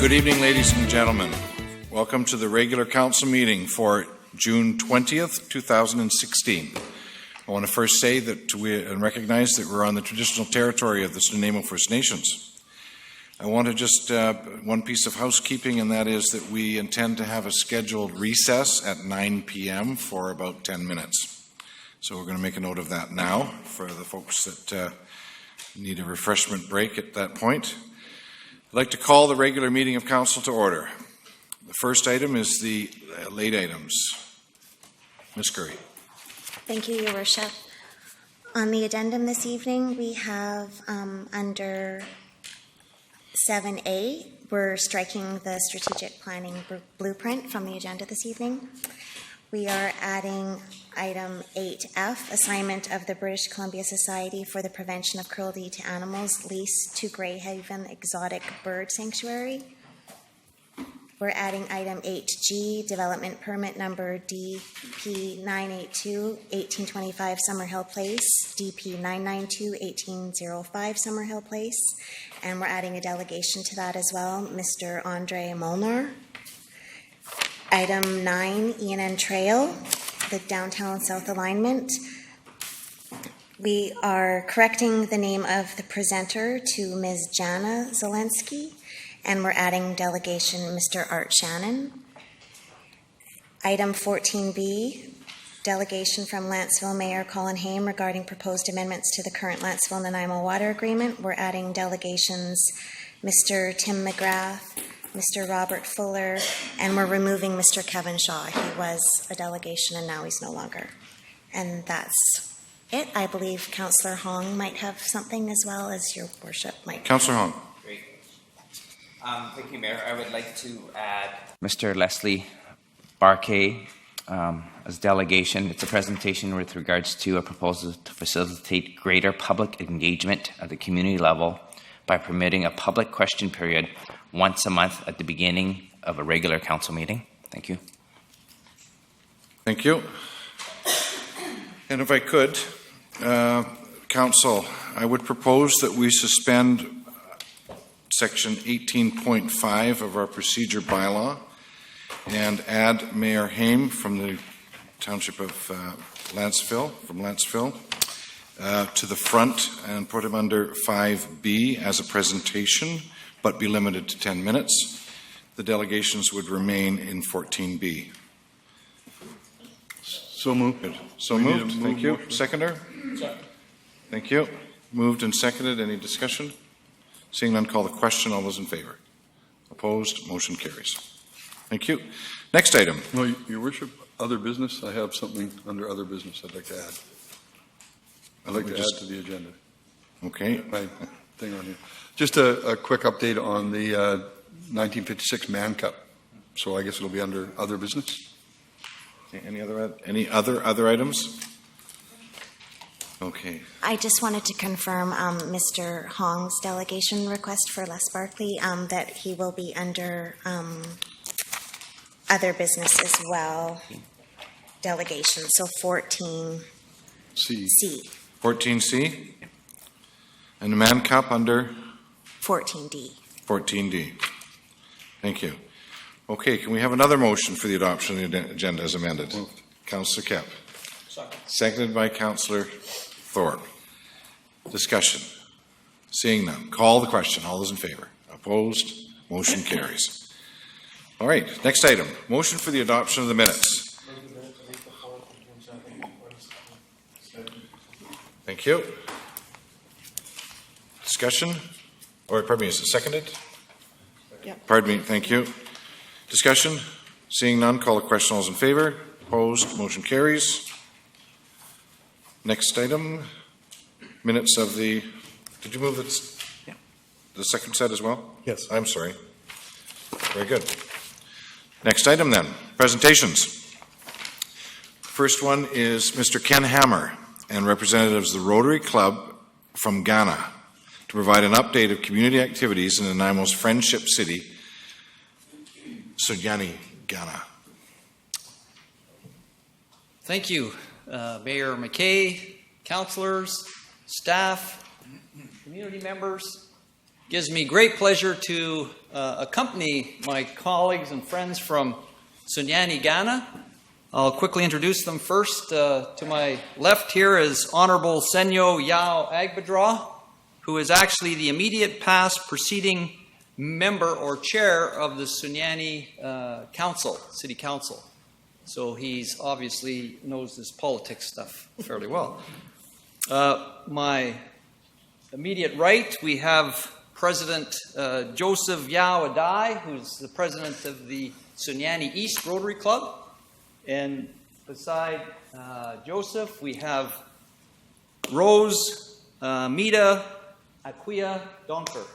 Good evening, ladies and gentlemen. Welcome to the regular council meeting for June 20th, 2016. I want to first say that and recognize that we're on the traditional territory of the Snuneymuxw First Nations. I want to just, one piece of housekeeping, and that is that we intend to have a scheduled recess at 9 p.m. for about 10 minutes. So we're going to make a note of that now for the folks that need a refreshment break at that point. I'd like to call the regular meeting of council to order. The first item is the late items. Ms. Curry. Thank you, Your Worship. On the addendum this evening, we have under 7A, we're striking the strategic planning blueprint from the agenda this evening. We are adding item 8F, assignment of the British Columbia Society for the Prevention of Cruelty to Animals lease to Greyhaven Exotic Bird Sanctuary. We're adding item 8G, development permit number DP 982 1825 Summerhill Place, DP 992 1805 Summerhill Place, and we're adding a delegation to that as well, Mr. Andre Molnar. Item 9, ENN Trail, the downtown south alignment. We are correcting the name of the presenter to Ms. Jana Zelensky, and we're adding delegation Mr. Art Shannon. Item 14B, delegation from Lantzville Mayor Colin Haim regarding proposed amendments to the current Lantzville-Nanaimo water agreement. We're adding delegations Mr. Tim McGrath, Mr. Robert Fuller, and we're removing Mr. Kevin Shaw. He was a delegation and now he's no longer. And that's it. I believe Councillor Hong might have something as well, as Your Worship might. Councillor Hong. Great. Thank you, Mayor. I would like to add Mr. Leslie Barquet as delegation. It's a presentation with regards to a proposal to facilitate greater public engagement at the community level by permitting a public question period once a month at the beginning of a regular council meeting. Thank you. Thank you. And if I could, Council, I would propose that we suspend Section 18.5 of our procedure bylaw and add Mayor Haim from the Township of Lantzville, to the front and put him under 5B as a presentation, but be limited to 10 minutes. The delegations would remain in 14B. So moved. Good. So moved. Thank you. Seconder? Second. Thank you. Moved and seconded. Any discussion? Seeing none, call the question. All those in favor? Opposed? Motion carries. Thank you. Next item. Well, Your Worship, other business. I have something under other business I'd like to add. I'd like to add to the agenda. Okay. My thing on here. Just a quick update on the 1956 Man Cup. So I guess it'll be under other business. Okay. Any other items? Okay. I just wanted to confirm Mr. Hong's delegation request for Les Barkley, that he will be under other business as well. Delegation, so 14C. 14C? And the Man Cup under? 14D. 14D. Thank you. Okay, can we have another motion for the adoption of the agenda as amended? Councillor Kemp. Seconded by Councillor Thorpe. Discussion. Seeing none. Call the question. All those in favor? Opposed? Motion carries. All right, next item. Motion for the adoption of the minutes. Thank you. Discussion? Or, pardon me, is it seconded? Yep. Pardon me, thank you. Discussion? Seeing none, call the question. All those in favor? Opposed? Motion carries. Next item. Minutes of the... Did you move the second set as well? Yes. I'm sorry. Very good. Next item then. Presentations. First one is Mr. Ken Hammer and representatives of the Rotary Club from Ghana to provide an update of community activities in Nanaimo's Friendship City, Sunyani, Ghana. Thank you, Mayor McKay, councillors, staff, community members. gives me great pleasure to accompany my colleagues and friends from Sunyani, Ghana. I'll quickly introduce them first. To my left here is Honorable Senyo Yao Agbadra, who is actually the immediate past preceding member or chair of the Sunyani Council, City Council. So he's obviously knows this politics stuff fairly well. My immediate right, we have President Joseph Yao Adai, who's the president of the Sunyani East Rotary Club. And beside Joseph, we have Rose Mida Aquia Donker,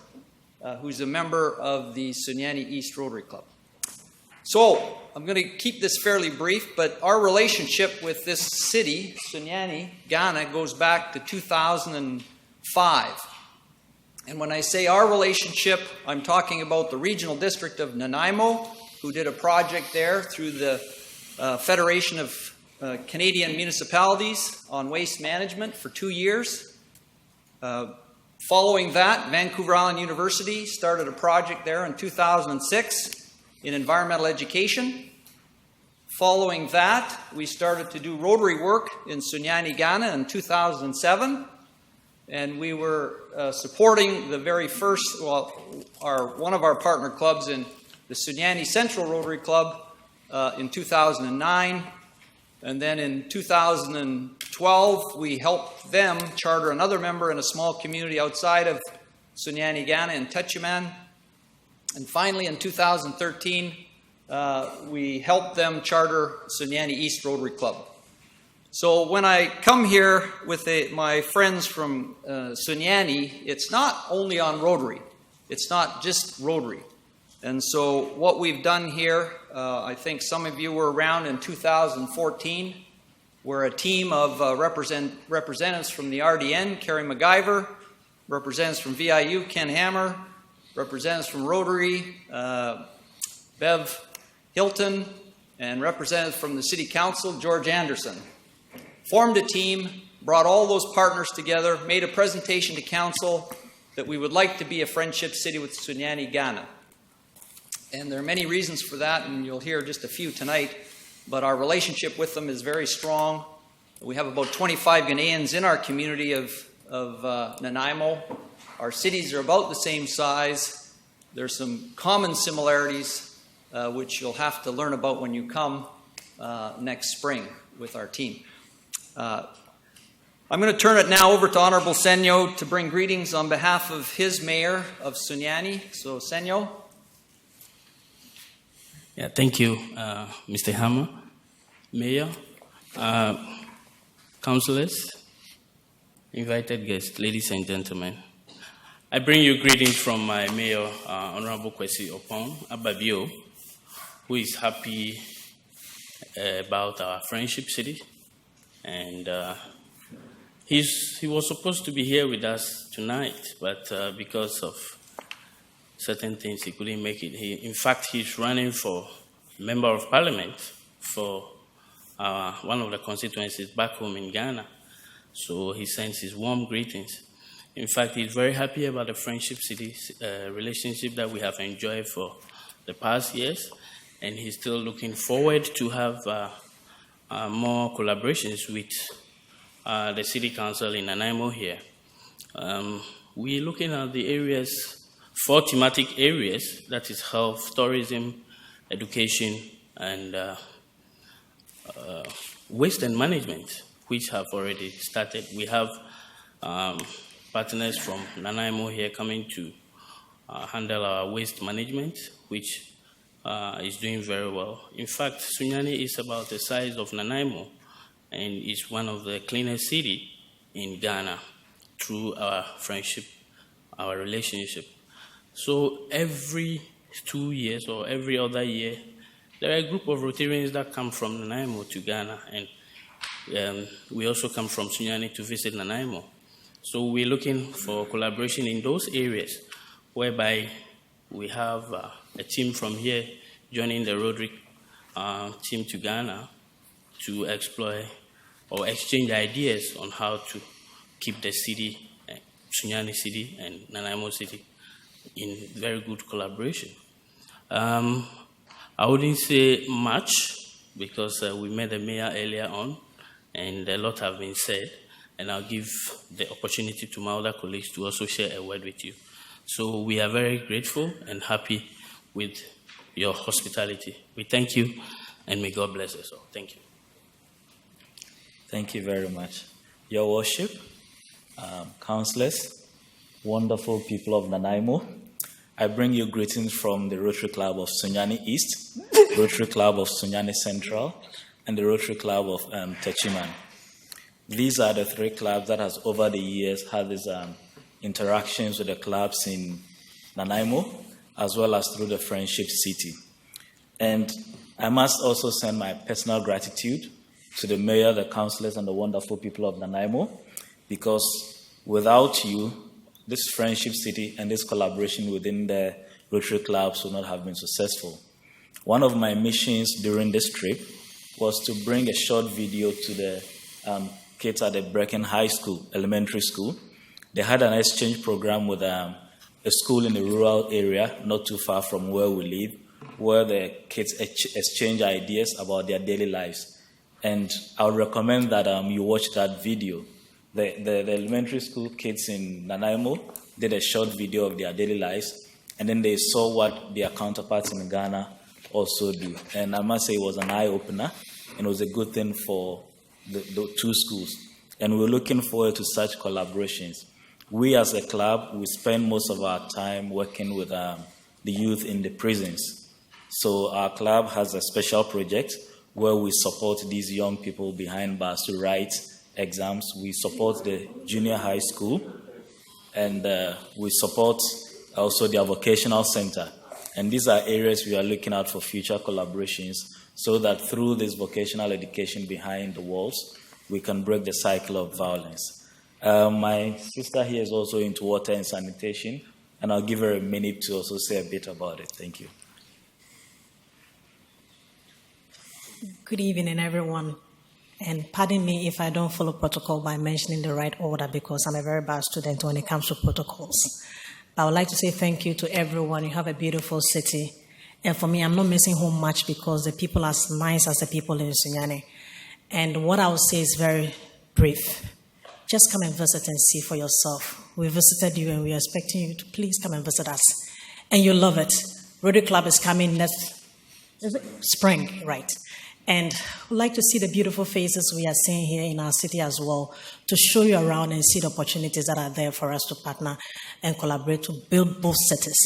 who's a member of the Sunyani East Rotary Club. So, I'm going to keep this fairly brief, but our relationship with this city, Sunyani, Ghana, goes back to 2005. And when I say our relationship, I'm talking about the regional district of Nanaimo, who did a project there through the Federation of Canadian Municipalities on waste management for 2 years. Following that, Vancouver Island University started a project there in 2006 in environmental education. Following that, we started to do Rotary work in Sunyani, Ghana in 2007. And we were supporting the very first, one of our partner clubs in the Sunyani Central Rotary Club in 2009. And then in 2012, we helped them charter another member in a small community outside of Sunyani, Ghana in Techiman. And finally, in 2013, we helped them charter Sunyani East Rotary Club. So when I come here with my friends from Sunyani, it's not only on Rotary. It's not just Rotary. And so what we've done here, I think some of you were around in 2014. We're a team of representatives from the RDN, Kerry MacGyver, representatives from VIU, Ken Hammer, representatives from Rotary, Bev Hilton, and representatives from the City Council, George Anderson. Formed a team, brought all those partners together, made a presentation to Council that we would like to be a friendship city with Sunyani, Ghana. And there are many reasons for that, and you'll hear just a few tonight, but our relationship with them is very strong. We have about 25 Ghanaians in our community of Nanaimo. Our cities are about the same size. There's some common similarities, which you'll have to learn about when you come next spring with our team. I'm going to turn it now over to Honorable Senyo to bring greetings on behalf of his mayor of Sunyani. So, Senyo. Yeah, thank you, Mr. Hammer, Mayor, councillors, invited guests, ladies and gentlemen. I bring you greetings from my mayor, Honorable Kwesi Opon Ababio, who is happy about our friendship city. And he was supposed to be here with us tonight, but because of certain things, he couldn't make it. In fact, he's running for Member of Parliament for one of the constituencies back home in Ghana. So he sends his warm greetings. In fact, he's very happy about the Friendship City relationship that we have enjoyed for the past years, and he's still looking forward to have more collaborations with the City Council in Nanaimo here. We're looking at the areas, 4 thematic areas, that is health, tourism, education, and waste and management, which have already started. We have partners from Nanaimo here coming to handle our waste management, which is doing very well. In fact, Sunyani is about the size of Nanaimo and is one of the cleanest cities in Ghana through our friendship, our relationship. So every 2 years or every other year, there are a group of Rotarians that come from Nanaimo to Ghana, and we also come from Sunyani to visit Nanaimo. So we're looking for collaboration in those areas, whereby we have a team from here joining the Rotary team to Ghana to explore or exchange ideas on how to keep the city, Sunyani City and Nanaimo City, in very good collaboration. I wouldn't say much because we met the mayor earlier on, and a lot have been said, and I'll give the opportunity to my other colleagues to also share a word with you. So we are very grateful and happy with your hospitality. We thank you, and may God bless us all. Thank you. Thank you very much. Your Worship, councillors, wonderful people of Nanaimo, I bring you greetings from the Rotary Club of Sunyani East, Rotary Club of Sunyani Central, and the Rotary Club of Techiman. These are the three clubs that has over the years had these interactions with the clubs in Nanaimo, as well as through the Friendship City. And I must also send my personal gratitude to the mayor, the councillors, and the wonderful people of Nanaimo, because without you, this Friendship City and this collaboration within the Rotary clubs would not have been successful. One of my missions during this trip was to bring a short video to the kids at the Brecken High School, elementary school. They had an exchange program with a school in the rural area, not too far from where we live, where the kids exchange ideas about their daily lives. And I would recommend that you watch that video. The elementary school kids in Nanaimo did a short video of their daily lives, and then they saw what their counterparts in Ghana also do. And I must say it was an eye-opener, and it was a good thing for the two schools. And we're looking forward to such collaborations. We as a club, we spend most of our time working with the youth in the prisons. So our club has a special project where we support these young people behind bars to write exams. We support the junior high school, and we support also their vocational center. And these are areas we are looking at for future collaborations, so that through this vocational education behind the walls, we can break the cycle of violence. My sister here is also into water and sanitation, and I'll give her a minute to also say a bit about it. Thank you. Good evening, everyone. And pardon me if I don't follow protocol by mentioning the right order, because I'm a very bad student when it comes to protocols. But I would like to say thank you to everyone. You have a beautiful city. And for me, I'm not missing home much because the people are as nice as the people in Sunyani. And what I would say is very brief. Just come and visit and see for yourself. We visited you and we are expecting you to please come and visit us. And you'll love it. Rotary Club is coming next spring, right? And we'd like to see the beautiful faces we are seeing here in our city as well, to show you around and see the opportunities that are there for us to partner and collaborate to build both cities,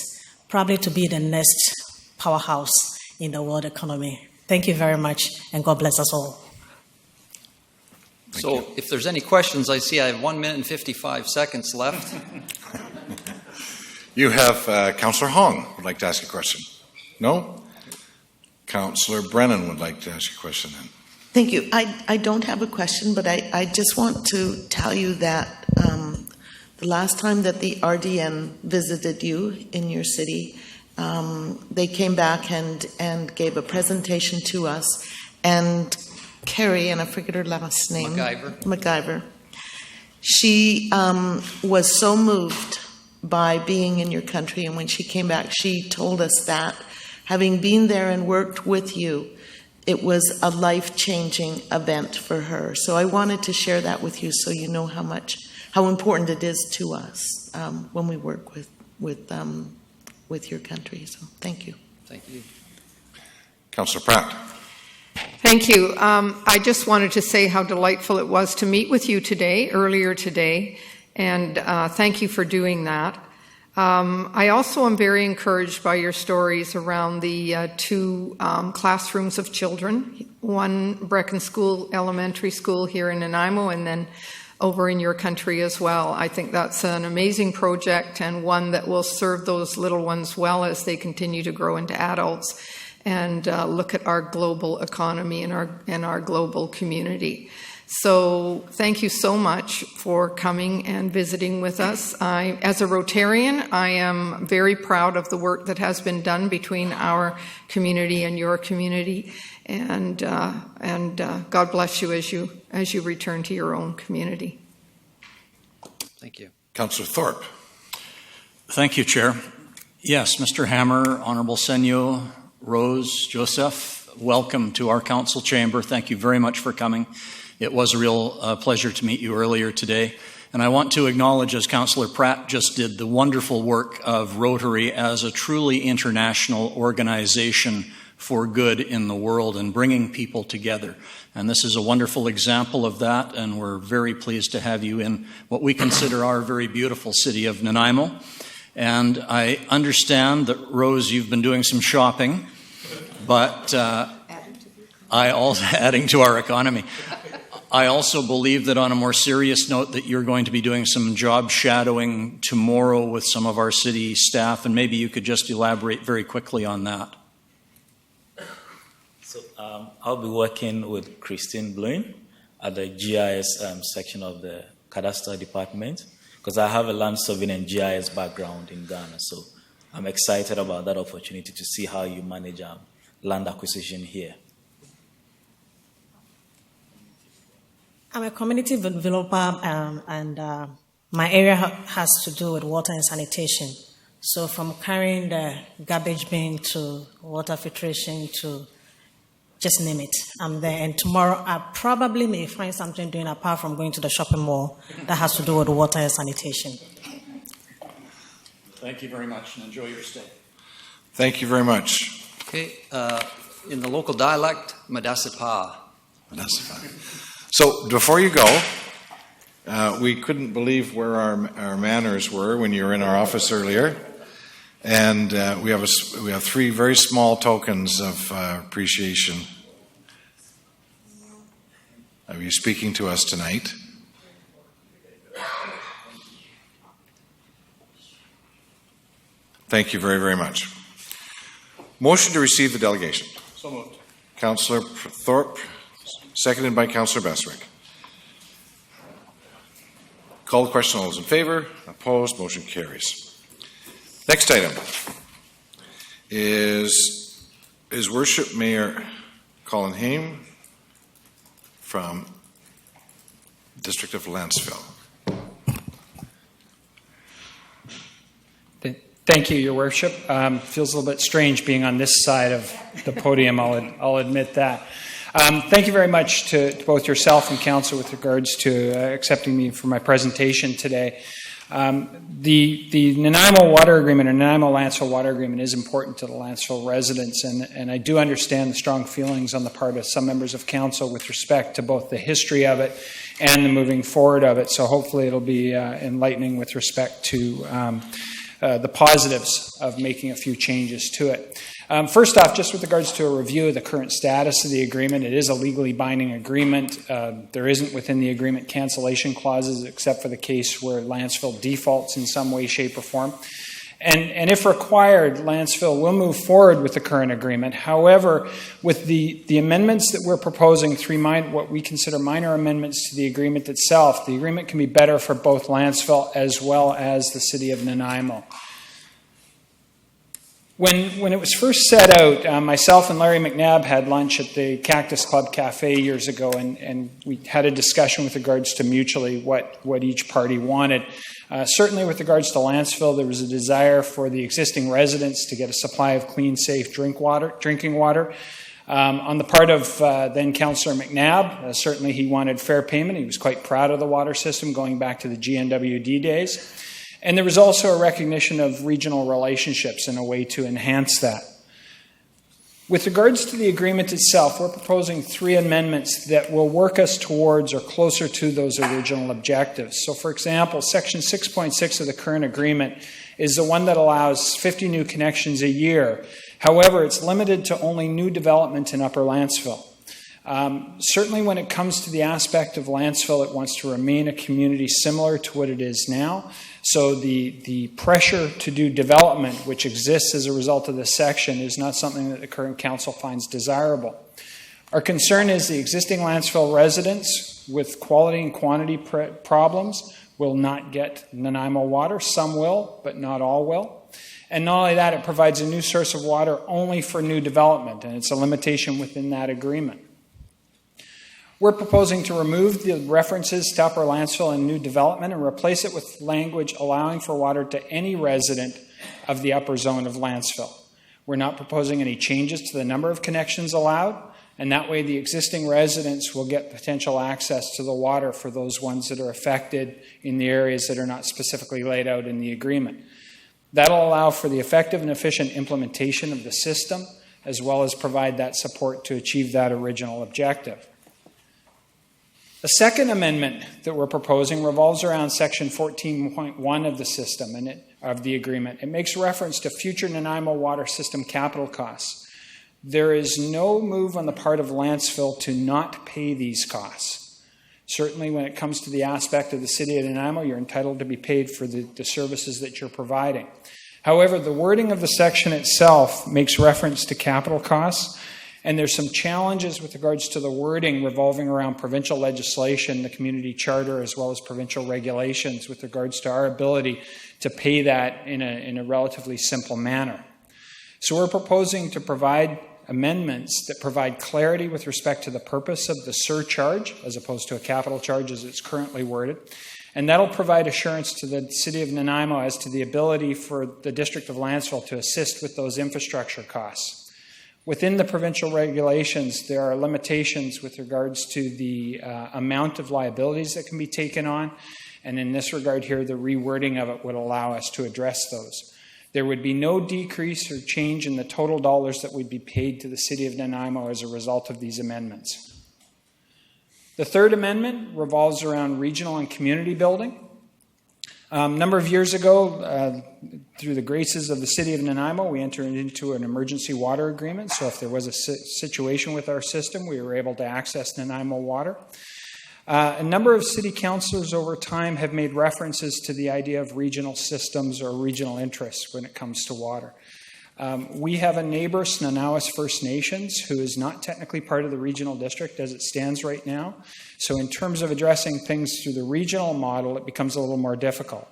probably to be the next powerhouse in the world economy. Thank you very much, and God bless us all. So if there's any questions, I see I have 1 minute and 55 seconds left. You have Councillor Hong would like to ask a question. No? Councillor Brennan would like to ask a question then. Thank you. I don't have a question, but I just want to tell you that the last time that the RDN visited you in your city, they came back and gave a presentation to us, and Carrie, and I forget her last name. MacGyver. She was so moved by being in your country, and when she came back, she told us that having been there and worked with you, it was a life-changing event for her. So I wanted to share that with you so you know how important it is to us when we work with your country. So thank you. Thank you. Councillor Pratt. Thank you. I just wanted to say how delightful it was to meet with you earlier today, and thank you for doing that. I also am very encouraged by your stories around the two classrooms of children, one Brecken School, elementary school here in Nanaimo, and then over in your country as well. I think that's an amazing project, and one that will serve those little ones well as they continue to grow into adults and look at our global economy and our global community. So thank you so much for coming and visiting with us. As a Rotarian, I am very proud of the work that has been done between our community and your community, and God bless you as you return to your own community. Thank you. Councillor Thorpe. Thank you, Chair. Yes, Mr. Hammer, Honorable Senyo, Rose, Joseph, welcome to our council chamber. Thank you very much for coming. It was a real pleasure to meet you earlier today. And I want to acknowledge, as Councillor Pratt just did, the wonderful work of Rotary as a truly international organization for good in the world and bringing people together. And this is a wonderful example of that, and we're very pleased to have you in what we consider our very beautiful city of Nanaimo. And I understand that, Rose, you've been doing some shopping, but I also adding to our economy. I also believe that, on a more serious note, that you're going to be doing some job shadowing tomorrow with some of our city staff, and maybe you could just elaborate very quickly on that. So I'll be working with Christine Bloin at the GIS section of the Cadastre Department, because I have a land surveying and GIS background in Ghana. So I'm excited about that opportunity to see how you manage land acquisition here. I'm a community developer, and my area has to do with water and sanitation. So from carrying the garbage bin to water filtration to just name it, I'm there. And tomorrow I probably may find something doing apart from going to the shopping mall that has to do with water and sanitation. Thank you very much, and enjoy your stay. Thank you very much. Okay, in the local dialect, Madasipa. So before you go, we couldn't believe where our manners were when you were in our office earlier. And we have 3 very small tokens of appreciation of you speaking to us tonight. Thank you very, very much. Motion to receive the delegation. So moved. Councillor Thorpe, seconded by Councillor Beswick. Call the question. All those in favor? Opposed? Motion carries. Next item is His Worship Mayor Colin Haim from District of Lanceville. Thank you, Your Worship. Feels a little bit strange being on this side of the podium, I'll admit that. Thank you very much to both yourself and Council with regards to accepting me for my presentation today. The Nanaimo Water Agreement, or Nanaimo-Lanceville Water Agreement, is important to the Lanceville residents, and I do understand the strong feelings on the part of some members of Council with respect to both the history of it and the moving forward of it, so hopefully it'll be enlightening with respect to the positives of making a few changes to it. First off, just with regards to a review of the current status of the agreement, it is a legally binding agreement. There isn't within the agreement cancellation clauses except for the case where Lanceville defaults in some way, shape, or form. And if required, Lanceville will move forward with the current agreement. However, with the amendments that we're proposing, what we consider minor amendments to the agreement itself, the agreement can be better for both Lanceville as well as the city of Nanaimo. When it was first set out, myself and Larry McNabb had lunch at the Cactus Club Cafe years ago, and we had a discussion with regards to mutually what each party wanted. Certainly with regards to Lanceville, there was a desire for the existing residents to get a supply of clean, safe drinking water. On the part of then Councillor McNabb, certainly he wanted fair payment. He was quite proud of the water system going back to the GNWD days. And there was also a recognition of regional relationships and a way to enhance that. With regards to the agreement itself, we're proposing 3 amendments that will work us towards or closer to those original objectives. So, for example, Section 6.6 of the current agreement is the one that allows 50 new connections a year. However, it's limited to only new development in Upper Lanceville. Certainly when it comes to the aspect of Lanceville, it wants to remain a community similar to what it is now. So the pressure to do development, which exists as a result of this section, is not something that the current council finds desirable. Our concern is the existing Lanceville residents with quality and quantity problems will not get Nanaimo water. Some will, but not all will. And not only that, it provides a new source of water only for new development, and it's a limitation within that agreement. We're proposing to remove the references to upper landfill and new development and replace it with language allowing for water to any resident of the upper zone of landfill. We're not proposing any changes to the number of connections allowed, and that way the existing residents will get potential access to the water for those ones that are affected in the areas that are not specifically laid out in the agreement. That'll allow for the effective and efficient implementation of the system, as well as provide that support to achieve that original objective. The second amendment that we're proposing revolves around Section 14.1 of the system and of the agreement. It makes reference to future Nanaimo water system capital costs. There is no move on the part of Landsville to not pay these costs. Certainly when it comes to the aspect of the City of Nanaimo, you're entitled to be paid for the services that you're providing. However, the wording of the section itself makes reference to capital costs, and there's some challenges with regards to the wording revolving around provincial legislation, the community charter, as well as provincial regulations with regards to our ability to pay that in a relatively simple manner. So we're proposing to provide amendments that provide clarity with respect to the purpose of the surcharge, as opposed to a capital charge as it's currently worded. And that'll provide assurance to the City of Nanaimo as to the ability for the District of Landsville to assist with those infrastructure costs. Within the provincial regulations, there are limitations with regards to the amount of liabilities that can be taken on. And in this regard here, the rewording of it would allow us to address those. There would be no decrease or change in the total dollars that would be paid to the City of Nanaimo as a result of these amendments. The third amendment revolves around regional and community building. A number of years ago, through the graces of the City of Nanaimo, we entered into an emergency water agreement. So if there was a situation with our system, we were able to access Nanaimo water. A number of city councilors over time have made references to the idea of regional systems or regional interests when it comes to water. We have a neighbor, Snanawas First Nations, who is not technically part of the regional district as it stands right now. So in terms of addressing things through the regional model, it becomes a little more difficult.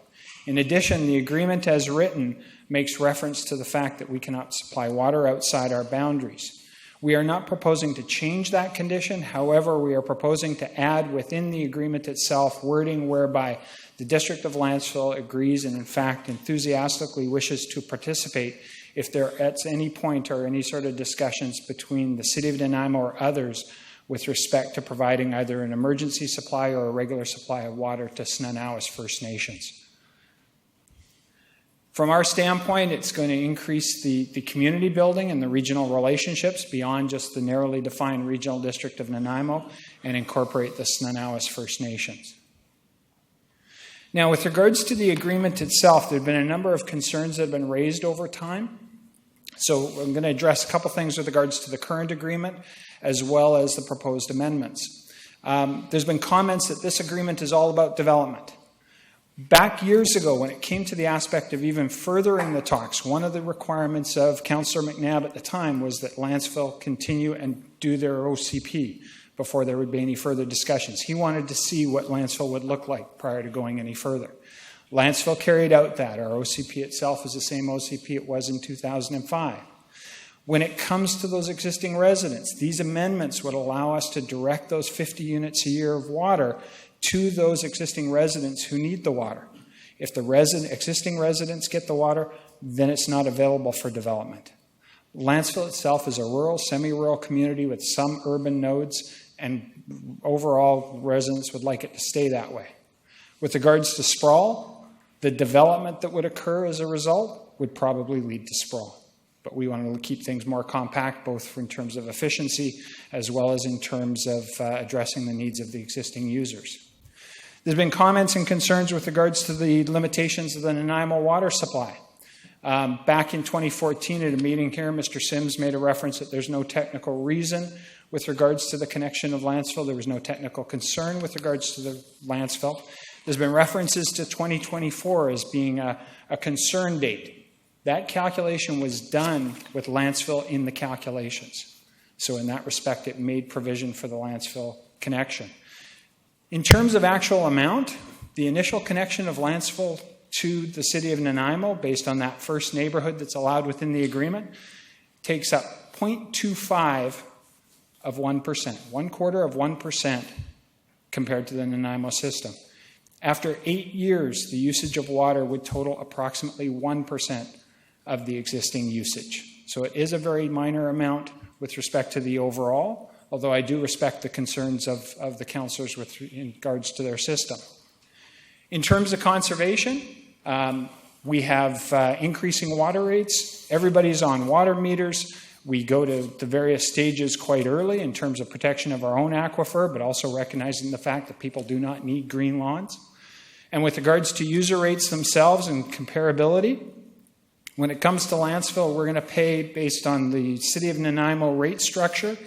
In addition, the agreement as written makes reference to the fact that we cannot supply water outside our boundaries. We are not proposing to change that condition. However, we are proposing to add within the agreement itself wording whereby the District of Landsville agrees and in fact enthusiastically wishes to participate if there at any point are any sort of discussions between the City of Nanaimo or others with respect to providing either an emergency supply or a regular supply of water to Snanawas First Nations. From our standpoint, it's going to increase the community building and the regional relationships beyond just the narrowly defined regional district of Nanaimo and incorporate the Snanawas First Nations. Now, with regards to the agreement itself, there have been a number of concerns that have been raised over time. So I'm going to address a couple things with regards to the current agreement as well as the proposed amendments. There's been comments that this agreement is all about development. Back years ago, when it came to the aspect of even furthering the talks, one of the requirements of Councillor McNabb at the time was that Landsville continue and do their OCP before there would be any further discussions. He wanted to see what Landsville would look like prior to going any further. Landsville carried out that. Our OCP itself is the same OCP it was in 2005. When it comes to those existing residents, these amendments would allow us to direct those 50 units a year of water to those existing residents who need the water. If the existing residents get the water, then it's not available for development. Landsville itself is a rural, semi-rural community with some urban nodes, and overall residents would like it to stay that way. With regards to sprawl, the development that would occur as a result would probably lead to sprawl. But we want to keep things more compact, both in terms of efficiency as well as in terms of addressing the needs of the existing users. There's been comments and concerns with regards to the limitations of the Nanaimo water supply. Back in 2014 at a meeting here, Mr. Sims made a reference that there's no technical reason with regards to the connection of Landsville. There was no technical concern with regards to the Landsville. There's been references to 2024 as being a concern date. That calculation was done with Landsville in the calculations. So in that respect, it made provision for the Landsville connection. In terms of actual amount, the initial connection of Landsville to the City of Nanaimo, based on that first neighborhood that's allowed within the agreement, takes up 0.25 of 1%, 1/4% compared to the Nanaimo system. After 8 years, the usage of water would total approximately 1% of the existing usage. So it is a very minor amount with respect to the overall, although I do respect the concerns of the councillors with regards to their system. In terms of conservation, we have increasing water rates. Everybody's on water meters. We go to the various stages quite early in terms of protection of our own aquifer, but also recognizing the fact that people do not need green lawns. And with regards to user rates themselves and comparability, when it comes to Landsville, we're going to pay based on the City of Nanaimo rate structure.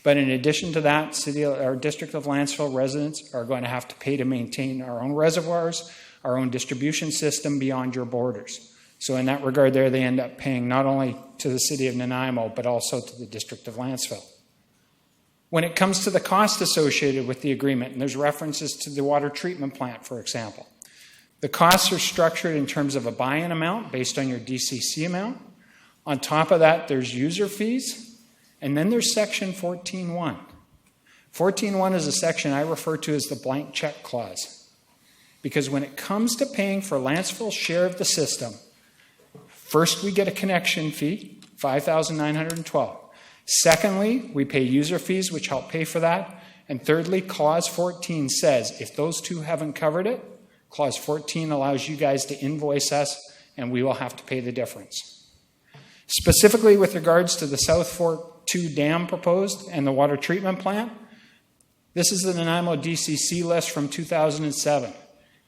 But in addition to that, our District of Landsville residents are going to have to pay to maintain our own reservoirs, our own distribution system beyond your borders. So in that regard there, they end up paying not only to the City of Nanaimo, but also to the District of Landsville. When it comes to the cost associated with the agreement, and there's references to the water treatment plant, for example, the costs are structured in terms of a buy-in amount based on your DCC amount. On top of that, there's user fees, and then there's Section 14.1. 14.1 is a section I refer to as the blank check clause, because when it comes to paying for Landsville's share of the system, first we get a connection fee, $5,912. Secondly, we pay user fees, which help pay for that. And thirdly, Clause 14 says if those two haven't covered it, Clause 14 allows you guys to invoice us, and we will have to pay the difference. Specifically with regards to the South Fork 2 dam proposed and the water treatment plant, this is the Nanaimo DCC list from 2007.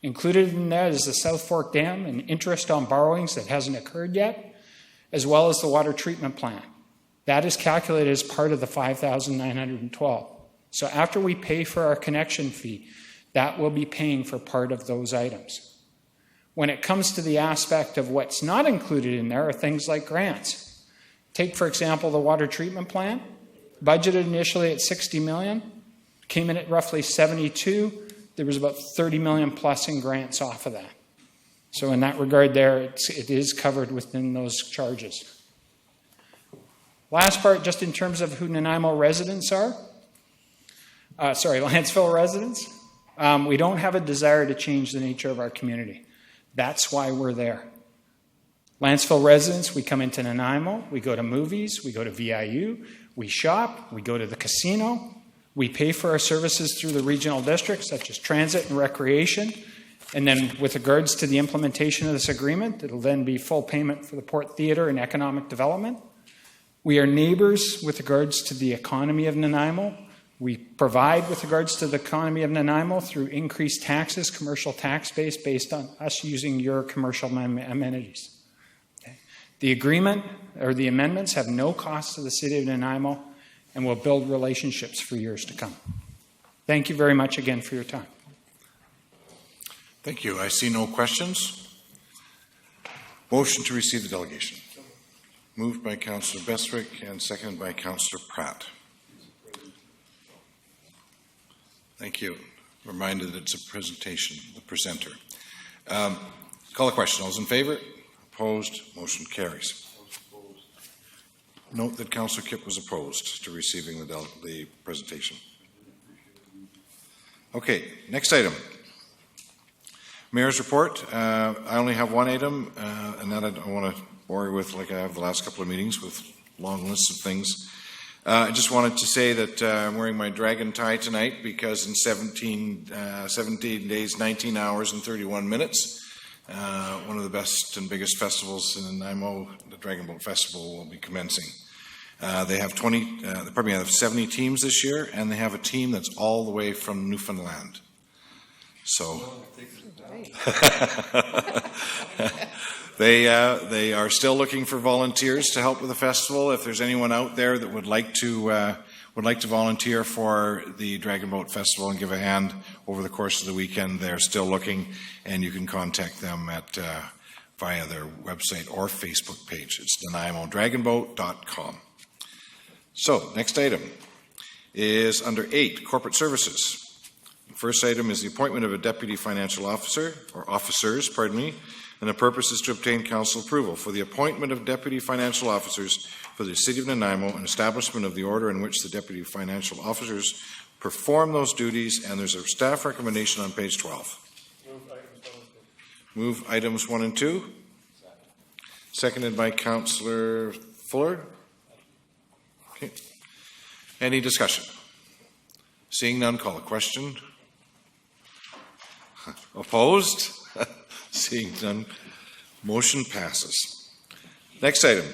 Included in that is the South Fork Dam and interest on borrowings that hasn't occurred yet, as well as the water treatment plant. That is calculated as part of the $5,912. So after we pay for our connection fee, that will be paying for part of those items. When it comes to the aspect of what's not included in there are things like grants. Take, for example, the water treatment plant, budgeted initially at $60 million, came in at roughly $72. There was about $30 million plus in grants off of that. So in that regard there, it is covered within those charges. Last part, just in terms of who Nanaimo residents are. Landsville residents. We don't have a desire to change the nature of our community. That's why we're there. Landsville residents, we come into Nanaimo, we go to movies, we go to VIU, we shop, we go to the casino, we pay for our services through the regional districts, such as transit and recreation. And then with regards to the implementation of this agreement, it'll then be full payment for the Port Theatre and economic development. We are neighbors with regards to the economy of Nanaimo. We provide with regards to the economy of Nanaimo through increased taxes, commercial tax base based on us using your commercial amenities. Okay. The agreement or the amendments have no cost to the City of Nanaimo and will build relationships for years to come. Thank you very much again for your time. Thank you. I see no questions. Motion to receive the delegation. Moved by Councillor Bestwick and seconded by Councillor Pratt. Thank you. Reminded it's a presentation, the presenter. Call the question. All those in favour? Opposed? Motion carries. Note that Councillor Kipp was opposed to receiving the presentation. Okay, next item. Mayor's report. I only have one item, and that I don't want to bore you with like I have the last couple of meetings with long lists of things. I just wanted to say that I'm wearing my dragon tie tonight because in 17 days, 19 hours and 31 minutes, one of the best and biggest festivals in Nanaimo, the Dragon Boat Festival, will be commencing. They have 70 teams this year, and they have a team that's all the way from Newfoundland. So they are still looking for volunteers to help with the festival. If there's anyone out there that would like to volunteer for the Dragon Boat Festival and give a hand over the course of the weekend, they're still looking, and you can contact them at via their website or Facebook page. It's NanaimoDragonBoat.com. So, next item is under 8, Corporate Services. First item is the appointment of a deputy financial officer, or officers, pardon me, and the purpose is to obtain council approval for the appointment of deputy financial officers for the City of Nanaimo and establishment of the order in which the deputy financial officers perform those duties, and there's a staff recommendation on page 12. Move items 1 and 2. Seconded by Councillor Fuller. Okay. Any discussion? Seeing none, call a question. Opposed? Seeing none, motion passes. Next item,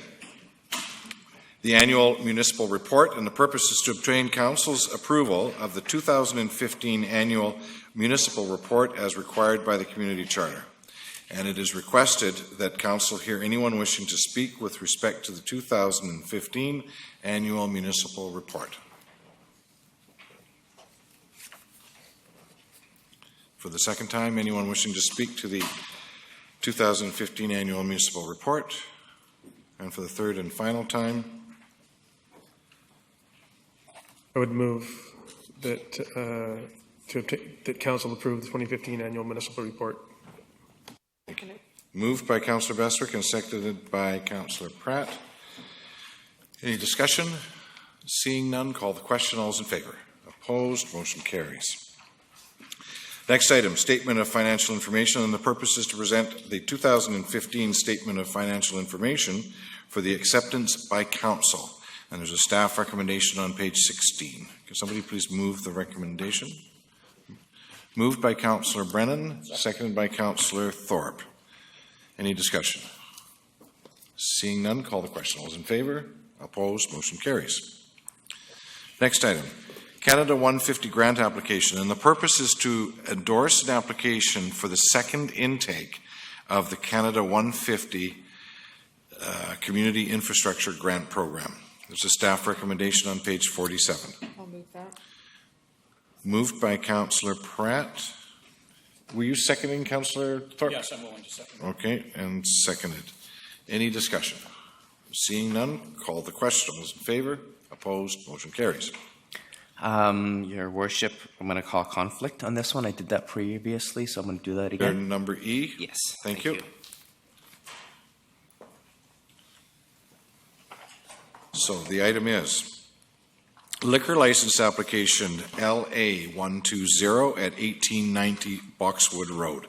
the annual municipal report, and the purpose is to obtain council's approval of the 2015 annual municipal report as required by the community charter. And it is requested that council hear anyone wishing to speak with respect to the 2015 annual municipal report. For the second time, anyone wishing to speak to the 2015 annual municipal report? And for the third and final time? I would move that that council approve the 2015 annual municipal report. Moved by Councillor Bestwick and seconded by Councillor Pratt. Any discussion? Seeing none, call the question. All those in favour? Opposed? Motion carries. Next item, Statement of Financial Information, and the purpose is to present the 2015 Statement of Financial Information for the acceptance by Council. And there's a staff recommendation on page 16. Can somebody please move the recommendation? Moved by Councillor Brennan, seconded by Councillor Thorpe. Any discussion? Seeing none, call the question. All those in favour? Opposed? Motion carries. Next item, Canada 150 grant application, and the purpose is to endorse an application for the second intake of the Canada 150 Community Infrastructure Grant Program. There's a staff recommendation on page 47. I'll move that. Moved by Councillor Pratt. Were you seconding, Councillor Thorpe? Yes, I'm willing to second. Okay, and seconded. Any discussion? Seeing none, call the question. All those in favour? Opposed? Motion carries. Your Worship, I'm going to call conflict on this one. I did that previously, so I'm going to do that again. Number E? Yes. Thank you. So the item is liquor license application LA 120 at 1890 Boxwood Road.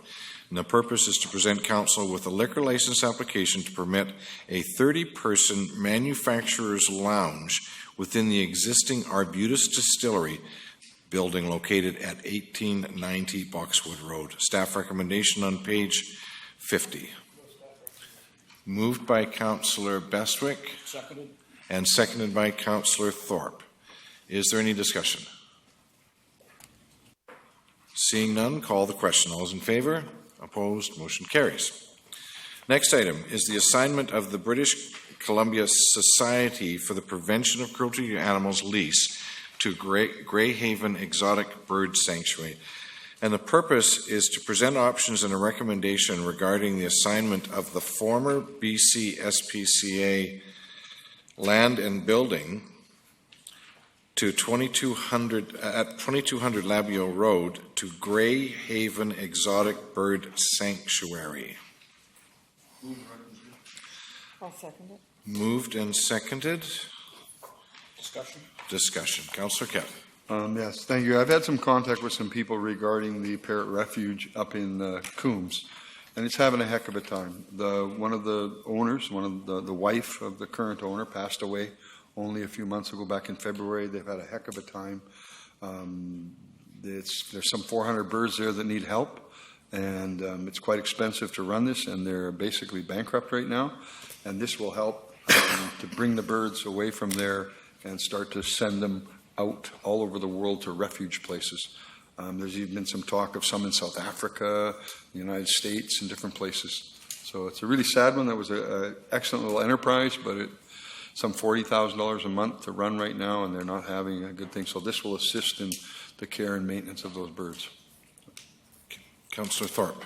And the purpose is to present council with a liquor license application to permit a 30-person manufacturer's lounge within the existing Arbutus Distillery building located at 1890 Boxwood Road. Staff recommendation on page 50. Moved by Councillor Bestwick. Seconded. And seconded by Councillor Thorpe. Is there any discussion? Seeing none, call the question. All those in favour? Opposed? Motion carries. Next item is the assignment of the British Columbia Society for the Prevention of Cruelty to Animals lease to Greyhaven Exotic Bird Sanctuary. And the purpose is to present options and a recommendation regarding the assignment of the former BC SPCA land and building to 2200 Labio Road to Greyhaven Exotic Bird Sanctuary. I'll second it. Moved and seconded. Discussion. Councillor Kevin. Yes, thank you. I've had some contact with some people regarding the Parrot Refuge up in Coombs, and it's having a heck of a time. One of the owners, the wife of the current owner, passed away only a few months ago, back in February. They've had a heck of a time. There's some 400 birds there that need help, and it's quite expensive to run this, and they're basically bankrupt right now. And this will help to bring the birds away from there and start to send them out all over the world to refuge places. There's even been some talk of some in South Africa, the United States, and different places. So it's a really sad one. That was an excellent little enterprise, but some $40,000 a month to run right now, and they're not having a good thing. So this will assist in the care and maintenance of those birds. Councillor Thorpe.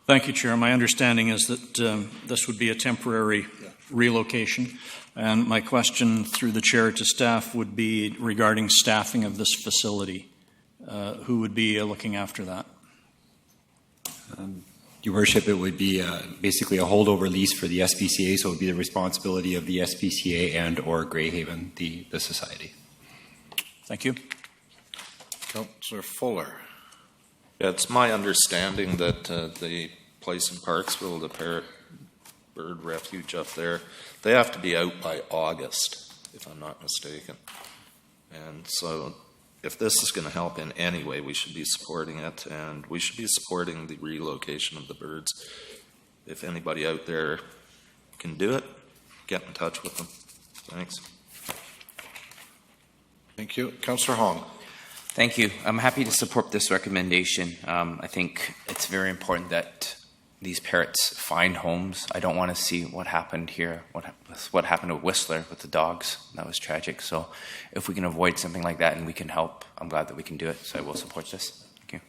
Thank you, Chair. My understanding is that this would be a temporary relocation, and my question through the Chair to staff would be regarding staffing of this facility. who would be looking after that? Your Worship, it would be basically a holdover lease for the SPCA, so it would be the responsibility of the SPCA and or Greyhaven, the society. Thank you. Councillor Fuller. Yeah, it's my understanding that the place in Parksville, the Parrot Bird Refuge up there, they have to be out by August, if I'm not mistaken. And so if this is going to help in any way, we should be supporting it, and we should be supporting the relocation of the birds. If anybody out there can do it, get in touch with them. Thanks. Thank you. Councillor Hong. Thank you. I'm happy to support this recommendation. I think it's very important that these parrots find homes. I don't want to see what happened here, what happened to Whistler with the dogs. That was tragic. So if we can avoid something like that and we can help, I'm glad that we can do it. So I will support this. Thank you.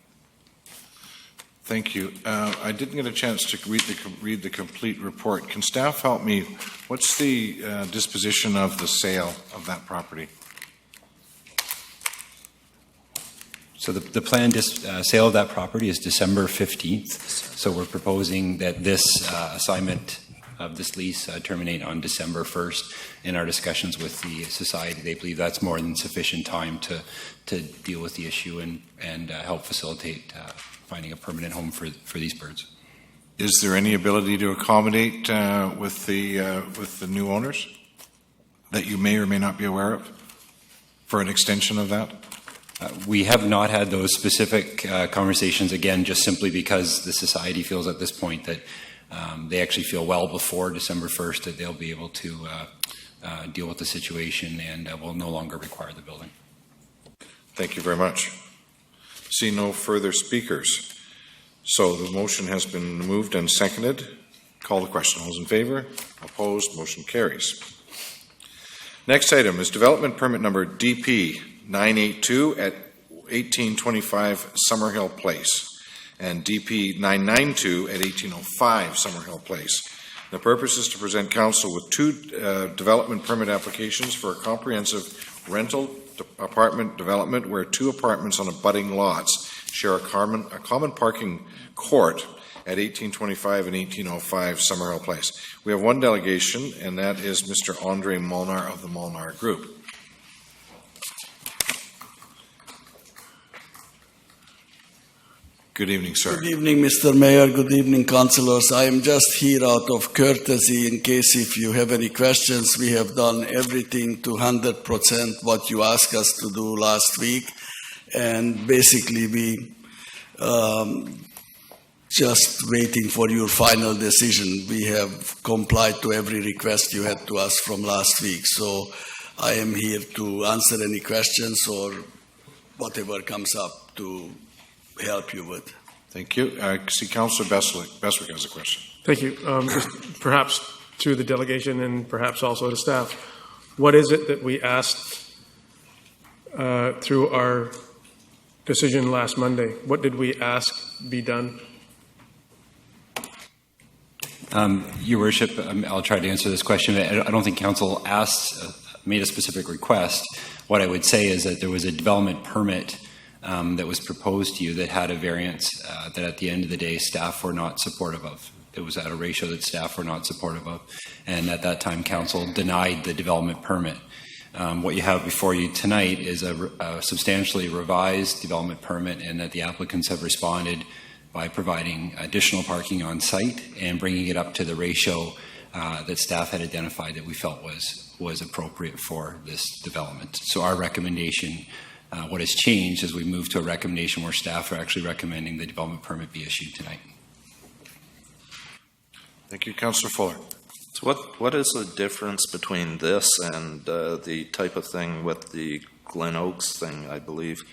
Thank you. I didn't get a chance to read the complete report. Can staff help me? What's the disposition of the sale of that property? So the planned sale of that property is December 15th. So we're proposing that this assignment of this lease terminate on December 1st. In our discussions with the society, they believe that's more than sufficient time to deal with the issue and help facilitate finding a permanent home for these birds. Is there any ability to accommodate with the new owners that you may or may not be aware of for an extension of that? We have not had those specific conversations, again, just simply because the society feels at this point that they actually feel well before December 1st that they'll be able to deal with the situation and will no longer require the building. Thank you very much. See no further speakers. So the motion has been moved and seconded. Call the question. All those in favor? Opposed? Motion carries. Next item is development permit number DP 982 at 1825 Summerhill Place and DP 992 at 1805 Summerhill Place. The purpose is to present council with two development permit applications for a comprehensive rental apartment development where two apartments on abutting lots share a common parking court at 1825 and 1805 Summerhill Place. We have one delegation, and that is Mr. Andre Molnar of the Molnar Group. Good evening, sir. Good evening, Mr. Mayor. Good evening, councillors. I am just here out of courtesy in case if you have any questions. We have done everything to 100% what you asked us to do last week. And basically we just waiting for your final decision. We have complied to every request you had to us from last week. So I am here to answer any questions or whatever comes up to help you with. Thank you. I see Councillor Beswick has a question. Thank you. Just perhaps to the delegation and perhaps also to staff, what is it that we asked through our decision last Monday? What did we ask be done? Your Worship, I'll try to answer this question. I don't think Council made a specific request. What I would say is that there was a development permit that was proposed to you that had a variance that at the end of the day staff were not supportive of. It was at a ratio that staff were not supportive of. And at that time, Council denied the development permit. What you have before you tonight is a substantially revised development permit, and that the applicants have responded by providing additional parking on site and bringing it up to the ratio that staff had identified that we felt was appropriate for this development. So our recommendation, what has changed is we moved to a recommendation where staff are actually recommending the development permit be issued tonight. Thank you, Councillor Fuller. So what is the difference between this and the type of thing with the Glen Oaks thing, I believe?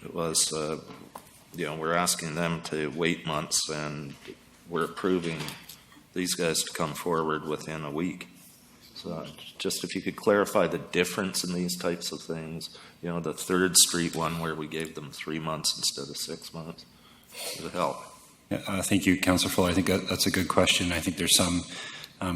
It was, we're asking them to wait months and we're approving these guys to come forward within a week. So just if you could clarify the difference in these types of things, the 3rd Street one where we gave them 3 months instead of 6 months, it would help. Thank you, Councillor Fuller. I think that's a good question. I think there's some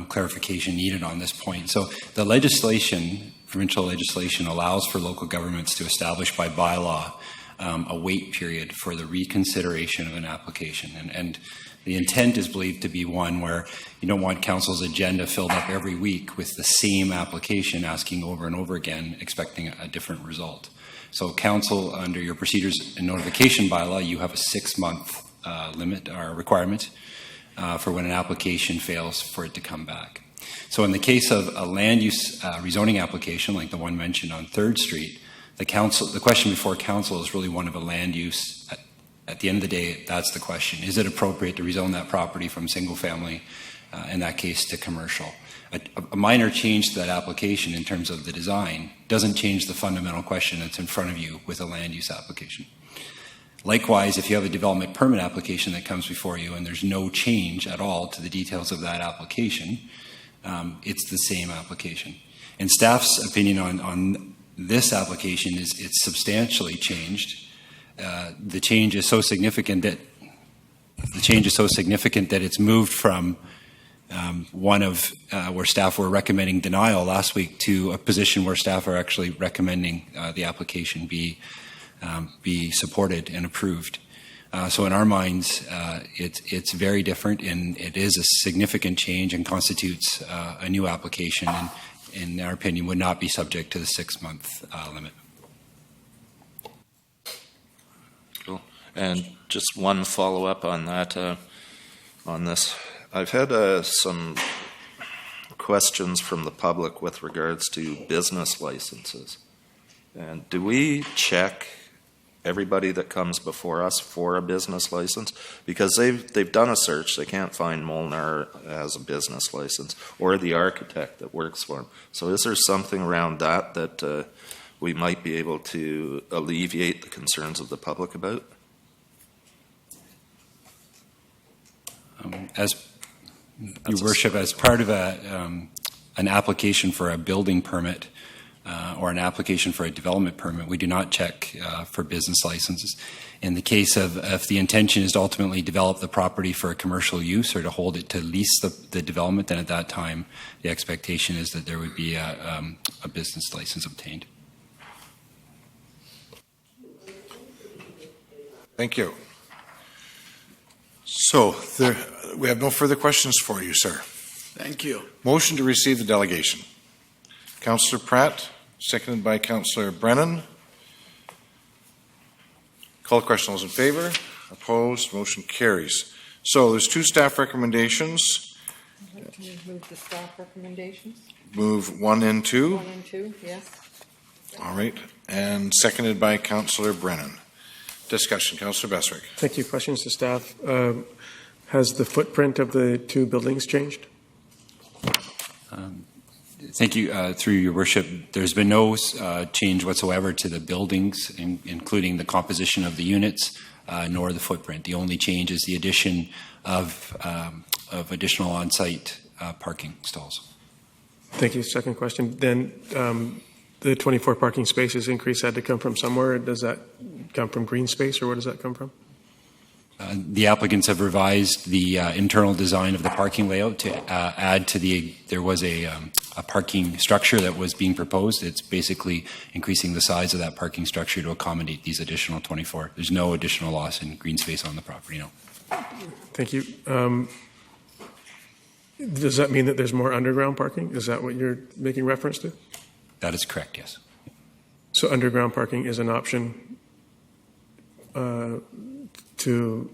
clarification needed on this point. So the legislation, provincial legislation, allows for local governments to establish by bylaw a wait period for the reconsideration of an application. And the intent is believed to be one where you don't want council's agenda filled up every week with the same application asking over and over again, expecting a different result. So council, under your procedures and notification bylaw, you have a 6-month limit or requirement for when an application fails for it to come back. So in the case of a land use rezoning application like the one mentioned on 3rd Street, the question before council is really one of a land use. At the end of the day, that's the question. Is it appropriate to rezone that property from single family, in that case, to commercial? A minor change to that application in terms of the design doesn't change the fundamental question that's in front of you with a land use application. Likewise, if you have a development permit application that comes before you and there's no change at all to the details of that application, it's the same application. And staff's opinion on this application is it's substantially changed. The change is so significant that it's moved from one of where staff were recommending denial last week to a position where staff are actually recommending the application be supported and approved. So in our minds, it's very different, and it is a significant change and constitutes a new application, and in our opinion would not be subject to the 6-month limit. Cool. And just one follow-up on that, on this. I've had some questions from the public with regards to business licenses. And do we check everybody that comes before us for a business license? Because they've done a search, they can't find Molnar as a business license, or the architect that works for him. So is there something around that we might be able to alleviate the concerns of the public about? Your Worship, as part of an application for a building permit or an application for a development permit, we do not check for business licenses. In the case of if the intention is to ultimately develop the property for a commercial use or to hold it to lease the development, then at that time the expectation is that there would be a business license obtained. Thank you. So we have no further questions for you, sir. Thank you. Motion to receive the delegation. Councillor Pratt, seconded by Councillor Brennan. Call the question. All those in favor? Opposed? Motion carries. So there's 2 staff recommendations. Can you move the staff recommendations? Move 1 and 2. 1 and 2, yes. All right. And seconded by Councillor Brennan. Discussion. Councillor Beswick. Thank you. Questions to staff. Has the footprint of the 2 buildings changed? Thank you. Through your worship, there's been no change whatsoever to the buildings, including the composition of the units, nor the footprint. The only change is the addition of additional on-site parking stalls. Thank you. Second question. Then the 24 parking spaces increase had to come from somewhere. Does that come from green space, or where does that come from? The applicants have revised the internal design of the parking layout to add to there was a parking structure that was being proposed. It's basically increasing the size of that parking structure to accommodate these additional 24. There's no additional loss in green space on the property, no. Thank you. Does that mean that there's more underground parking? Is that what you're making reference to? That is correct, yes. So underground parking is an option to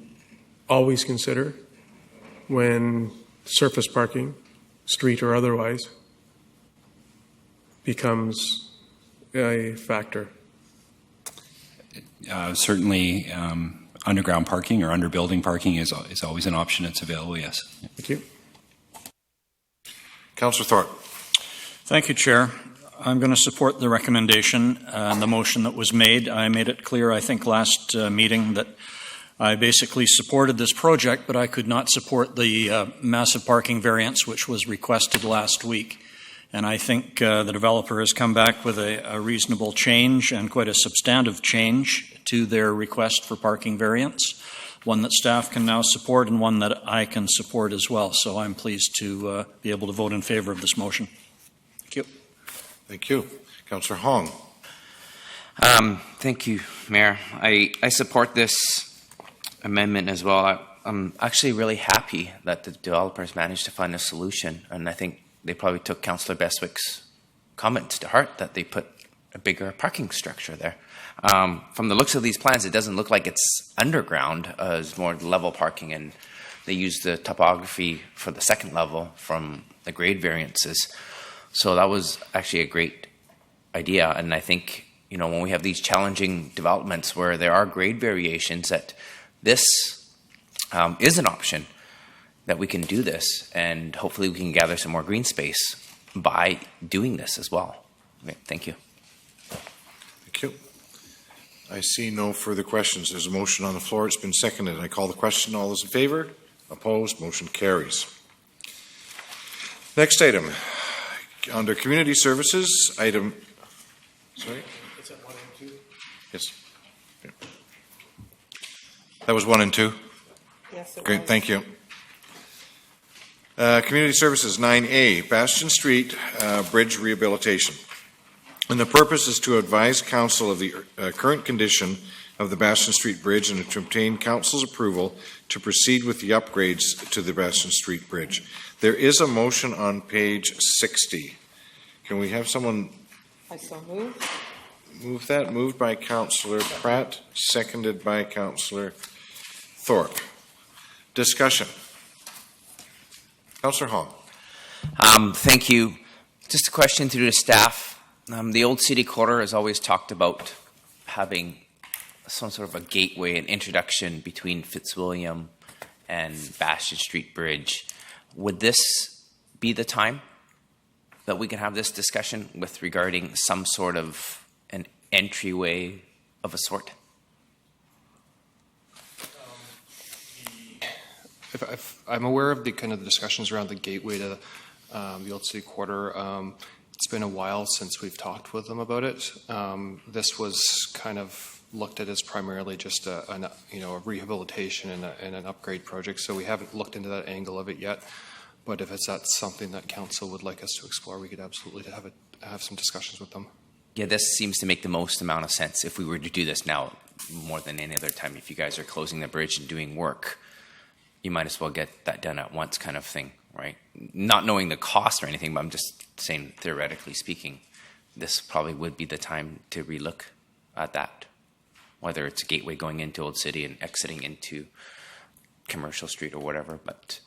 always consider when surface parking, street or otherwise, becomes a factor. Certainly, underground parking or underbuilding parking is always an option that's available, yes. Thank you. Councillor Thorpe. Thank you, Chair. I'm going to support the recommendation and the motion that was made. I made it clear, I think, last meeting that I basically supported this project, but I could not support the massive parking variance which was requested last week. And I think the developer has come back with a reasonable change and quite a substantive change to their request for parking variance, one that staff can now support and one that I can support as well. So I'm pleased to be able to vote in favor of this motion. Thank you. Thank you. Councillor Hong. Thank you, Mayor. I support this amendment as well. I'm actually really happy that the developers managed to find a solution, and I think they probably took Councillor Bestwick's comments to heart that they put a bigger parking structure there. From the looks of these plans, it doesn't look like it's underground. It's more level parking, and they use the topography for the second level from the grade variances. So that was actually a great idea, and I think, you know, when we have these challenging developments where there are grade variations, that this is an option, that we can do this, and hopefully we can gather some more green space by doing this as well. Okay, thank you. Thank you. I see no further questions. There's a motion on the floor. It's been seconded. I call the question. All those in favor? Opposed? Motion carries. Next item. Under Community Services, item... Sorry? Is that 1 and 2? Yes. Okay. That was 1 and 2? Yes, it Great, was. thank you. Community Services, 9A, Bastion Street Bridge Rehabilitation. And the purpose is to advise Council of the current condition of the Bastion Street Bridge and to obtain Council's approval to proceed with the upgrades to the Bastion Street Bridge. There is a motion on page 60. Can we have someone I so move. move that? Moved by Councillor Pratt, seconded by Councillor Thorpe. Discussion. Councillor Hong. Thank you. Just a question through the staff. The Old City Quarter has always talked about having some sort of a gateway, an introduction between Fitzwilliam and Bastion Street Bridge. Would this be the time that we can have this discussion with regarding some sort of an entryway of a sort? I'm aware of the kind of the discussions around the gateway to the Old City Quarter. It's been a while since we've talked with them about it. This was kind of looked at as primarily just a rehabilitation and an upgrade project, so we haven't looked into that angle of it yet. But if that's something that Council would like us to explore, we could absolutely have some discussions with them. Yeah, this seems to make the most amount of sense if we were to do this now more than any other time. If you guys are closing the bridge and doing work, you might as well get that done at once kind of thing, right? Not knowing the cost or anything, but I'm just saying, theoretically speaking, this probably would be the time to relook at that, whether it's a gateway going into Old City and exiting into Commercial Street or whatever, but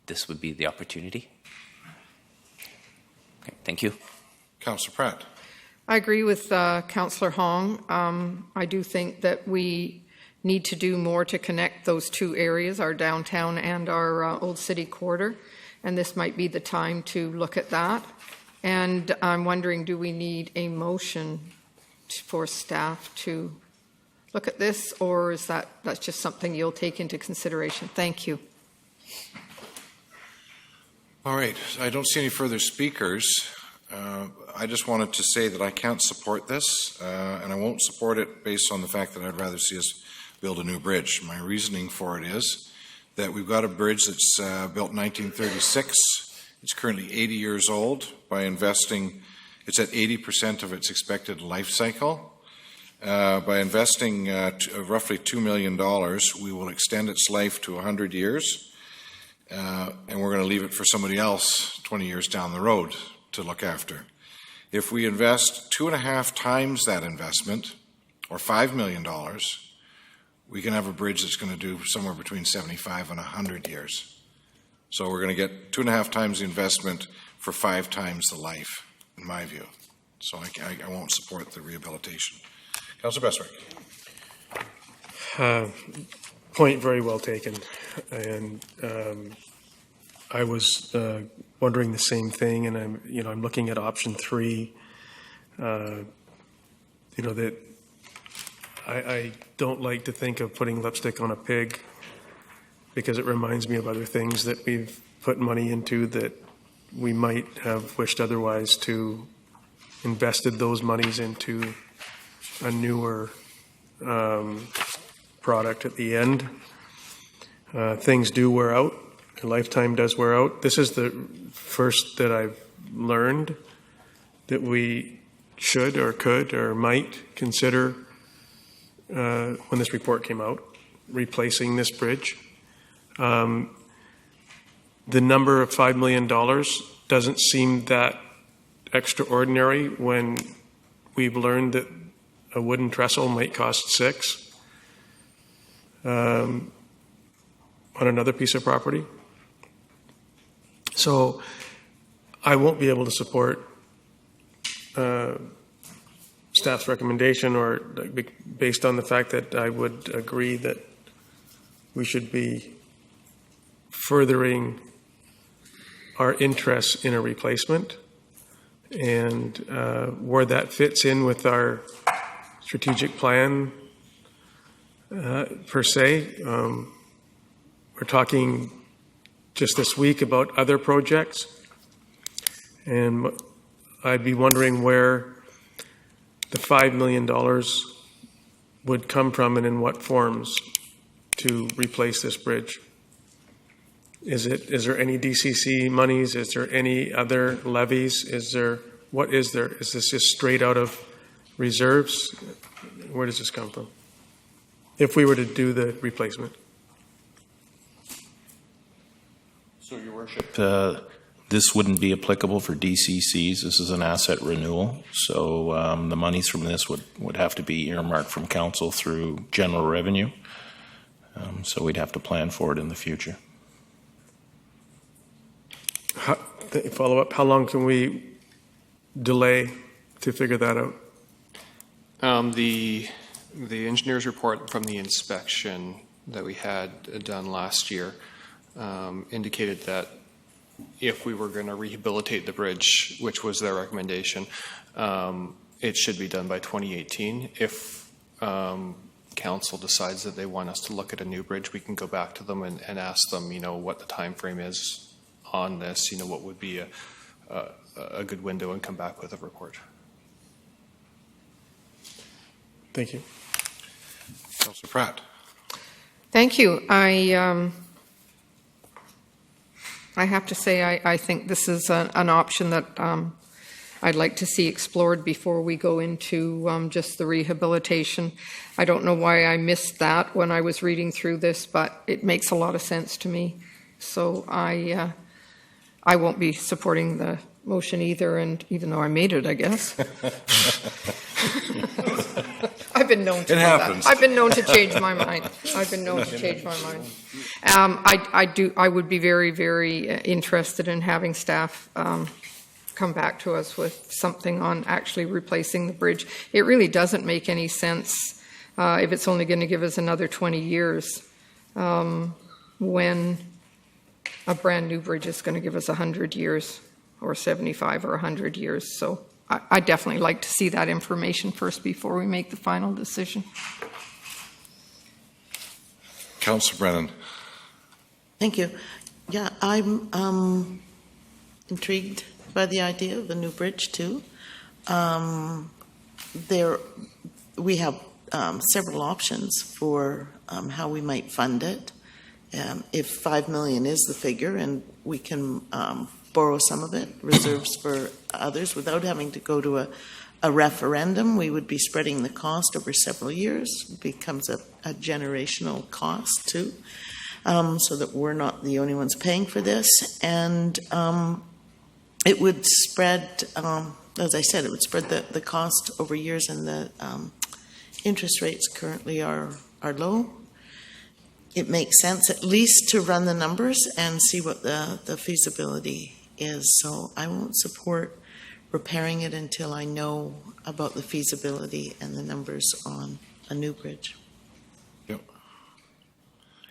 this would be the opportunity. Okay, thank you. Councillor Pratt. I agree with Councillor Hong. I do think that we need to do more to connect those two areas, our downtown and our Old City Quarter, and this might be the time to look at that. And I'm wondering, do we need a motion for staff to look at this, or is that's just something you'll take into consideration? Thank you. All right, I don't see any further speakers. I just wanted to say that I can't support this, and I won't support it based on the fact that I'd rather see us build a new bridge. My reasoning for it is that we've got a bridge that's built in 1936. It's currently 80 years old. By investing, it's at 80% of its expected life cycle. By investing roughly $2 million, we will extend its life to 100 years. And we're going to leave it for somebody else 20 years down the road to look after. If we invest 2.5 times that investment, or $5 million, we can have a bridge that's going to do somewhere between 75 and 100 years. So we're going to get 2.5 times the investment for 5 times the life, in my view. So I won't support the rehabilitation. Councillor Bestwick. Point very well taken. And I was wondering the same thing, and I'm looking at option 3. That I don't like to think of putting lipstick on a pig, because it reminds me of other things that we've put money into that we might have wished otherwise to invested those monies into a newer product at the end. Things do wear out. A lifetime does wear out. This is the first that I've learned that we should or could or might consider, when this report came out, replacing this bridge. The number of $5 million doesn't seem that extraordinary when we've learned that a wooden trestle might cost $6 on another piece of property. So I won't be able to support staff's recommendation, or based on the fact that I would agree that we should be furthering our interest in a replacement, and where that fits in with our strategic plan per se. We're talking just this week about other projects, and I'd be wondering where the $5 million would come from and in what forms to replace this bridge. Is there any DCC monies? Is there any other levies? What is there? Is this just straight out of reserves? Where does this come from? If we were to do the replacement. So, Your Worship, this wouldn't be applicable for DCCs. This is an asset renewal. So the monies from this would have to be earmarked from council through general revenue. So we'd have to plan for it in the future. Follow up, how long can we delay to figure that out? The engineer's report from the inspection that we had done last year indicated that if we were going to rehabilitate the bridge, which was their recommendation, it should be done by 2018. If council decides that they want us to look at a new bridge, we can go back to them and ask them, what the time frame is on this, what would be a good window, and come back with a report. Thank you. Councillor Pratt. Thank you. I have to say I think this is an option that I'd like to see explored before we go into just the rehabilitation. I don't know why I missed that when I was reading through this, but it makes a lot of sense to me. So I won't be supporting the motion either, and even though I made it, I guess. I've been known to do that. I've been known to change my mind. I would be very, very interested in having staff come back to us with something on actually replacing the bridge. It really doesn't make any sense if it's only going to give us another 20 years when a brand new bridge is going to give us 100 years or 75 or 100 years. So I definitely like to see that information first before we make the final decision. Councillor Brennan. Thank you. Yeah, I'm intrigued by the idea of a new bridge too. We have several options for how we might fund it. If $5 million is the figure, and we can borrow some of it, reserves for others, without having to go to a referendum, we would be spreading the cost over several years. It becomes a generational cost too, so that we're not the only ones paying for this. And it would spread, as I said, it would spread the cost over years, and the interest rates currently are low. It makes sense at least to run the numbers and see what the feasibility is. So I won't support repairing it until I know about the feasibility and the numbers on a new bridge. Yep.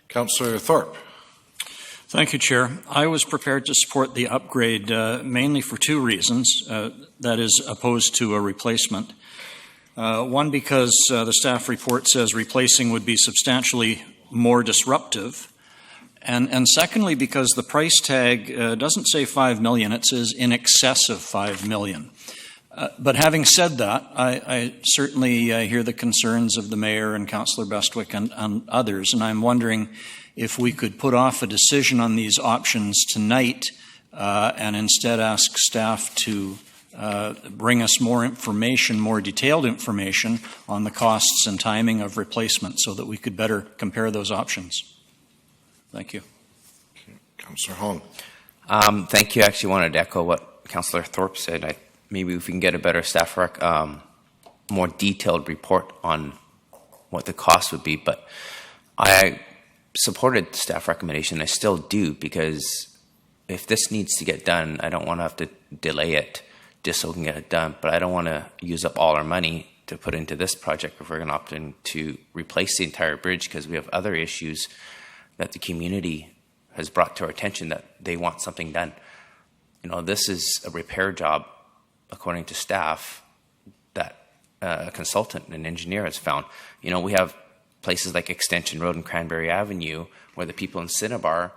Councillor Thorpe. Thank you, Chair. I was prepared to support the upgrade mainly for two reasons, that is, opposed to a replacement. One, because the staff report says replacing would be substantially more disruptive. And secondly, because the price tag doesn't say $5 million, it says in excess of $5 million. But having said that, I certainly hear the concerns of the Mayor and Councillor Bestwick and others, and I'm wondering if we could put off a decision on these options tonight and instead ask staff to bring us more information, more detailed information on the costs and timing of replacement so that we could better compare those options. Thank you. Councillor Hong. Thank you. I actually wanted to echo what Councillor Thorpe said. Maybe if we can get a better staff more detailed report on what the cost would be. But I supported the staff recommendation. I still do, because if this needs to get done, I don't want to have to delay it just so we can get it done. But I don't want to use up all our money to put into this project if we're going to opt in to replace the entire bridge, because we have other issues that the community has brought to our attention that they want something done. You know, this is a repair job, according to staff, that a consultant, an engineer has found. You know, we have places like Extension Road and Cranberry Avenue where the people in Cinnabar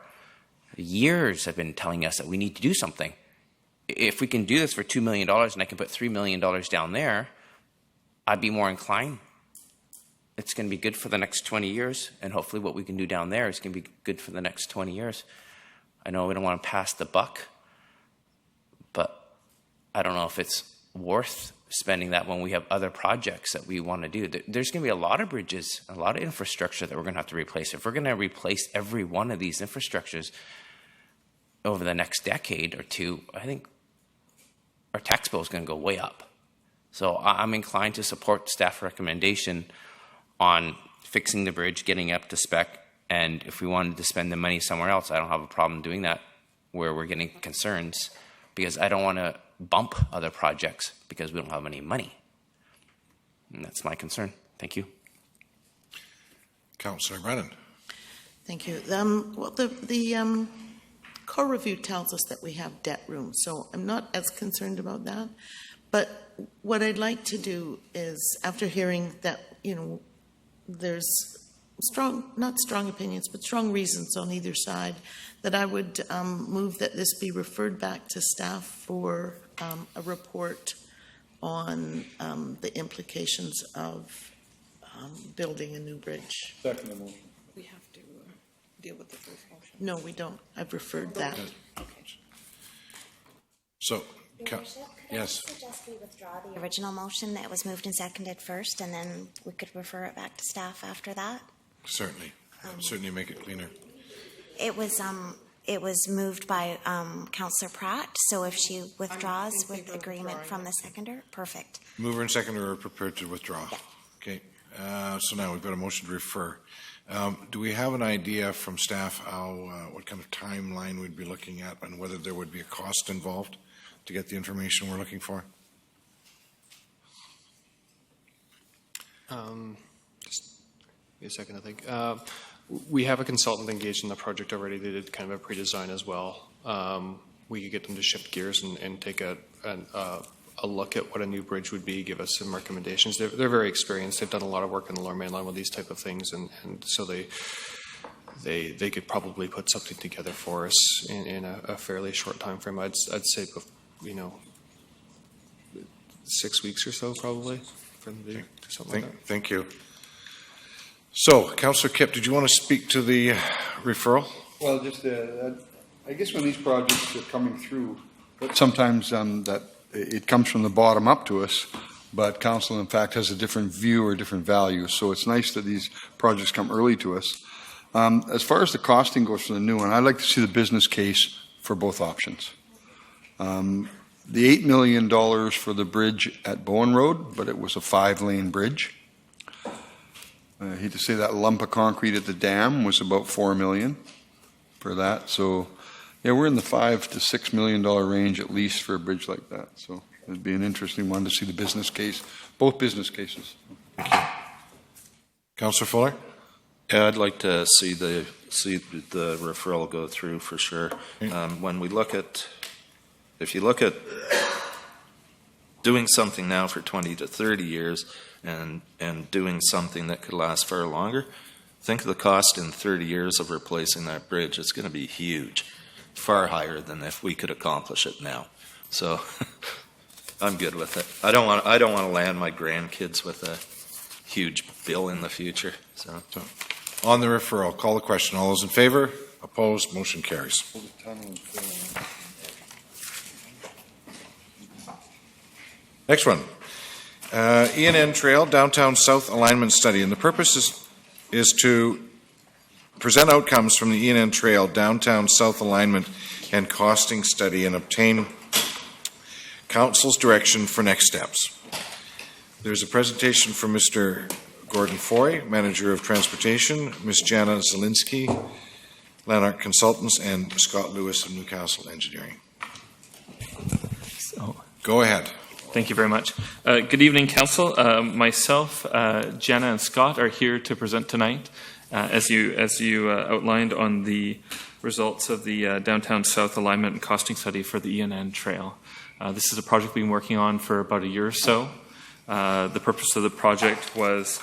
years have been telling us that we need to do something. If we can do this for $2 million and I can put $3 million down there, I'd be more inclined. It's going to be good for the next 20 years, and hopefully what we can do down there is going to be good for the next 20 years. I know we don't want to pass the buck, but I don't know if it's worth spending that when we have other projects that we want to do. There's going to be a lot of bridges, a lot of infrastructure that we're going to have to replace. If we're going to replace every one of these infrastructures over the next decade or two, I think our tax bill is going to go way up. So I'm inclined to support staff recommendation on fixing the bridge, getting up to spec, and if we wanted to spend the money somewhere else, I don't have a problem doing that where we're getting concerns, because I don't want to bump other projects because we don't have any money. And that's my concern. Thank you. Councillor Brennan. Thank you. Well, the core review tells us that we have debt room, so I'm not as concerned about that. But what I'd like to do is, after hearing that, you know, there's not strong opinions, but strong reasons on either side, that I would move that this be referred back to staff for a report on the implications of building a new bridge. Second motion. We have to deal with the first motion. No, we don't. I've referred that. So, Your Worship, could yes. I suggest we withdraw the original motion that was moved and seconded first, and then we could refer it back to staff after that? Certainly. Certainly make it cleaner. It was moved by Councillor Pratt, so if she withdraws with agreement from the seconder, perfect. Mover and seconder are prepared to withdraw. Yeah. Okay. So now we've got a motion to refer. Do we have an idea from staff what kind of timeline we'd be looking at, and whether there would be a cost involved to get the information we're looking for? Just give me a second, I think. We have a consultant engaged in the project already. They did kind of a pre-design as well. We could get them to shift gears and take a look at what a new bridge would be, give us some recommendations. They're very experienced. They've done a lot of work in the Lower Mainland with these type of things, and so they could probably put something together for us in a fairly short time frame. I'd say, 6 weeks or so, probably, for them to do something like that. Thank you. So, Councillor Kipp, did you want to speak to the referral? Well, just I guess when these projects are coming through, sometimes that it comes from the bottom up to us, but council in fact has a different view or different value. So it's nice that these projects come early to us. As far as the costing goes for the new one, I'd like to see the business case for both options. The $8 million for the bridge at Bowen Road, but it was a 5-lane bridge. I hate to say that lump of concrete at the dam was about $4 million for that. So, yeah, we're in the $5 to $6 million range at least for a bridge like that. So it'd be an interesting one to see the business case, both business cases. Thank you. Councillor Fuller? Yeah, I'd like to see the referral go through for sure. When we look at, if you look at doing something now for 20 to 30 years and doing something that could last far longer, think of the cost in 30 years of replacing that bridge. It's going to be huge, far higher than if we could accomplish it now. So I'm good with it. I don't want to land my grandkids with a huge bill in the future. So on the referral, call the question. All those in favor? Opposed? Motion carries. Next one. ENN Trail Downtown South Alignment Study. And the purpose is to present outcomes from the ENN Trail Downtown South Alignment and Costing Study and obtain Council's direction for next steps. There's a presentation from Mr. Gordon Foy, Manager of Transportation, Ms. Jana Zielinski, Lanark Consultants, and Scott Lewis of Newcastle Engineering. Go ahead. Thank you very much. Good evening, Council. Myself, Jana, and Scott are here to present tonight, as you outlined, on the results of the Downtown South Alignment and Costing Study for the ENN Trail. This is a project we've been working on for about a year or so. The purpose of the project was,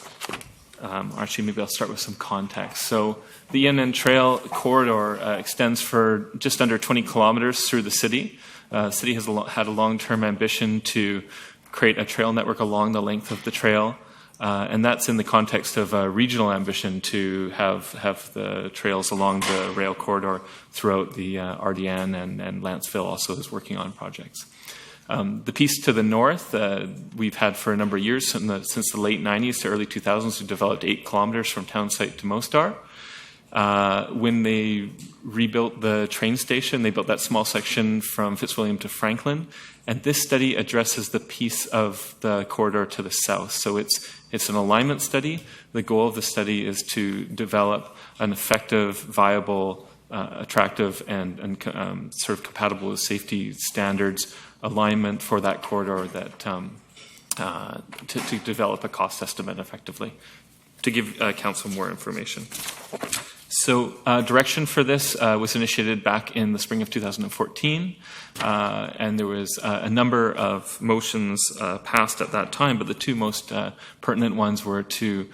actually maybe I'll start with some context. So the ENN Trail corridor extends for just under 20 kilometers through the city. The city has had a long-term ambition to create a trail network along the length of the trail, and that's in the context of a regional ambition to have the trails along the rail corridor throughout the RDN, and Lanceville also is working on projects. The piece to the north, we've had for a number of years, since the late 90s to early 2000s, we developed 8 kilometers from town site to Mostar. When they rebuilt the train station, they built that small section from Fitzwilliam to Franklin, and this study addresses the piece of the corridor to the south. So it's an alignment study. The goal of the study is to develop an effective, viable, attractive, and sort of compatible with safety standards alignment for that corridor that to develop a cost estimate effectively. To give Council more information. So direction for this was initiated back in the spring of 2014, and there was a number of motions passed at that time, but the two most pertinent ones were to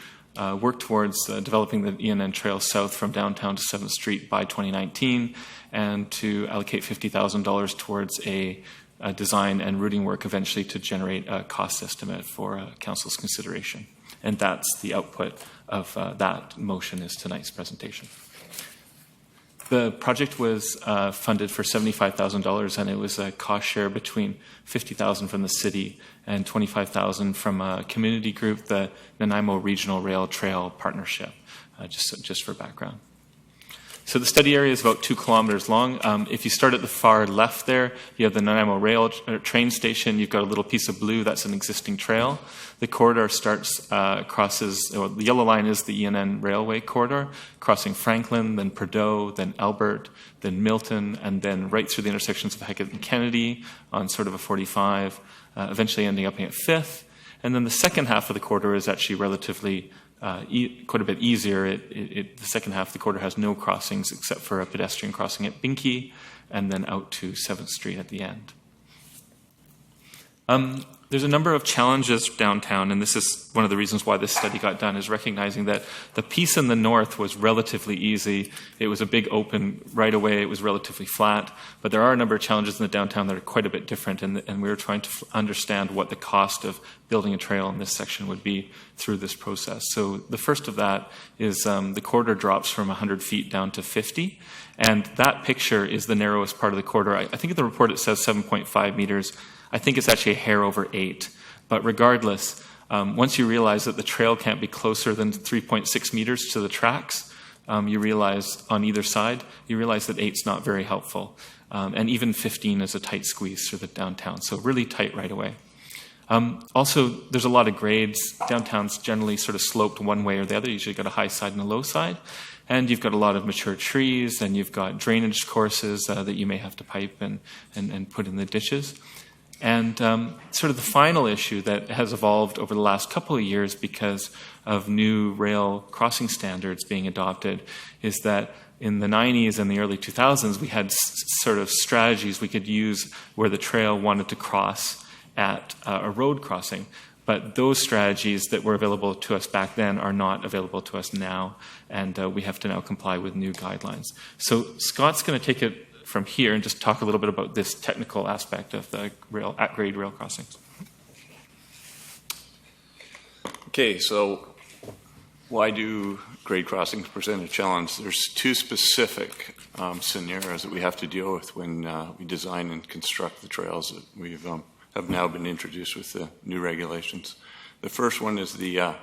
work towards developing the ENN Trail south from downtown to 7th Street by 2019, and to allocate $50,000 towards a design and routing work eventually to generate a cost estimate for Council's consideration. And that's the output of that motion is tonight's presentation. The project was funded for $75,000, and it was a cost share between $50,000 from the city and $25,000 from a community group, the Nanaimo Regional Rail Trail Partnership, just for background. So the study area is about 2 kilometers long. If you start at the far left there, you have the Nanaimo Rail train station. You've got a little piece of blue, that's an existing trail. The corridor crosses, well, the yellow line is the ENN Railway corridor, crossing Franklin, then Prudhoe, then Albert, then Milton, and then right through the intersections of Hackett and Kennedy on sort of a 45, eventually ending up at 5th. And then the second half of the corridor is actually relatively quite a bit easier. The second half of the corridor has no crossings except for a pedestrian crossing at Binkie and then out to 7th Street at the end. There's a number of challenges downtown, and this is one of the reasons why this study got done, is recognizing that the piece in the north was relatively easy. It was a big open right away. It was relatively flat. But there are a number of challenges in the downtown that are quite a bit different, and we were trying to understand what the cost of building a trail in this section would be through this process. So the first of that is the corridor drops from 100 feet down to 50, and that picture is the narrowest part of the corridor. I think in the report it says 7.5 meters. I think it's actually a hair over 8. But regardless, once you realize that the trail can't be closer than 3.6 meters to the tracks, you realize on either side, you realize that 8's not very helpful. And even 15 is a tight squeeze through the downtown, so really tight right away. Also, there's a lot of grades. Downtown's generally sort of sloped one way or the other. You usually got a high side and a low side. And you've got a lot of mature trees, and you've got drainage courses that you may have to pipe and put in the ditches. And sort of the final issue that has evolved over the last couple of years because of new rail crossing standards being adopted is that in the 90s and the early 2000s, we had sort of strategies we could use where the trail wanted to cross at a road crossing. But those strategies that were available to us back then are not available to us now, and we have to now comply with new guidelines. So Scott's going to take it from here and just talk a little bit about this technical aspect of the at-grade rail crossings. Okay, so why do grade crossings present a challenge? There's two specific scenarios that we have to deal with when we design and construct the trails that we've have now been introduced with the new regulations. The first one is the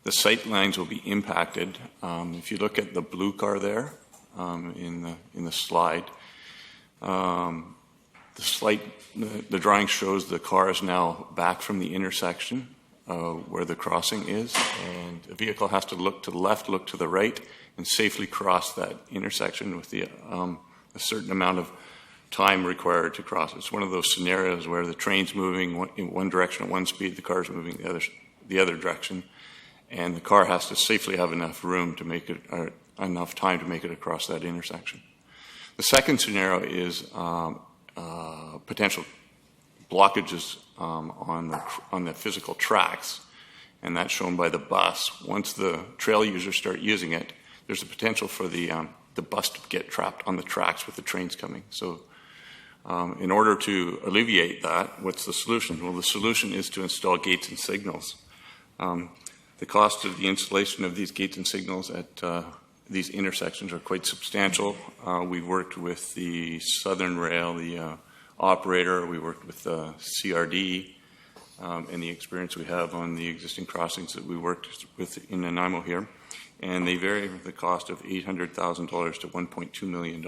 sight lines will be impacted. If you look at the blue car there in the slide, the drawing shows the car is now back from the intersection where the crossing is, and the vehicle has to look to the left, look to the right, and safely cross that intersection with a certain amount of time required to cross. It's one of those scenarios where the train's moving in one direction at one speed, the car's moving the other direction, and the car has to safely have enough room to make it, or enough time to make it across that intersection. The second scenario is potential blockages on the physical tracks, and that's shown by the bus. Once the trail users start using it, there's a potential for the bus to get trapped on the tracks with the trains coming. So in order to alleviate that, what's the solution? Well, the solution is to install gates and signals. The cost of the installation of these gates and signals at these intersections are quite substantial. We worked with the Southern Rail, the operator, we worked with the CRD, and the experience we have on the existing crossings that we worked with in Nanaimo here. And they vary with the cost of $800,000 to $1.2 million.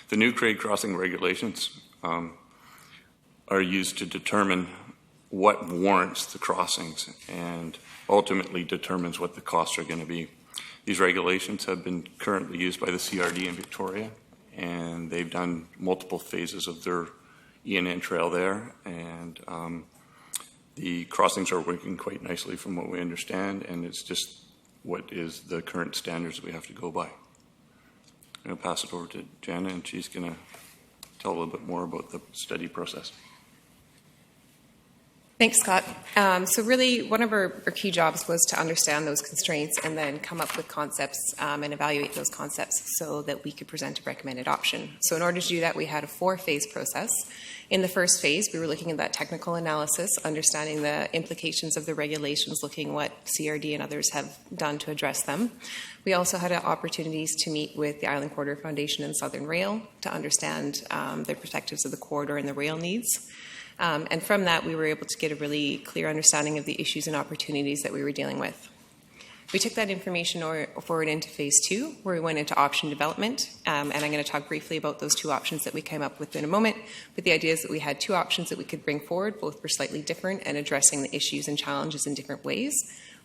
The new grade crossing regulations are used to determine what warrants the crossings and ultimately determines what the costs are going to be. These regulations have been currently used by the CRD in Victoria, and they've done multiple phases of their ENN trail there, and the crossings are working quite nicely from what we understand, and it's just what is the current standards that we have to go by. I'm going to pass it over to Jana, and she's going to tell a little bit more about the study process. Thanks, Scott. So really, one of our key jobs was to understand those constraints and then come up with concepts and evaluate those concepts so that we could present a recommended option. So in order to do that, we had a 4-phase process. In the first phase, we were looking at that technical analysis, understanding the implications of the regulations, looking what CRD and others have done to address them. We also had opportunities to meet with the Island Corridor Foundation and Southern Rail to understand their perspectives of the corridor and the rail needs. And from that, we were able to get a really clear understanding of the issues and opportunities that we were dealing with. We took that information forward into phase 2, where we went into option development. And I'm going to talk briefly about those 2 options that we came up with in a moment. But the idea is that we had 2 options that we could bring forward. Both were slightly different and addressing the issues and challenges in different ways.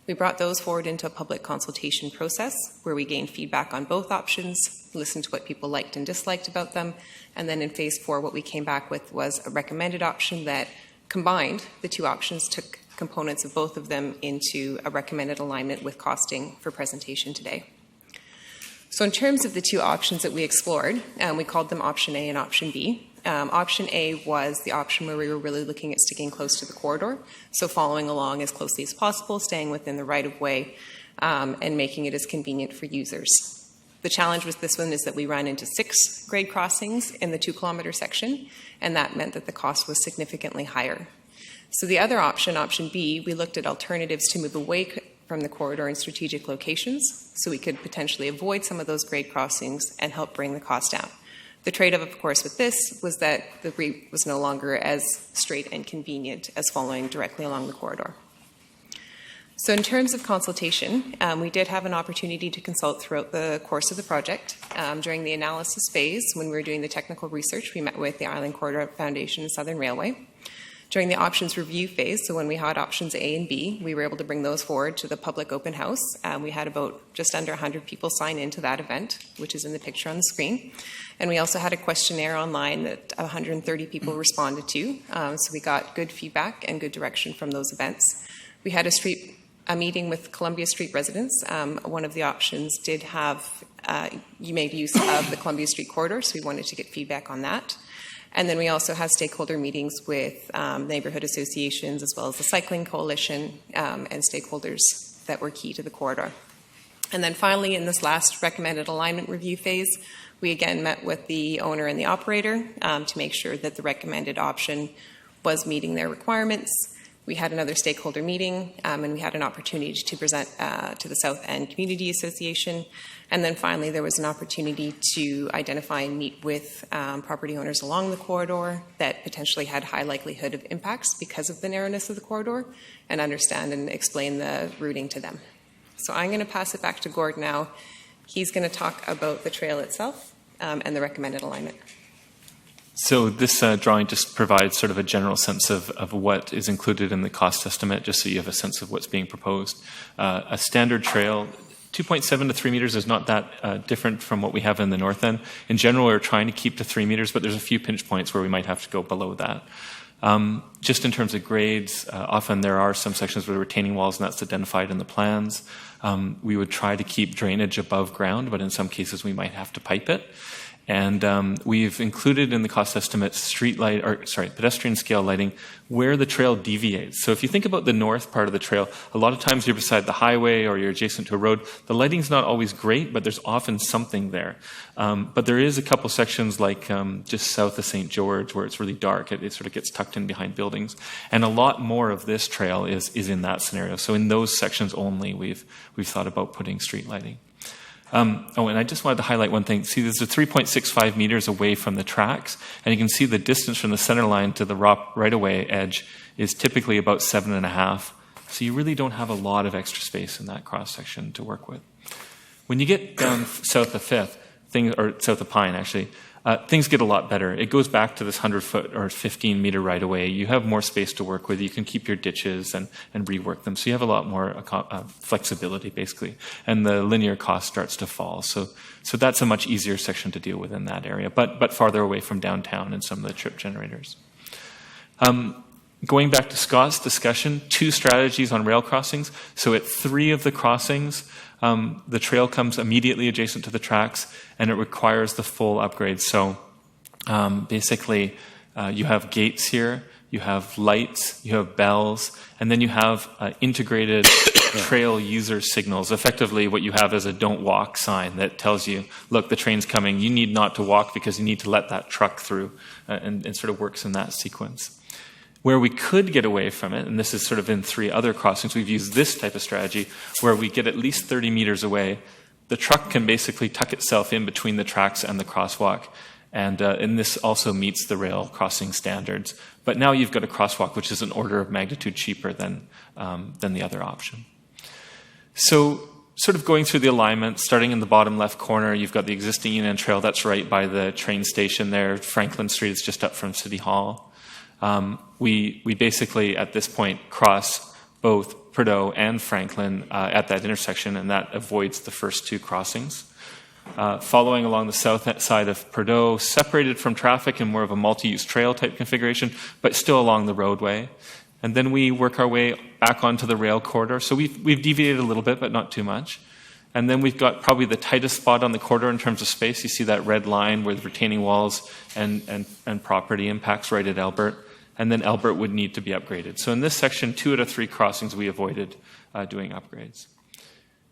We brought those forward into a public consultation process where we gained feedback on both options, listened to what people liked and disliked about them, and then in phase 4 what we came back with was a recommended option that combined the 2 options, took components of both of them into a recommended alignment with costing for presentation today. So in terms of the 2 options that we explored, we called them option A and option B. Option A was the option where we were really looking at sticking close to the corridor, so following along as closely as possible, staying within the right-of-way, and making it as convenient for users. The challenge with this one is that we ran into 6 grade crossings in the 2-kilometer section, and that meant that the cost was significantly higher. So the other option, option B, we looked at alternatives to move away from the corridor in strategic locations, so we could potentially avoid some of those grade crossings and help bring the cost down. The trade-off, of course, with this was that the route was no longer as straight and convenient as following directly along the corridor. So in terms of consultation, we did have an opportunity to consult throughout the course of the project. During the analysis phase, when we were doing the technical research, we met with the Island Corridor Foundation and Southern Railway. During the options review phase, so when we had options A and B, we were able to bring those forward to the public open house. We had about just under 100 people sign into that event, which is in the picture on the screen. And we also had a questionnaire online that 130 people responded to. So we got good feedback and good direction from those events. We had a meeting with Columbia Street residents. One of the options did have, you made use of the Columbia Street corridor, so we wanted to get feedback on that. And then we also had stakeholder meetings with neighborhood associations as well as the Cycling Coalition and stakeholders that were key to the corridor. And then finally, in this last recommended alignment review phase, we again met with the owner and the operator to make sure that the recommended option was meeting their requirements. We had another stakeholder meeting, and we had an opportunity to present to the South End Community Association. And then finally, there was an opportunity to identify and meet with property owners along the corridor that potentially had high likelihood of impacts because of the narrowness of the corridor, and understand and explain the routing to them. So I'm going to pass it back to Gord now. He's going to talk about the trail itself and the recommended alignment. So this drawing just provides sort of a general sense of what is included in the cost estimate, just so you have a sense of what's being proposed. A standard trail, 2.7 to 3 meters is not that different from what we have in the north end. In general, we're trying to keep to 3 meters, but there's a few pinch points where we might have to go below that. Just in terms of grades, often there are some sections with retaining walls, and that's identified in the plans. We would try to keep drainage above ground, but in some cases we might have to pipe it. And we've included in the cost estimate pedestrian scale lighting where the trail deviates. So if you think about the north part of the trail, a lot of times you're beside the highway or you're adjacent to a road. The lighting's not always great, but there's often something there. But there is a couple sections like just south of St. George where it's really dark. It sort of gets tucked in behind buildings. And a lot more of this trail is in that scenario. So in those sections only, we've thought about putting street lighting. And I just wanted to highlight one thing. See, there's a 3.65 meters away from the tracks, and you can see the distance from the center line to the right-of-way edge is typically about 7.5. So you really don't have a lot of extra space in that cross-section to work with. When you get down south of Fifth, south of Pine, actually, things get a lot better. It goes back to this 100-foot or 15-meter right-of-way. You have more space to work with. You can keep your ditches and rework them. So you have a lot more flexibility, basically. And the linear cost starts to fall. So that's a much easier section to deal with in that area, but farther away from downtown and some of the trip generators. Going back to Scott's discussion, 2 strategies on rail crossings. So at 3 of the crossings, the trail comes immediately adjacent to the tracks, and it requires the full upgrade. So basically, you have gates here, you have lights, you have bells, and then you have integrated trail user signals. Effectively, what you have is a don't walk sign that tells you, look, the train's coming, you need not to walk because you need to let that truck through, and sort of works in that sequence. Where we could get away from it, and this is sort of in 3 other crossings, we've used this type of strategy where we get at least 30 meters away. The truck can basically tuck itself in between the tracks and the crosswalk, and this also meets the rail crossing standards. But now you've got a crosswalk which is an order of magnitude cheaper than the other option. So sort of going through the alignment, starting in the bottom left corner, you've got the existing Union Trail. That's right by the train station there. Franklin Street is just up from City Hall. We basically, at this point, cross both Prideaux and Franklin at that intersection, and that avoids the first 2 crossings. Following along the south side of Prideaux, separated from traffic in more of a multi-use trail type configuration, but still along the roadway. And then we work our way back onto the rail corridor. So we've deviated a little bit, but not too much. And then we've got probably the tightest spot on the corridor in terms of space. You see that red line with retaining walls and property impacts right at Albert. And then Albert would need to be upgraded. So in this section, 2 out of 3 crossings, we avoided doing upgrades.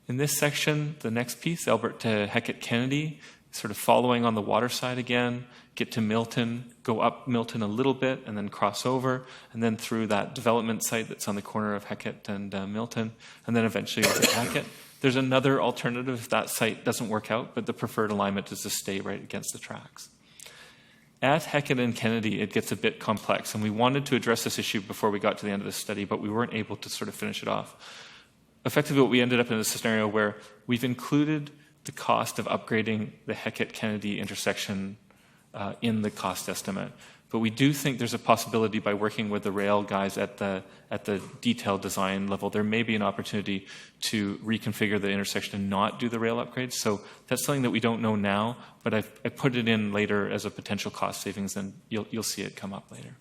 In this section, the next piece, Albert to Hecate Kennedy, sort of following on the water side again, get to Milton, go up Milton a little bit, and then cross over, and then through that development site that's on the corner of Hecate and Milton, and then eventually over to Hecate. There's another alternative if that site doesn't work out, but the preferred alignment is to stay right against the tracks. At Hecate and Kennedy, it gets a bit complex, and we wanted to address this issue before we got to the end of the study, but we weren't able to sort of finish it off. Effectively, what we ended up in a scenario where we've included the cost of upgrading the Hecate-Kennedy intersection in the cost estimate. But we do think there's a possibility by working with the rail guys at the detailed design level, there may be an opportunity to reconfigure the intersection and not do the rail upgrades. So that's something that we don't know now, but I put it in later as a potential cost savings, and you'll see it come up later.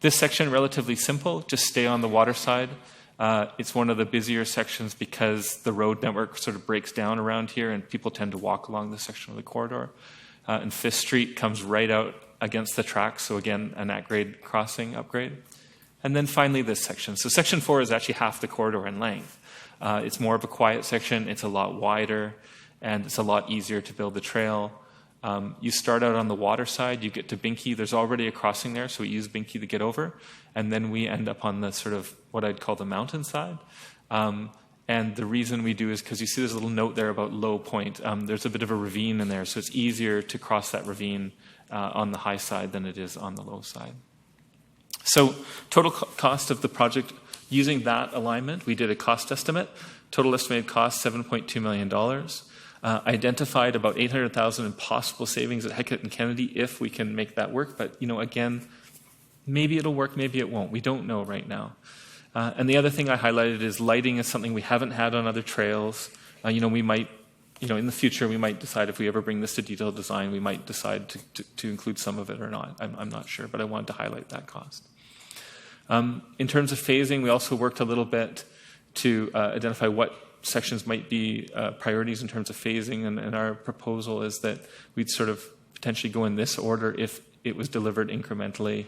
This section, relatively simple, just stay on the water side. It's one of the busier sections because the road network sort of breaks down around here and people tend to walk along this section of the corridor. And 5th Street comes right out against the tracks, so again, an at-grade crossing upgrade. And then finally this section. So section 4 is actually half the corridor in length. It's more of a quiet section, it's a lot wider, and it's a lot easier to build the trail. You start out on the water side, you get to Binkie, there's already a crossing there, so we use Binkie to get over, and then we end up on the sort of what I'd call the mountain side. And the reason we do is because you see there's a little note there about low point. There's a bit of a ravine in there, so it's easier to cross that ravine on the high side than it is on the low side. So total cost of the project, using that alignment, we did a cost estimate. Total estimated cost, $7.2 million. Identified about $800,000 in possible savings at Hecate and Kennedy if we can make that work. But, again, maybe it'll work, maybe it won't. We don't know right now. And the other thing I highlighted is lighting is something we haven't had on other trails. We might, in the future, we might decide if we ever bring this to detailed design, we might decide to include some of it or not. I'm not sure, but I wanted to highlight that cost. In terms of phasing, we also worked a little bit to identify what sections might be priorities in terms of phasing, and our proposal is that we'd sort of potentially go in this order if it was delivered incrementally,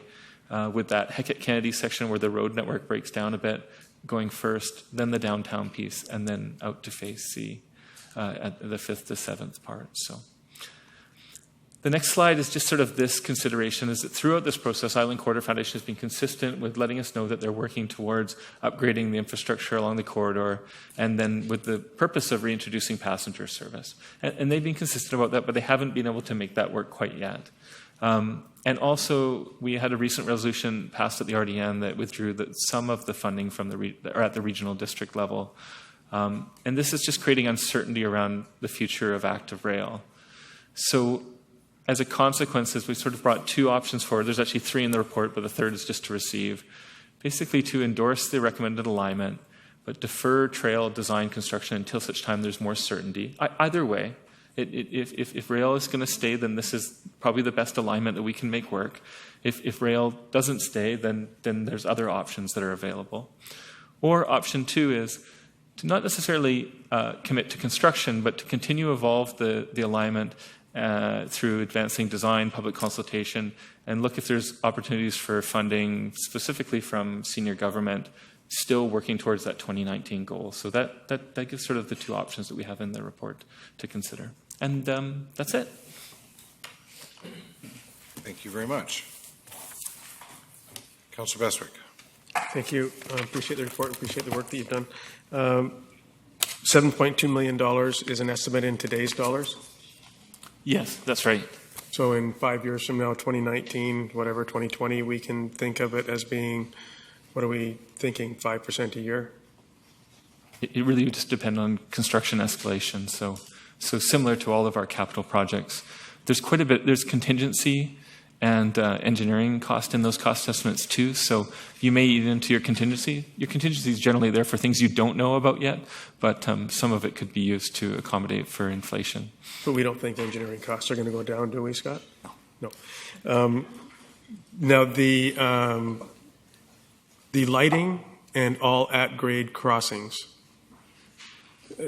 with that Hecate Kennedy section where the road network breaks down a bit going first, then the downtown piece, and then out to Phase C at the 5th to 7th part. So the next slide is just sort of this consideration, is that throughout this process, Island Corridor Foundation has been consistent with letting us know that they're working towards upgrading the infrastructure along the corridor, and then with the purpose of reintroducing passenger service. And they've been consistent about that, but they haven't been able to make that work quite yet. And also, we had a recent resolution passed at the RDN that withdrew some of the funding from at the regional district level. And this is just creating uncertainty around the future of active rail. So as a consequence, we sort of brought two options forward. There's actually three in the report, but the third is just to receive. Basically to endorse the recommended alignment, but defer trail design construction until such time there's more certainty. Either way, if rail is going to stay, then this is probably the best alignment that we can make work. If rail doesn't stay, then there's other options that are available. Or option two is to not necessarily commit to construction, but to continue to evolve the alignment through advancing design, public consultation, and look if there's opportunities for funding specifically from senior government, still working towards that 2019 goal. So that gives sort of the two options that we have in the report to consider. And that's it. Thank you very much. Councillor Bestwick. Thank you. Appreciate the report. Appreciate the work that you've done. $7.2 million is an estimate in today's dollars? Yes, that's right. So in 5 years from now, 2019, whatever, 2020, we can think of it as being, what are we thinking, 5% a year? It really would just depend on construction escalation. So similar to all of our capital projects, there's quite a bit, there's contingency and engineering cost in those cost estimates too. So you may eat into your contingency. Your contingency is generally there for things you don't know about yet, but some of it could be used to accommodate for inflation. But we don't think engineering costs are going to go down, do we, Scott? No. Now, the lighting and all at-grade crossings.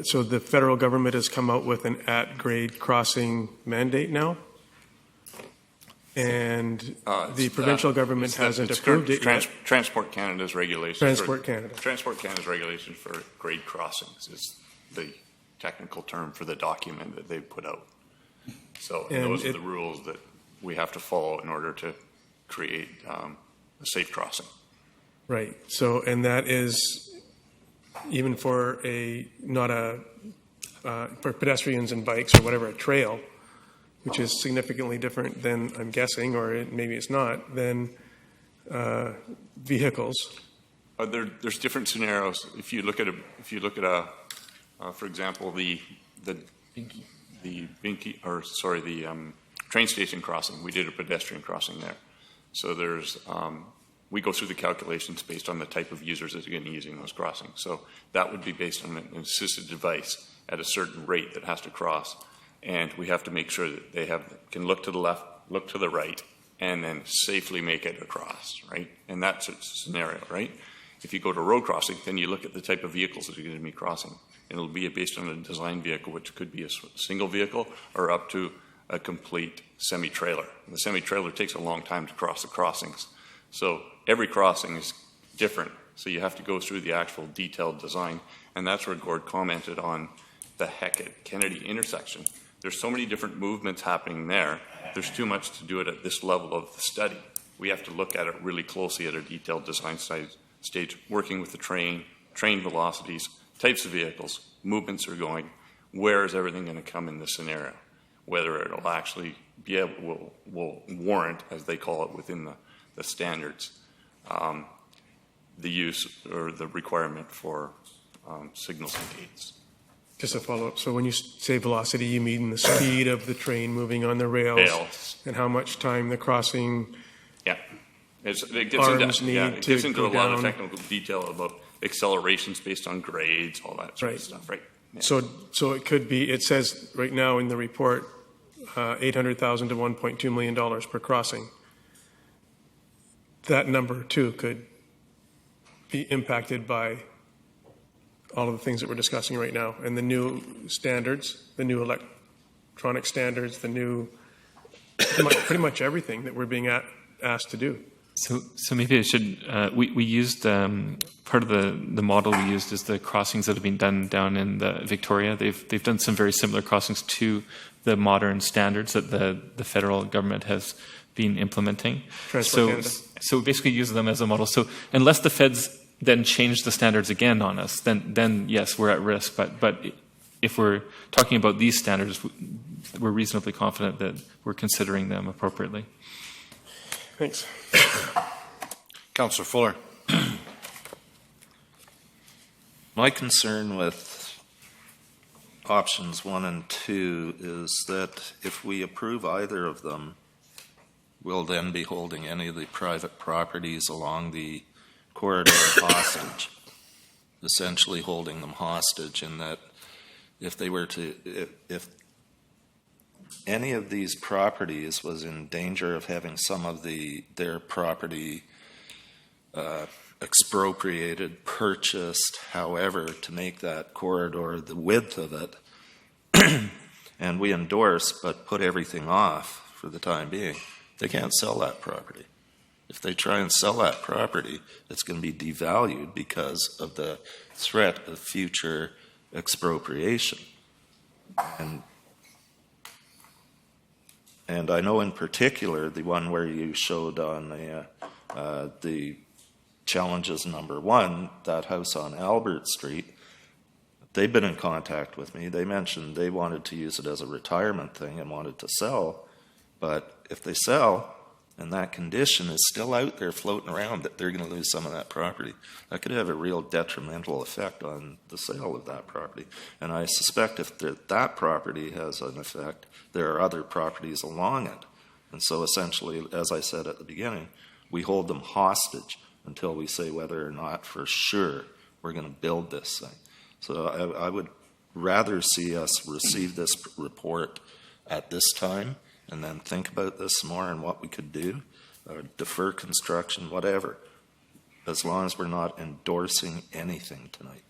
So the federal government has come out with an at-grade crossing mandate now? And the provincial government hasn't approved it yet. Transport Canada's regulations. Transport Canada. Transport Canada's regulations for grade crossings is the technical term for the document that they put out. So those are the rules that we have to follow in order to create a safe crossing. Right. So, and that is even for for pedestrians and bikes or whatever, a trail, which is significantly different than, I'm guessing, or maybe it's not, than vehicles. There's different scenarios. If you look at for example, the train station crossing, we did a pedestrian crossing there. So there's we go through the calculations based on the type of users that are going to be using those crossings. So that would be based on an assisted device at a certain rate that has to cross. And we have to make sure that they can look to the left, look to the right, and then safely make it across, right? And that's a scenario, right? If you go to road crossing, then you look at the type of vehicles that are going to be crossing. And it'll be based on a design vehicle, which could be a single vehicle or up to a complete semi-trailer. And the semi-trailer takes a long time to cross the crossings. So every crossing is different. So you have to go through the actual detailed design. And that's where Gord commented on the Hecate Kennedy intersection. There's so many different movements happening there. There's too much to do it at this level of the study. We have to look at it really closely at a detailed design stage, working with the train velocities, types of vehicles, movements are going, where is everything going to come in this scenario? Whether it'll actually be able, will warrant, as they call it within the standards, the use or the requirement for signals and gates. Just a follow-up. So when you say velocity, you mean the speed of the train moving on the rails and how much time the crossing It arms gets into a lot of down. technical detail about accelerations based on grades, all that sort of stuff, right? Yeah. So it could be, it says right now in the report, $800,000 to $1.2 million per crossing. That number too could be impacted by all of the things that we're discussing right now, and the new standards, the new electronic standards, the new, pretty much everything that we're being asked to do. So maybe I should, we used, part of the model we used is the crossings that have been done down in the Victoria. They've done some very similar crossings to the modern standards that the federal government has been implementing. So basically use them as a model. So unless the feds then change the standards again on us, then yes, we're at risk. But if we're talking about these standards, we're reasonably confident that we're considering them appropriately. Thanks. Councillor Fuller. My concern with options 1 and 2 is that if we approve either of them, we'll then be holding any of the private properties along the corridor hostage, essentially holding them hostage, in that if they were to, if any of these properties was in danger of having some of their property expropriated, purchased, however, to make that corridor the width of it, and we endorse but put everything off for the time being, they can't sell that property. If they try and sell that property, it's going to be devalued because of the threat of future expropriation. And I know in particular the one where you showed on the challenges number 1, that house on Albert Street, they've been in contact with me. They mentioned they wanted to use it as a retirement thing and wanted to sell. But if they sell, and that condition is still out there floating around, that they're going to lose some of that property, that could have a real detrimental effect on the sale of that property. And I suspect if that property has an effect, there are other properties along it. And so essentially, as I said at the beginning, we hold them hostage until we say whether or not for sure we're going to build this thing. So I would rather see us receive this report at this time and then think about this more and what we could do, or defer construction, whatever, as long as we're not endorsing anything tonight.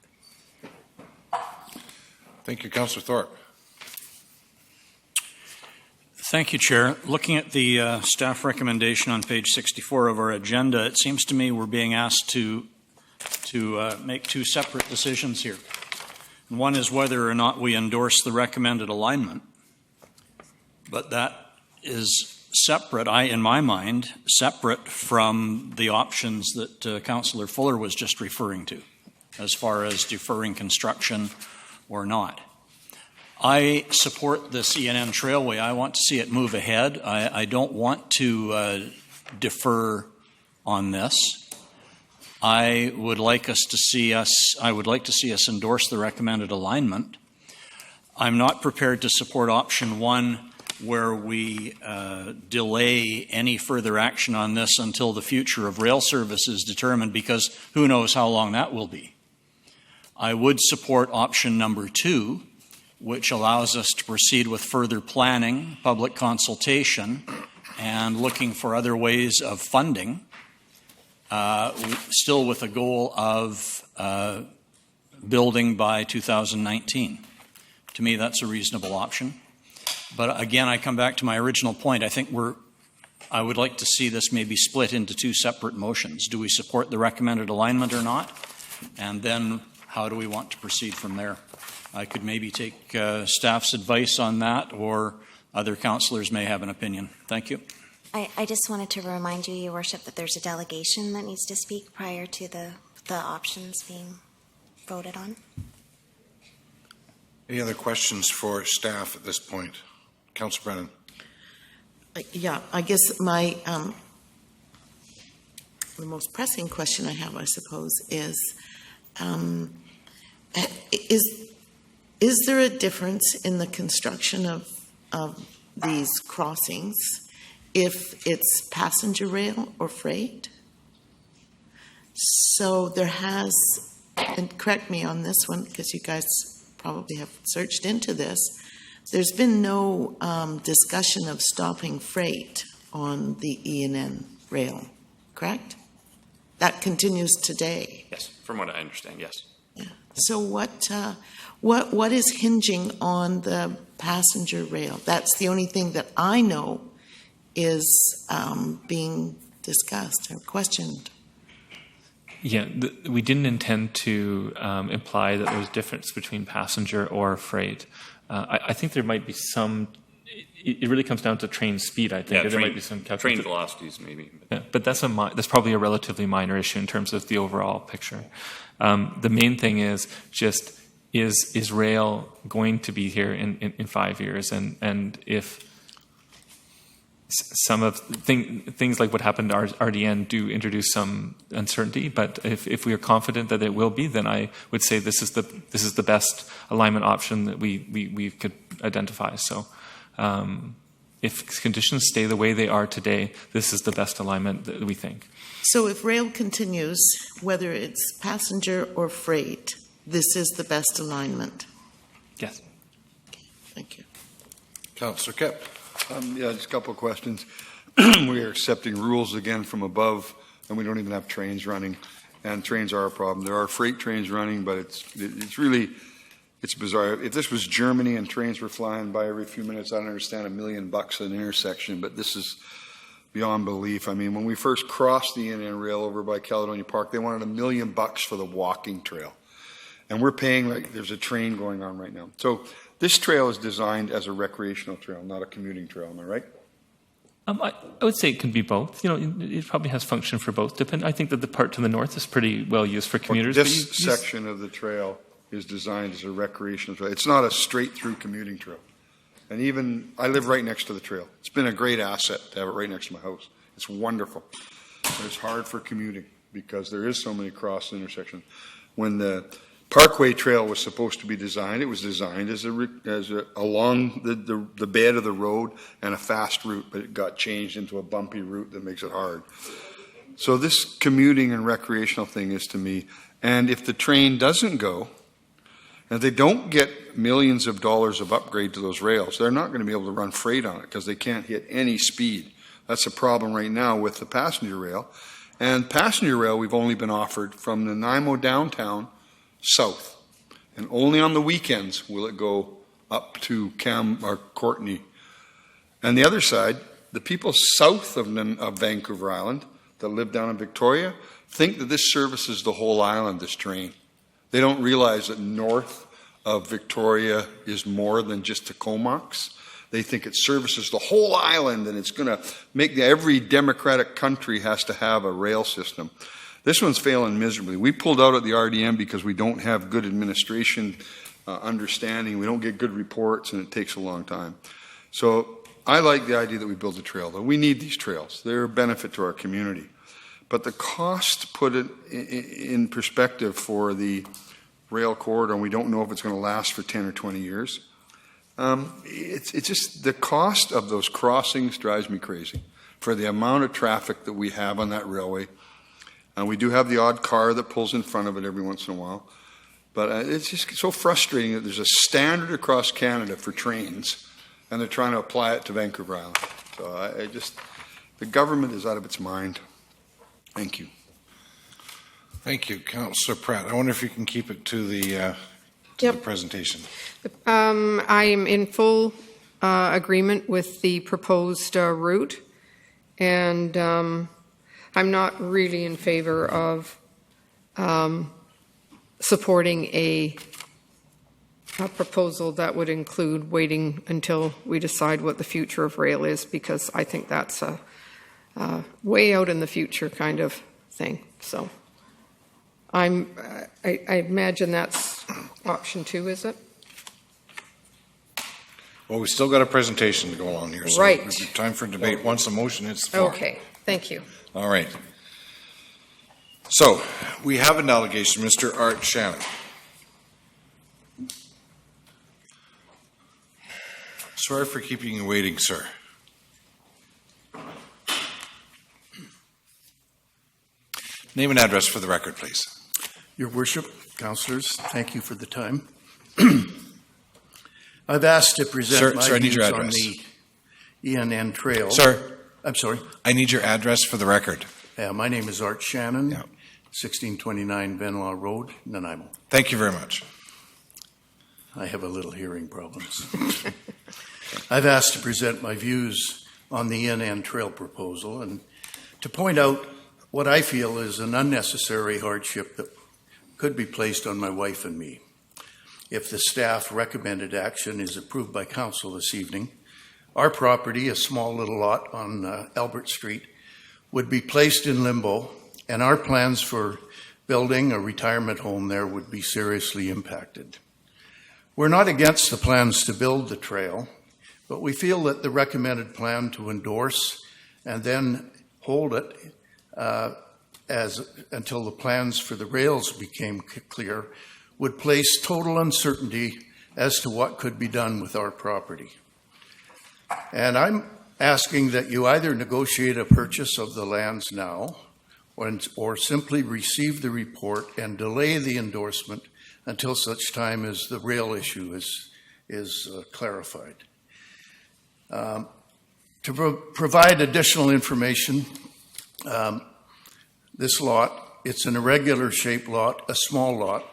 Thank you, Councillor Thorpe. Thank you, Chair. Looking at the staff recommendation on page 64 of our agenda, it seems to me we're being asked to make two separate decisions here. And one is whether or not we endorse the recommended alignment, but that is separate, in my mind, separate from the options that Councillor Fuller was just referring to, as far as deferring construction or not. I support this ENN Trailway. I want to see it move ahead. I don't want to defer on this. I would like to see us endorse the recommended alignment. I'm not prepared to support option 1, where we delay any further action on this until the future of rail service is determined, because who knows how long that will be. I would support option number 2, which allows us to proceed with further planning, public consultation, and looking for other ways of funding, still with a goal of building by 2019. To me, that's a reasonable option. But again, I come back to my original point. I would like to see this maybe split into 2 separate motions. Do we support the recommended alignment or not? And then how do we want to proceed from there? I could maybe take staff's advice on that, or other councillors may have an opinion. Thank you. I just wanted to remind you, Your Worship, that there's a delegation that needs to speak prior to the options being voted on. Any other questions for staff at this point? Councillor Brennan. Yeah, I guess my the most pressing question I have, I suppose, is there a difference in the construction of these crossings if it's passenger rail or freight? So there has, and correct me on this one because you guys probably have searched into this, there's been no discussion of stopping freight on the E&N rail, correct? That continues today. Yes, from what I understand, yes. Yeah. So what is hinging on the passenger rail? That's the only thing that I know is being discussed or questioned. Yeah, we didn't intend to imply that there was difference between passenger or freight. I think there might be some. It really comes down to train speed. I think there might be some train velocities, maybe. Yeah, but that's probably a relatively minor issue in terms of the overall picture. The main thing is just is rail going to be here in 5 years, and if some of things like what happened to RDN do introduce some uncertainty, but if we are confident that it will be, then I would say this is the best alignment option that we could identify. So if conditions stay the way they are today, this is the best alignment that we think. So if rail continues, whether it's passenger or freight, this is the best alignment? Yes. Okay, thank you. Councillor Kipp. Yeah, just a couple of questions. We are accepting rules again from above, and we don't even have trains running. And trains are a problem. There are freight trains running, but it's bizarre. If this was Germany and trains were flying by every few minutes, I don't understand $1 million at an intersection, but this is beyond belief. I mean, when we first crossed the Indian Rail over by Caledonia Park, they wanted $1 million for the walking trail. And we're paying like there's a train going on right now. So this trail is designed as a recreational trail, not a commuting trail. Am I right? I would say it can be both. You know, it probably has function for both. I think that the part to the north is pretty well used for commuters. This section of the trail is designed as a recreational trail. It's not a straight-through commuting trail. And even, I live right next to the trail. It's been a great asset to have it right next to my house. It's wonderful. But it's hard for commuting because there is so many cross intersections. When the Parkway Trail was supposed to be designed, it was designed as along the bed of the road and a fast route, but it got changed into a bumpy route that makes it hard. So this commuting and recreational thing is to me, and if the train doesn't go, and they don't get millions of dollars of upgrade to those rails, they're not going to be able to run freight on it because they can't hit any speed. That's a problem right now with the passenger rail. And passenger rail we've only been offered from Nanaimo downtown south. And only on the weekends will it go up to Courtenay. And the other side, the people south of Vancouver Island that live down in Victoria think that this services the whole island, this train. They don't realize that north of Victoria is more than just the Comox. They think it services the whole island and it's going to make every democratic country has to have a rail system. This one's failing miserably. We pulled out at the RDM because we don't have good administration understanding. We don't get good reports and it takes a long time. So I like the idea that we build a trail, though. We need these trails. They're a benefit to our community. But the cost, put it in perspective for the rail corridor, and we don't know if it's going to last for 10 or 20 years. It's just the cost of those crossings drives me crazy for the amount of traffic that we have on that railway. And we do have the odd car that pulls in front of it every once in a while. But it's just so frustrating that there's a standard across Canada for trains, and they're trying to apply it to Vancouver Island. So the government is out of its mind. Thank you. Thank you, Councillor Pratt. I wonder if you can keep it to the presentation. I am in full agreement with the proposed route, and I'm not really in favor of supporting a proposal that would include waiting until we decide what the future of rail is, because I think that's a way out in the future kind of thing. So I imagine that's option 2, is it? Well, we've still got a presentation to go along here. So Right. it'll be time for debate. Once the motion hits the floor. Okay, thank you. All right. So we have a delegation, Mr. Art Shannon. Sorry for keeping you waiting, sir. Name and address for the record, please. Your Worship, councillors, thank you for the time. I've asked to present my Sir, I need views your on address. the ENN Trail. Sir. I'm sorry. I need your address for the record. Yeah, my name is Art Shannon, 1629 Benoit Road, Nanaimo. Thank you very much. I have a little hearing problems. I've asked to present my views on the ENN Trail proposal and to point out what I feel is an unnecessary hardship that could be placed on my wife and me. If the staff recommended action is approved by council this evening, our property, a small little lot on Albert Street, would be placed in limbo, and our plans for building a retirement home there would be seriously impacted. We're not against the plans to build the trail, but we feel that the recommended plan to endorse and then hold it until the plans for the rails became clear would place total uncertainty as to what could be done with our property. And I'm asking that you either negotiate a purchase of the lands now or simply receive the report and delay the endorsement until such time as the rail issue is clarified. To provide additional information, this lot, it's an irregular shaped lot, a small lot,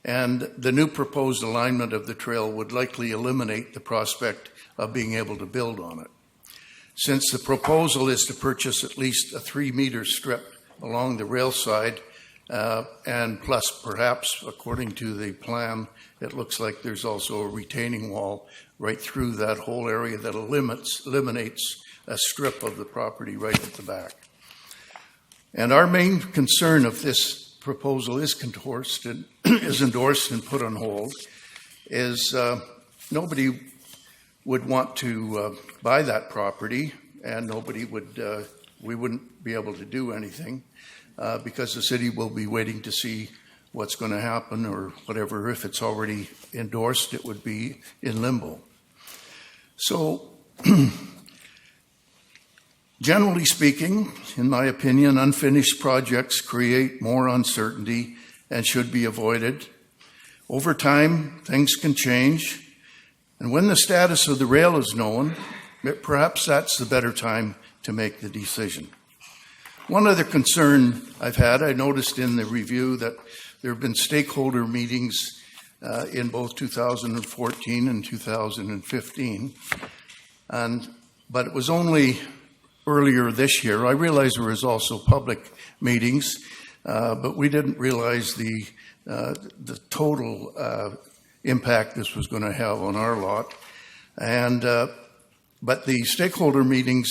and the new proposed alignment of the trail would likely eliminate the prospect of being able to build on it. Since the proposal is to purchase at least a 3-meter strip along the rail side, and plus perhaps, according to the plan, it looks like there's also a retaining wall right through that whole area that eliminates a strip of the property right at the back. And our main concern if this proposal is endorsed and put on hold is nobody would want to buy that property, and nobody would, we wouldn't be able to do anything because the city will be waiting to see what's going to happen or whatever. If it's already endorsed, it would be in limbo. So, generally speaking, in my opinion, unfinished projects create more uncertainty and should be avoided. Over time, things can change. And when the status of the rail is known, perhaps that's the better time to make the decision. One other concern I've had, I noticed in the review that there have been stakeholder meetings in both 2014 and 2015. But it was only earlier this year. I realized there was also public meetings, but we didn't realize the total impact this was going to have on our lot. But the stakeholder meetings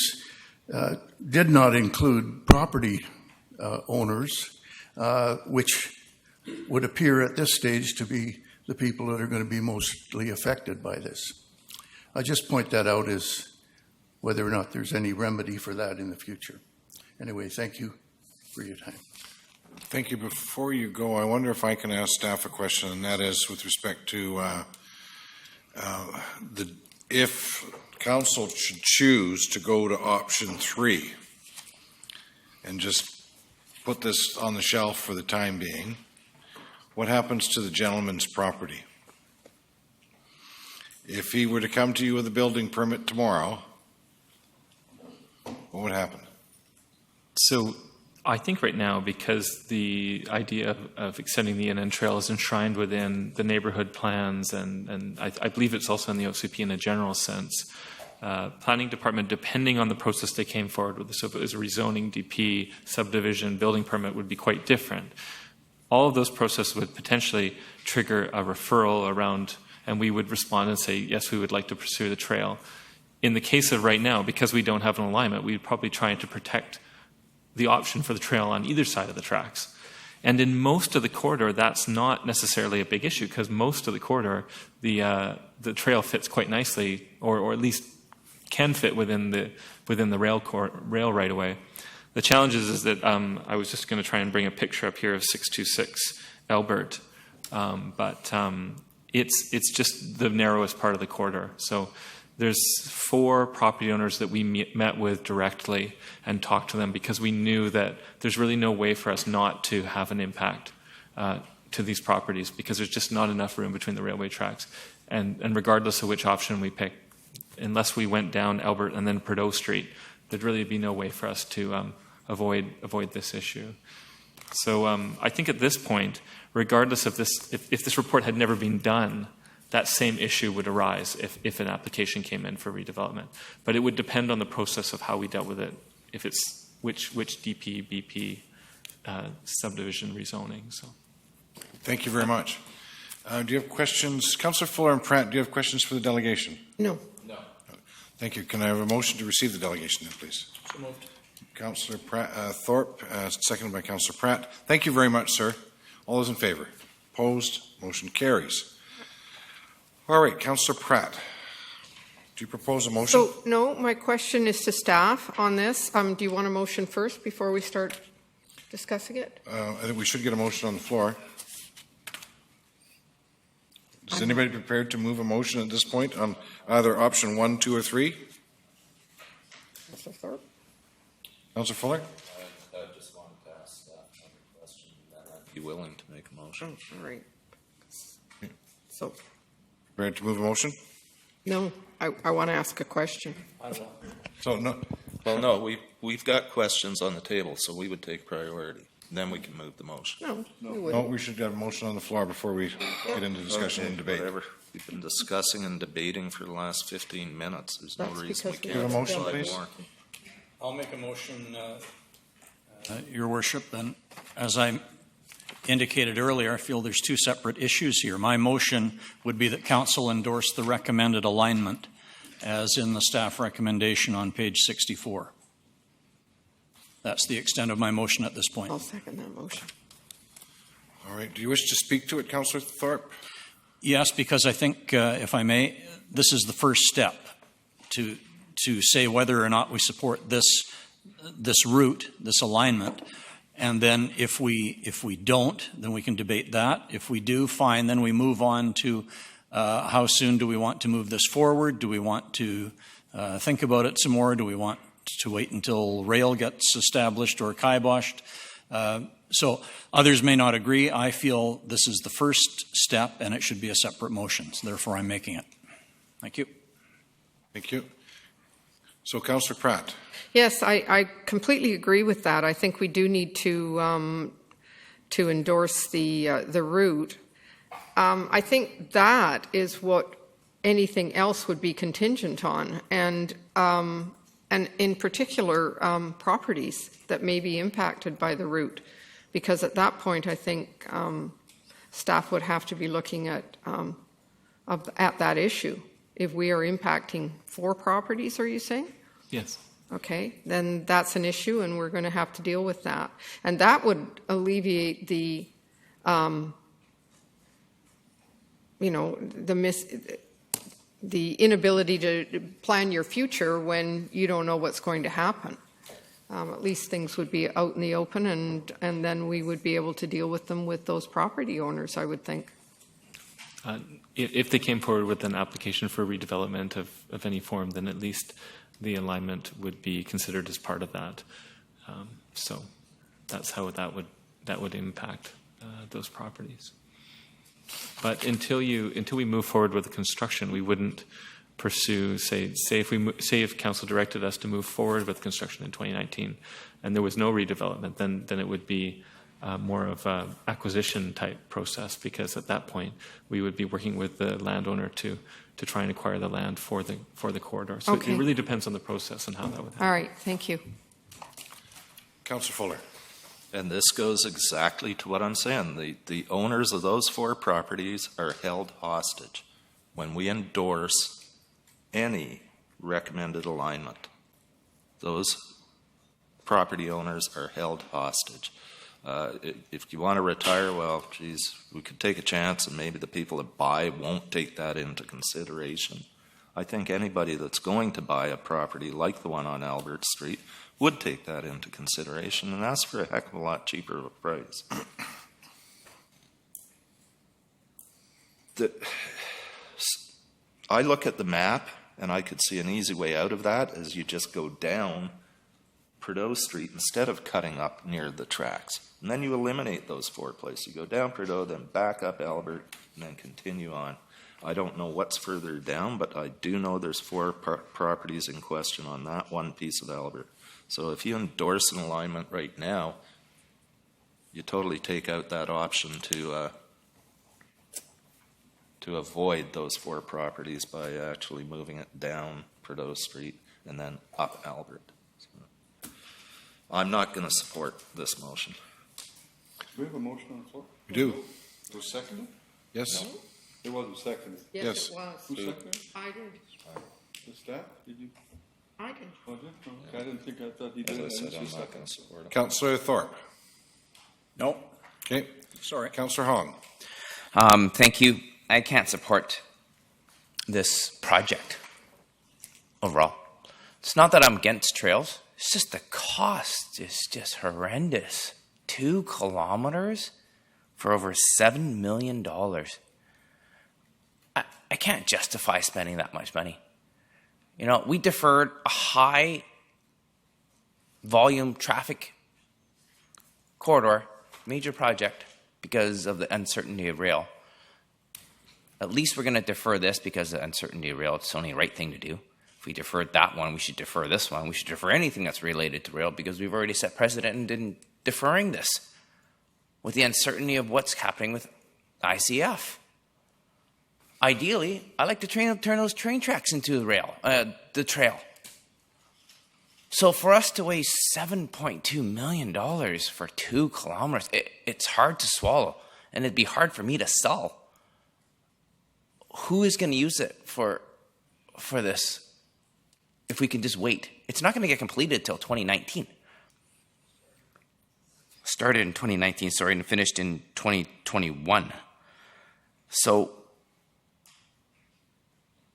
did not include property owners, which would appear at this stage to be the people that are going to be mostly affected by this. I just point that out as whether or not there's any remedy for that in the future. Anyway, thank you for your time. Thank you. Before you go, I wonder if I can ask staff a question, and that is with respect to if council should choose to go to option 3 and just put this on the shelf for the time being, what happens to the gentleman's property? If he were to come to you with a building permit tomorrow, what would happen? So I think right now, because the idea of extending the ENN Trail is enshrined within the neighborhood plans, and I believe it's also in the OCP in a general sense, planning department, depending on the process they came forward with, so if it was a rezoning, DP, subdivision, building permit, would be quite different. all of those processes would potentially trigger a referral around, and we would respond and say, yes, we would like to pursue the trail. In the case of right now, because we don't have an alignment, we'd probably try to protect the option for the trail on either side of the tracks. And in most of the corridor, that's not necessarily a big issue, because most of the corridor, the trail fits quite nicely, or at least can fit within the rail right away. The challenge is that I was just going to try and bring a picture up here of 626 Albert, but it's just the narrowest part of the corridor. So there's 4 property owners that we met with directly and talked to them, because we knew that there's really no way for us not to have an impact to these properties, because there's just not enough room between the railway tracks. And regardless of which option we pick, unless we went down Albert and then Prideaux Street, there'd really be no way for us to avoid this issue. So I think at this point, regardless of this, if this report had never been done, that same issue would arise if an application came in for redevelopment. But it would depend on the process of how we dealt with it, if it's which DP, BP subdivision rezoning. So, Thank you very much. Do you have questions? Councillor Fuller and Pratt, do you have questions for the delegation? No. Thank you. Can I have a motion to receive the delegation then, please? So moved. Councillor Thorpe, seconded by Councillor Pratt. Thank you very much, sir. All those in favour? Opposed? Motion carries. All right, Councillor Pratt, do you propose a motion? So, no, my question is to staff on this. Do you want a motion first before we start discussing it? I think we should get a motion on the floor. Is anybody prepared to move a motion at this point on either option 1, 2, or 3? Councillor Thorpe? Councillor Fuller? I just wanted to ask staff another question, and I'd be willing to make a motion. Oh, all right. So, Prepared to move a motion? no, I want to ask a question. So, no. Well, no, we've got questions on the table, so we would take priority. Then we can move the motion. No, we No, wouldn't. we should have a motion on the floor before we get into discussion and debate. Whatever. We've been discussing and debating for the last 15 minutes. There's no That's reason we because we can't have a motion, decide please? more. I'll make a motion, Your Worship. Then, as I indicated earlier, I feel there's 2 separate issues here. My motion would be that Council endorse the recommended alignment as in the staff recommendation on page 64. That's the extent of my motion at this point. I'll second that motion. All right. Do you wish to speak to it, Councillor Thorpe? Yes, because I think, if I may, this is the first step to say whether or not we support this route, this alignment. And then if we don't, then we can debate that. If we do, fine, then we move on to how soon do we want to move this forward? Do we want to think about it some more? Do we want to wait until rail gets established or kiboshed? So others may not agree. I feel this is the first step and it should be a separate motion. So therefore, I'm making it. Thank you. Thank you. So, Councillor Pratt. Yes, I completely agree with that. I think we do need to endorse the route. I think that is what anything else would be contingent on, and in particular properties that may be impacted by the route, because at that point I think staff would have to be looking at that issue. If we are impacting 4 properties, are you saying? yes. Okay, then that's an issue, and we're going to have to deal with that. And that would alleviate the, the inability to plan your future when you don't know what's going to happen. At least things would be out in the open, and then we would be able to deal with them with those property owners, I would think. If they came forward with an application for redevelopment of any form, then at least the alignment would be considered as part of that. So that's how that would impact those properties. But until we move forward with the construction, we wouldn't pursue, say if council directed us to move forward with construction in 2019, and there was no redevelopment, then it would be more of an acquisition type process, because at that point we would be working with the landowner to try and acquire the land for the corridor. So Okay. it really depends on the process and how that would happen. All right, thank you. Councillor Fuller. And this goes exactly to what I'm saying. The owners of those 4 properties are held hostage when we endorse any recommended alignment. Those property owners are held hostage. If you want to retire, well, geez, we could take a chance and maybe the people that buy won't take that into consideration. I think anybody that's going to buy a property like the one on Albert Street would take that into consideration and ask for a heck of a lot cheaper of a price. I look at the map and I could see an easy way out of that is you just go down Prideaux Street instead of cutting up near the tracks. And then you eliminate those 4 places. You go down Prideaux, then back up Albert, and then continue on. I don't know what's further down, but I do know there's 4 properties in question on that one piece of Albert. So if you endorse an alignment right now, you totally take out that option to avoid those 4 properties by actually moving it down Prideaux Street and then up Albert. So I'm not going to support this motion. Do we have a motion on the floor? We do. It was seconded? Yes. No? It wasn't seconded. Yes. It was. Who seconded? I did. The staff? Did you? I did. Was it? Okay, I didn't think I thought he As did. I said, didn't I'm see not second. going to support it. Councillor Thorpe. No. Okay. Sorry. Councillor Hong. Thank you. I can't support this project overall. It's not that I'm against trails. It's just the cost is just horrendous. 2 kilometers for over $7 million. I can't justify spending that much money. You know, we deferred a high volume traffic corridor, major project, because of the uncertainty of rail. At least we're going to defer this because of the uncertainty of rail. It's the only right thing to do. If we deferred that one, we should defer this one. We should defer anything that's related to rail because we've already set precedent in deferring this with the uncertainty of what's happening with ICF. Ideally, I like to turn those train tracks into the trail. So for us to waste $7.2 million for 2 kilometers, it's hard to swallow, and it'd be hard for me to sell. Who is going to use it for this if we can just wait? It's not going to get completed till 2019. Started in 2019, sorry, and finished in 2021. So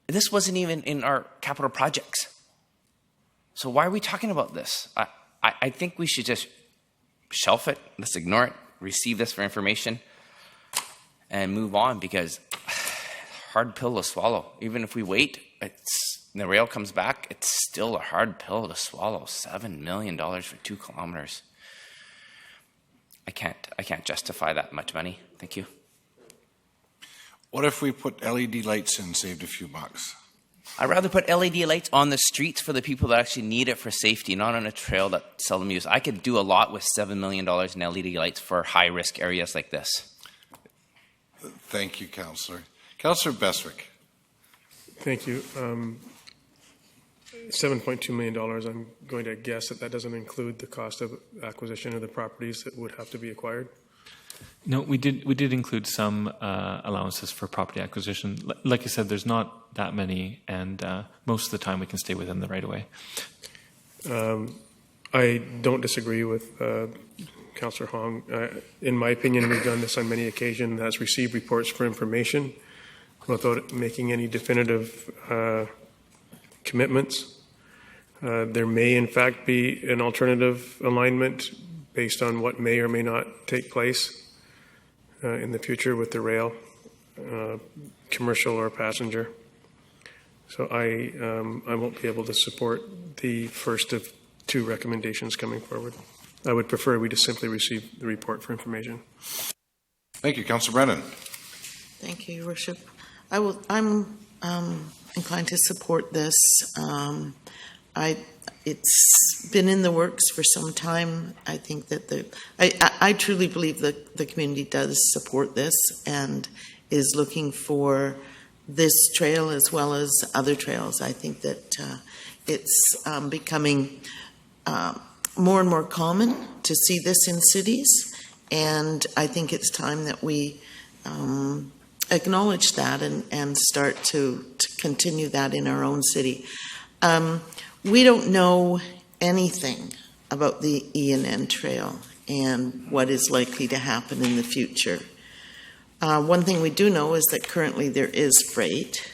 this wasn't even in our capital projects. So why are we talking about this? I think we should just shelf it. Let's ignore it. Receive this for information and move on because hard pill to swallow. Even if we wait, the rail comes back, it's still a hard pill to swallow. $7 million for 2 kilometers. I can't justify that much money. Thank you. What if we put LED lights in, saved a few bucks? I'd rather put LED lights on the streets for the people that actually need it for safety, not on a trail that seldom used. I could do a lot with $7 million in LED lights for high-risk areas like this. Thank you, Councillor. Councillor Beswick. Thank you. $7.2 million, I'm going to guess that doesn't include the cost of acquisition of the properties that would have to be acquired? No, we did include some allowances for property acquisition. Like I said, there's not that many, and most of the time we can stay within the right-of-way. I don't disagree with Councillor Hong. In my opinion, we've done this on many occasions, has received reports for information without making any definitive commitments. There may, in fact, be an alternative alignment based on what may or may not take place in the future with the rail, commercial or passenger. So I won't be able to support the first of 2 recommendations coming forward. I would prefer we just simply receive the report for information. Thank you, Councillor Brennan. Thank you, Your Worship. I'm inclined to support this. It's been in the works for some time. I think that I truly believe that the community does support this and is looking for this trail as well as other trails. I think that it's becoming more and more common to see this in cities, and I think it's time that we acknowledge that and start to continue that in our own city. We don't know anything about the E&N Trail and what is likely to happen in the future. One thing we do know is that currently there is freight.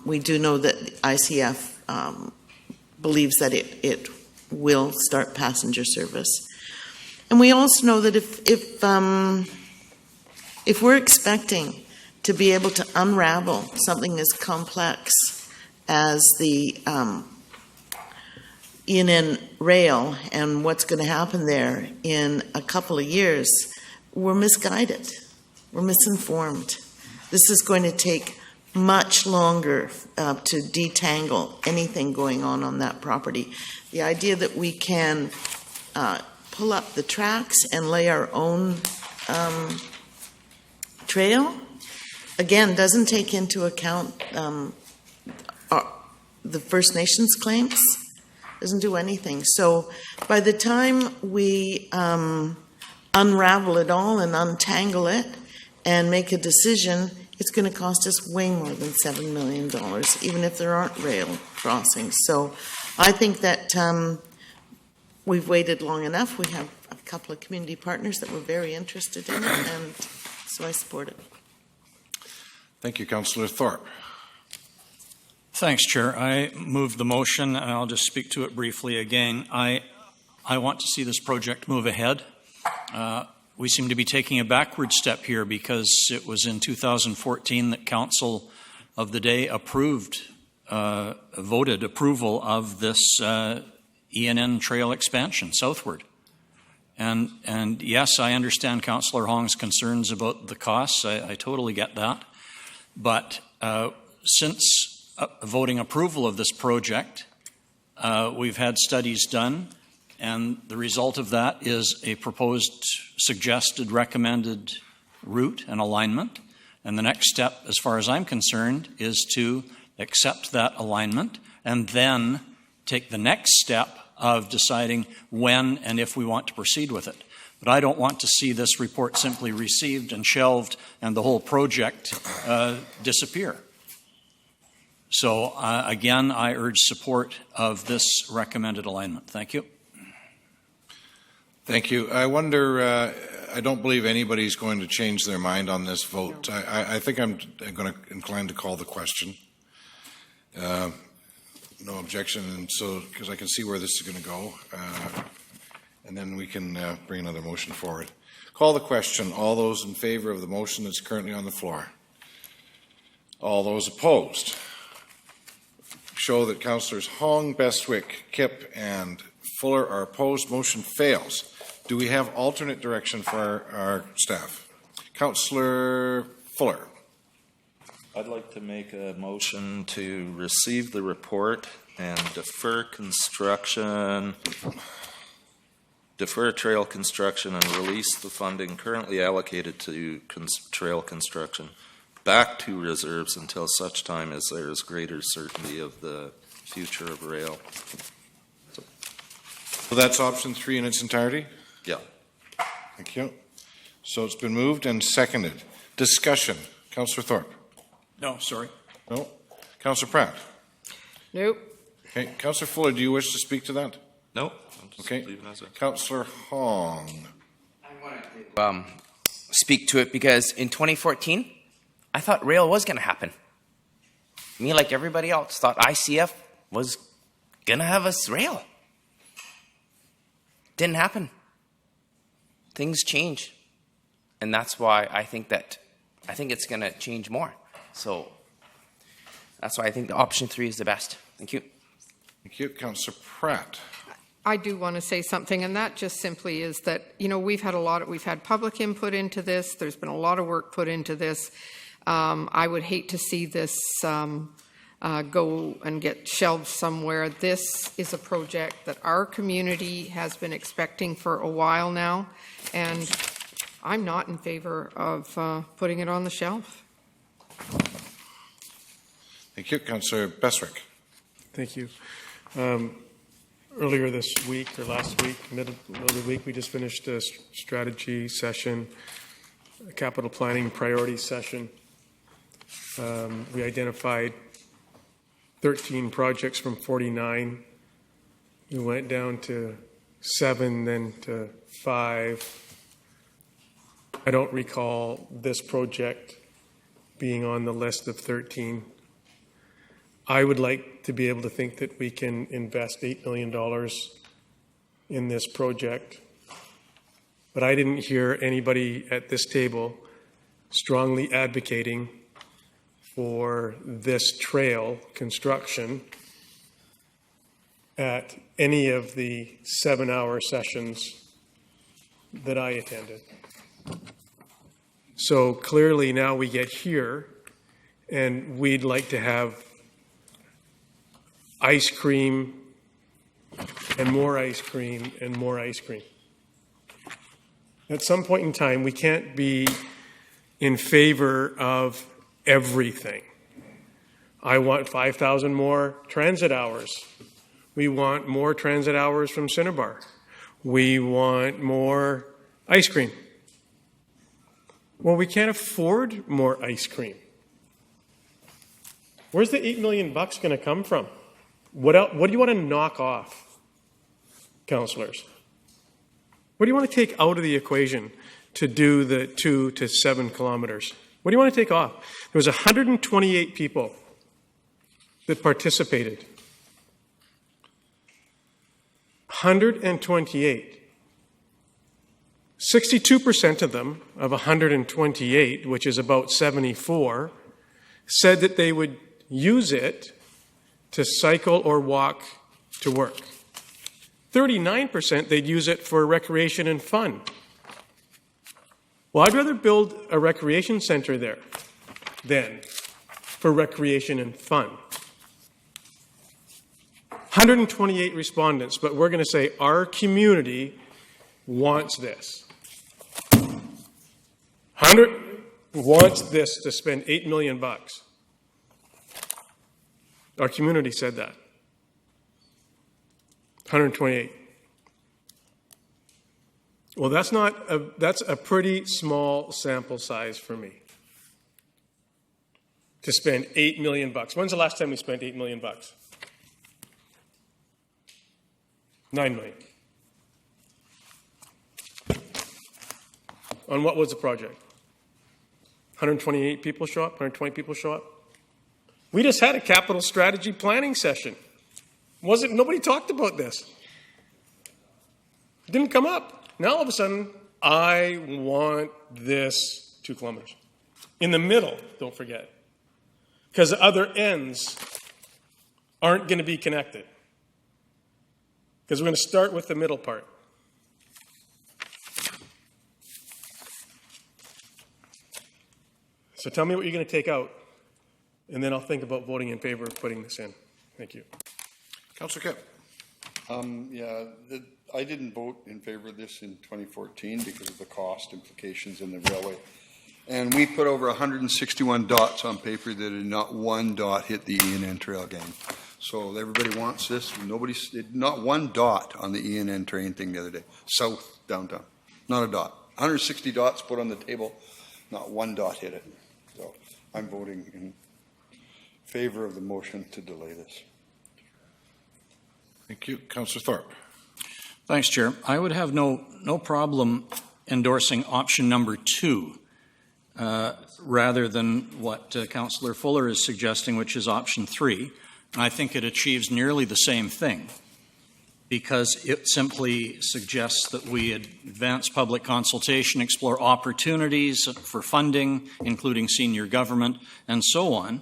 We do know that ICF believes that it will start passenger service. And we also know that if we're expecting to be able to unravel something as complex as the E&N rail and what's going to happen there in a couple of years, we're misguided. We're misinformed. This is going to take much longer to detangle anything going on that property. The idea that we can pull up the tracks and lay our own trail, again, doesn't take into account the First Nations claims, doesn't do anything. So by the time we unravel it all and untangle it and make a decision, it's going to cost us way more than $7 million, even if there aren't rail crossings. So I think that we've waited long enough. We have a couple of community partners that were very interested in it, and so I support it. Thank you, Councillor Thorpe. Thanks, Chair. I move the motion, and I'll just speak to it briefly again. I want to see this project move ahead. We seem to be taking a backward step here because it was in 2014 that Council of the day voted approval of this E&N Trail expansion southward. And yes, I understand Councillor Hong's concerns about the costs. I totally get that. But since voting approval of this project, we've had studies done, and the result of that is a proposed suggested recommended route and alignment. And the next step, as far as I'm concerned, is to accept that alignment and then take the next step of deciding when and if we want to proceed with it. But I don't want to see this report simply received and shelved and the whole project disappear. So again, I urge support of this recommended alignment. Thank you. Thank you. I wonder, I don't believe anybody's going to change their mind on this vote. I think I'm going to incline to call the question. No objection, and so, because I can see where this is going to go, and then we can bring another motion forward. Call the question. All those in favor of the motion that's currently on the floor? All those opposed? Show that Councillors Hong, Bestwick, Kipp, and Fuller are opposed. Motion fails. Do we have alternate direction for our staff? Councillor Fuller. I'd like to make a motion to receive the report and defer trail construction and release the funding currently allocated to trail construction back to reserves until such time as there is greater certainty of the future of rail. So that's option 3 in its entirety? Yeah. Thank you. So it's been moved and seconded. Discussion. Councillor Thorpe. No, sorry. No. Councillor Pratt. Nope. Okay. Councillor Fuller, do you wish to speak to that? No. Okay. Councillor Hong. I want to speak to it because in 2014, I thought rail was going to happen. Me, like everybody else, thought ICF was going to have us rail. Didn't happen. Things change. And that's why I think it's going to change more. So that's why I think the option 3 is the best. Thank you. Thank you. Councillor Pratt. I do want to say something, and that just simply is that, we've had public input into this. There's been a lot of work put into this. I would hate to see this go and get shelved somewhere. This is a project that our community has been expecting for a while now, and I'm not in favor of putting it on the shelf. Thank you. Councillor Bestwick. Thank you. earlier this week or last week, middle of the week, we just finished a strategy session, a capital planning priority session. We identified 13 projects from 49. We went down to 7, then to 5. I don't recall this project being on the list of 13. I would like to be able to think that we can invest $8 million in this project, but I didn't hear anybody at this table strongly advocating for this trail construction at any of the 7-hour sessions that I attended. So clearly now we get here and we'd like to have ice cream and more ice cream and more ice cream. At some point in time, we can't be in favor of everything. I want 5,000 more transit hours. We want more transit hours from Cinnabar. We want more ice cream. Well, we can't afford more ice cream. Where's the $8 million going to come from? What else, what do you want to knock off, councillors? What do you want to take out of the equation to do the 2 to 7 kilometers? What do you want to take off? There was 128 people that participated. 128. 62% of them, of 128, which is about 74, said that they would use it to cycle or walk to work. 39% they'd use it for recreation and fun. Well, I'd rather build a recreation center there than for recreation and fun. 128 respondents, but we're going to say our community wants this. 100 wants this to spend $8 million. Our community said that. 128. Well, that's a pretty small sample size for me. To spend $8 million. When's the last time we spent $8 million? 9 million. On what was the project? 128 people show up? 120 people show up? We just had a capital strategy planning session. Nobody talked about this. It didn't come up. Now all of a sudden, I want this 2 kilometers. In the middle, don't forget. Because the other ends aren't going to be connected. Because we're going to start with the middle part. So tell me what you're going to take out, and then I'll think about voting in favor of putting this in. Thank you. Councillor Kipp. I didn't vote in favor of this in 2014 because of the cost implications in the railway. And we put over 161 dots on paper that did not one dot hit the ENN trail gang. So everybody wants this. Not one dot on the ENN train thing the other day. South, downtown. Not a dot. 160 dots put on the table. Not one dot hit it. So I'm voting in favor of the motion to delay this. Thank you. Councillor Thorpe. Thanks, Chair. I would have no problem endorsing option number 2 rather than what Councillor Fuller is suggesting, which is option 3. And I think it achieves nearly the same thing because it simply suggests that we advance public consultation, explore opportunities for funding, including senior government, and so on.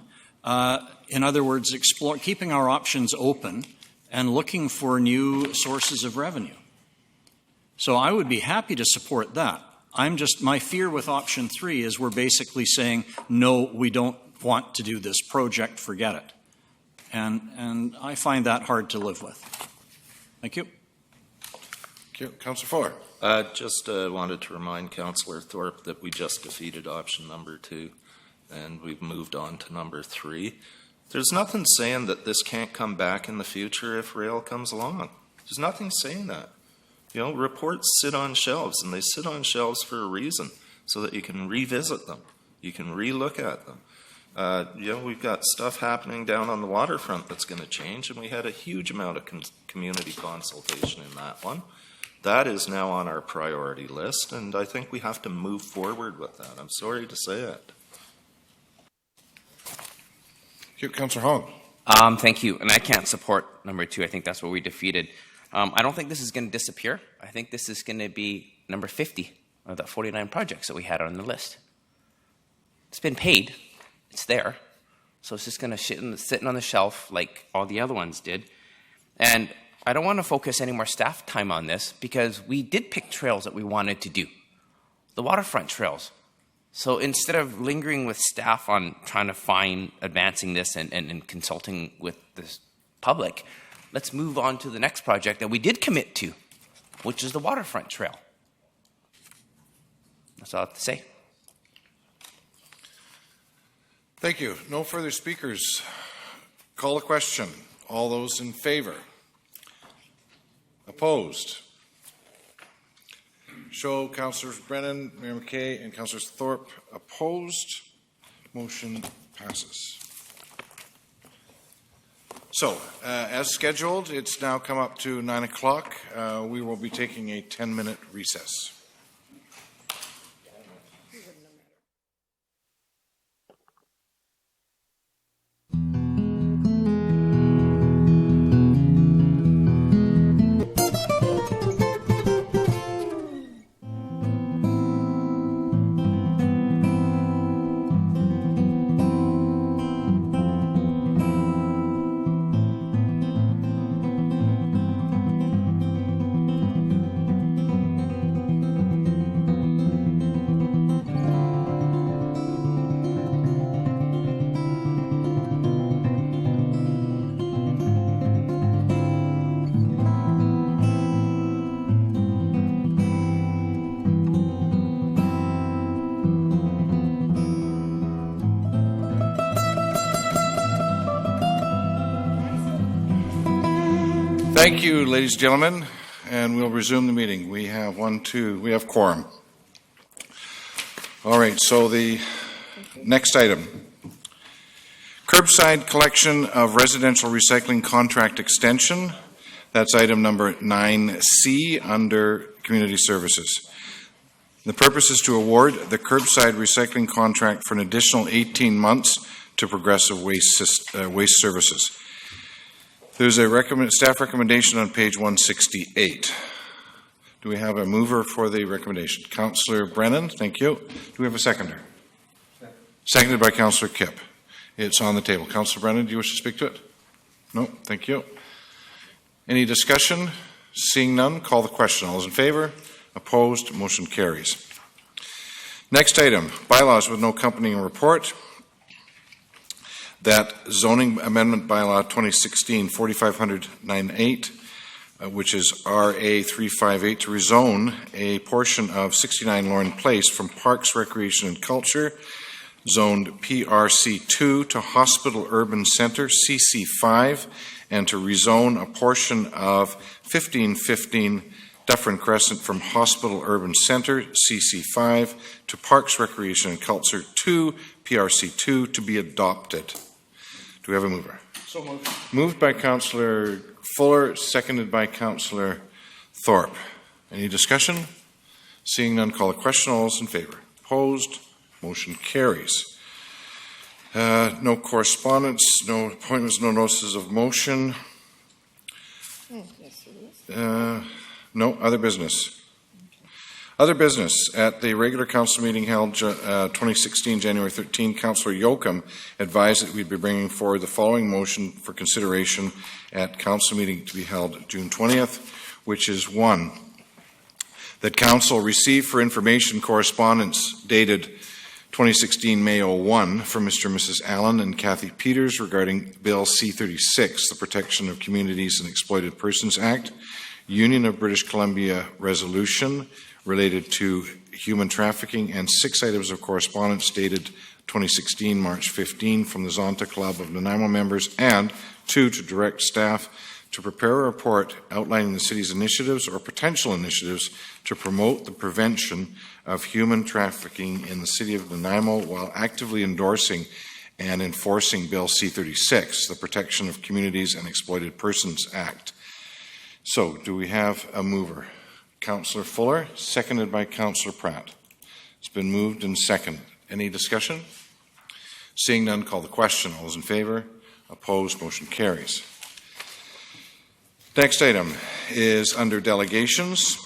In other words, keeping our options open and looking for new sources of revenue. So I would be happy to support that. My fear with option 3 is we're basically saying, no, we don't want to do this project, forget it. And I find that hard to live with. Thank you. Thank you. Councillor Fuller. Just wanted to remind Councillor Thorpe that we just defeated option number 2 and we've moved on to number 3. There's nothing saying that this can't come back in the future if rail comes along. There's nothing saying that. Reports sit on shelves, and they sit on shelves for a reason, so that you can revisit them. You can relook at them. We've got stuff happening down on the waterfront that's going to change, and we had a huge amount of community consultation in that one. That is now on our priority list, and I think we have to move forward with that. I'm sorry to say it. Councillor Hogg. Thank you. And I can't support number 2. I think that's what we defeated. I don't think this is going to disappear. I think this is going to be number 50 of the 49 projects that we had on the list. It's been paid. It's there. So it's just going to sitting on the shelf like all the other ones did. And I don't want to focus any more staff time on this because we did pick trails that we wanted to do. The waterfront trails. So instead of lingering with staff on trying to find advancing this and consulting with the public, let's move on to the next project that we did commit to, which is the waterfront trail. That's all I have to say. Thank you. No further speakers. Call a question. All those in favor? Opposed? Show Councillors Brennan, Mayor McKay, and Councillors Thorpe opposed. Motion passes. So, as scheduled, it's now come up to 9 o'clock. We will be taking a 10-minute recess. Thank you, ladies and gentlemen, and we'll resume the meeting. We have we have quorum. All right, so the next item. Curbside collection of residential recycling contract extension. That's item number 9C under Community Services. The purpose is to award the curbside recycling contract for an additional 18 months to Progressive Waste Services. There's a staff recommendation on page 168. Do we have a mover for the recommendation? Councillor Brennan, thank you. Do we have a seconder? Seconded by Councillor Kipp. It's on the table. Councillor Brennan, do you wish to speak to it? No, thank you. Any discussion? Seeing none, call the question. All those in favor? Opposed? Motion carries. Next item, bylaws with no accompanying report. That zoning amendment bylaw 2016-4500-98, which is RA 358, to rezone a portion of 69 Lorne Place from Parks, Recreation and Culture, zoned PRC2, to Hospital Urban Centre, CC5, and to rezone a portion of 1515 Dufferin Crescent from Hospital Urban Centre, CC5, to Parks, Recreation and Culture 2, PRC2, to be adopted. Do we have a mover? So moved. Moved by Councillor Fuller, seconded by Councillor Thorpe. Any discussion? Seeing none, call a question. All those in favor? Opposed? Motion carries. No correspondence, no appointments, no notices of motion. No other business. Other business. At the regular council meeting held 2016, January 13, Councillor Yoakum advised that we'd be bringing forward the following motion for consideration at council meeting to be held June 20th, which is 1, that council receive for information correspondence dated 2016 May 01 from Mr. and Mrs. Allen and Kathy Peters regarding Bill C-36, the Protection of Communities and Exploited Persons Act, Union of British Columbia resolution related to human trafficking, and 6 items of correspondence dated 2016 March 15 from the Zonta Club of Nanaimo members, and 2, to direct staff to prepare a report outlining the city's initiatives or potential initiatives to promote the prevention of human trafficking in the city of Nanaimo while actively endorsing and enforcing Bill C-36, the Protection of Communities and Exploited Persons Act. So, do we have a mover? Councillor Fuller, seconded by Councillor Pratt. It's been moved and seconded. Any discussion? Seeing none, call the question. All those in favour? Opposed? Motion carries. Next item is under delegations,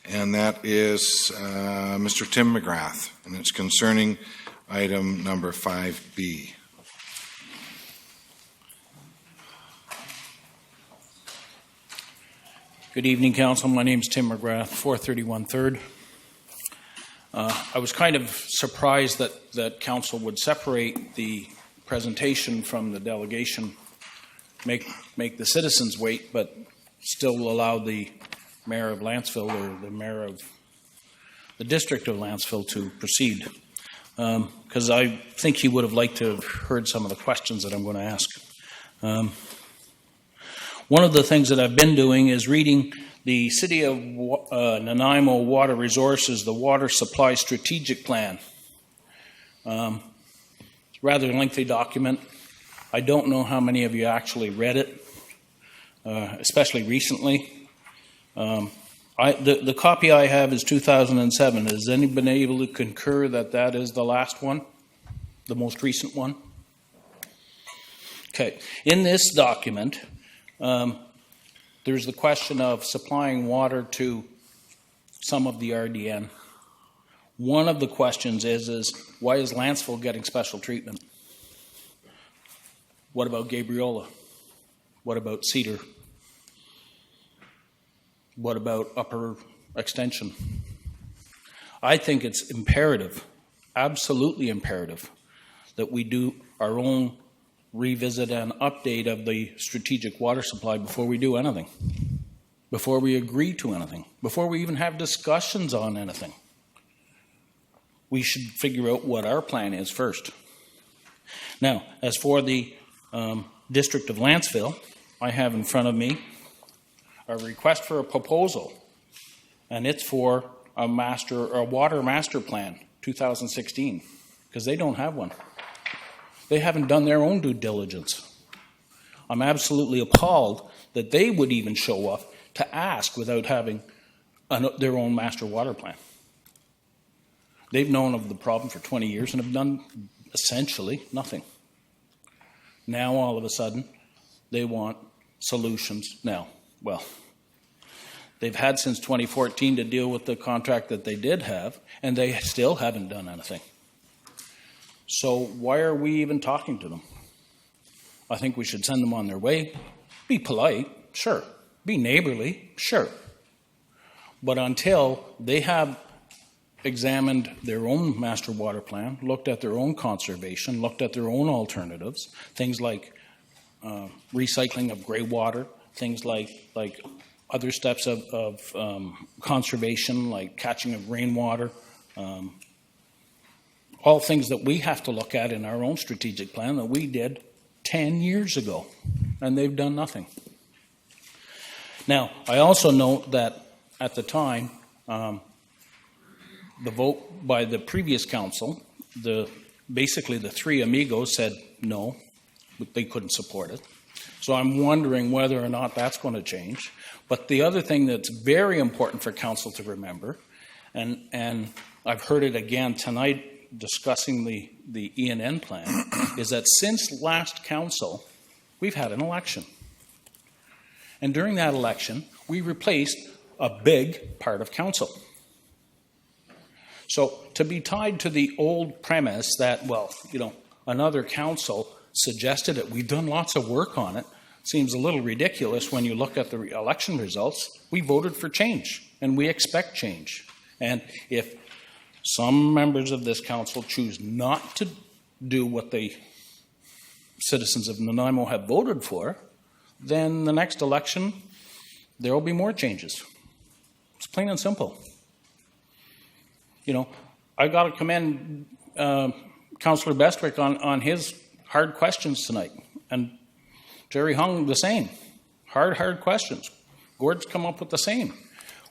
and that is Mr. Tim McGrath, and it's concerning item number 5B. Good evening, Council. My name is Tim McGrath, 431 3rd. I was kind of surprised that Council would separate the presentation from the delegation, make the citizens wait, but still allow the Mayor of Lantzville or the Mayor of the District of Lantzville to proceed. Because I think he would have liked to have heard some of the questions that I'm going to ask. One of the things that I've been doing is reading the City of Nanaimo Water Resources, the Water Supply Strategic Plan. It's a rather lengthy document. I don't know how many of you actually read it, especially recently. The copy I have is 2007. Has anybody been able to concur that that is the last one, the most recent one? Okay. In this document, there's the question of supplying water to some of the RDN. One of the questions is why is Lantzville getting special treatment? What about Gabriola? What about Cedar? What about Upper Extension? I think it's imperative, absolutely imperative, that we do our own revisit and update of the strategic water supply before we do anything, before we agree to anything, before we even have discussions on anything. We should figure out what our plan is first. Now, as for the District of Lantzville, I have in front of me a request for a proposal, and it's for a water master plan, 2016, because they don't have one. They haven't done their own due diligence. I'm absolutely appalled that they would even show up to ask without having their own master water plan. They've known of the problem for 20 years and have done essentially nothing. Now, all of a sudden, they want solutions now. Well, they've had since 2014 to deal with the contract that they did have, and they still haven't done anything. So why are we even talking to them? I think we should send them on their way. Be polite, sure. Be neighborly, sure. But until they have examined their own master water plan, looked at their own conservation, looked at their own alternatives, things like recycling of gray water, things like other steps of conservation, like catching of rainwater, all things that we have to look at in our own strategic plan that we did 10 years ago, and they've done nothing. Now, I also note that at the time, the vote by the previous council, basically the three amigos said no, but they couldn't support it. So I'm wondering whether or not that's going to change. But the other thing that's very important for council to remember, and I've heard it again tonight discussing the ENN plan, is that since last council, we've had an election. And during that election, we replaced a big part of council. So to be tied to the old premise that, well, another council suggested it, we've done lots of work on it, seems a little ridiculous when you look at the election results. We voted for change, and we expect change. And if some members of this council choose not to do what the citizens of Nanaimo have voted for, then the next election, there will be more changes. It's plain and simple. I got to commend Councillor Bestwick on his hard questions tonight. And Jerry Hung, the same. Hard questions. Gord's come up with the same.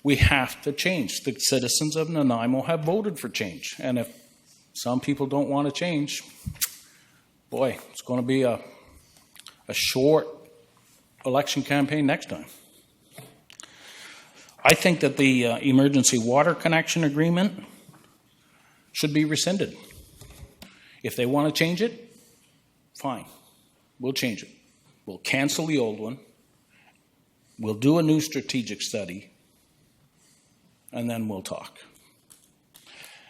We have to change. The citizens of Nanaimo have voted for change. And if some people don't want to change, boy, it's going to be a short election campaign next time. I think that the emergency water connection agreement should be rescinded. If they want to change it, fine. We'll change it. We'll cancel the old one. We'll do a new strategic study, and then we'll talk.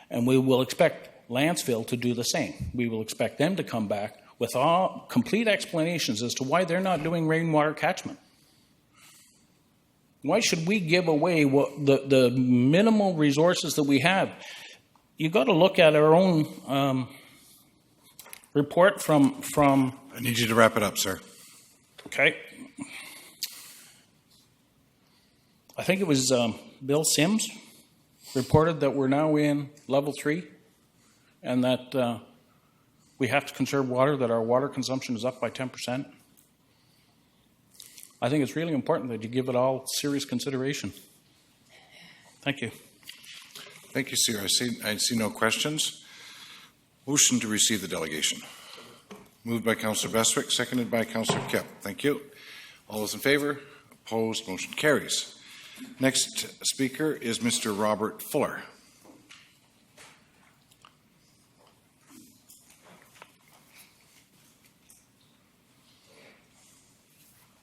And we will expect Lanceville to do the same. We will expect them to come back with all complete explanations as to why they're not doing rainwater catchment. Why should we give away the minimal resources that we have? You've got to look at our own report from... I need you to wrap it up, sir. Okay. I think it was Bill Sims reported that we're now in level 3 and that we have to conserve water, that our water consumption is up by 10%. I think it's really important that you give it all serious consideration. Thank you. Thank you, sir. I see no questions. Motion to receive the delegation. Moved by Councillor Bestwick, seconded by Councillor Kipp. Thank you. All those in favor? Opposed? Motion carries. Next speaker is Mr. Robert Fuller.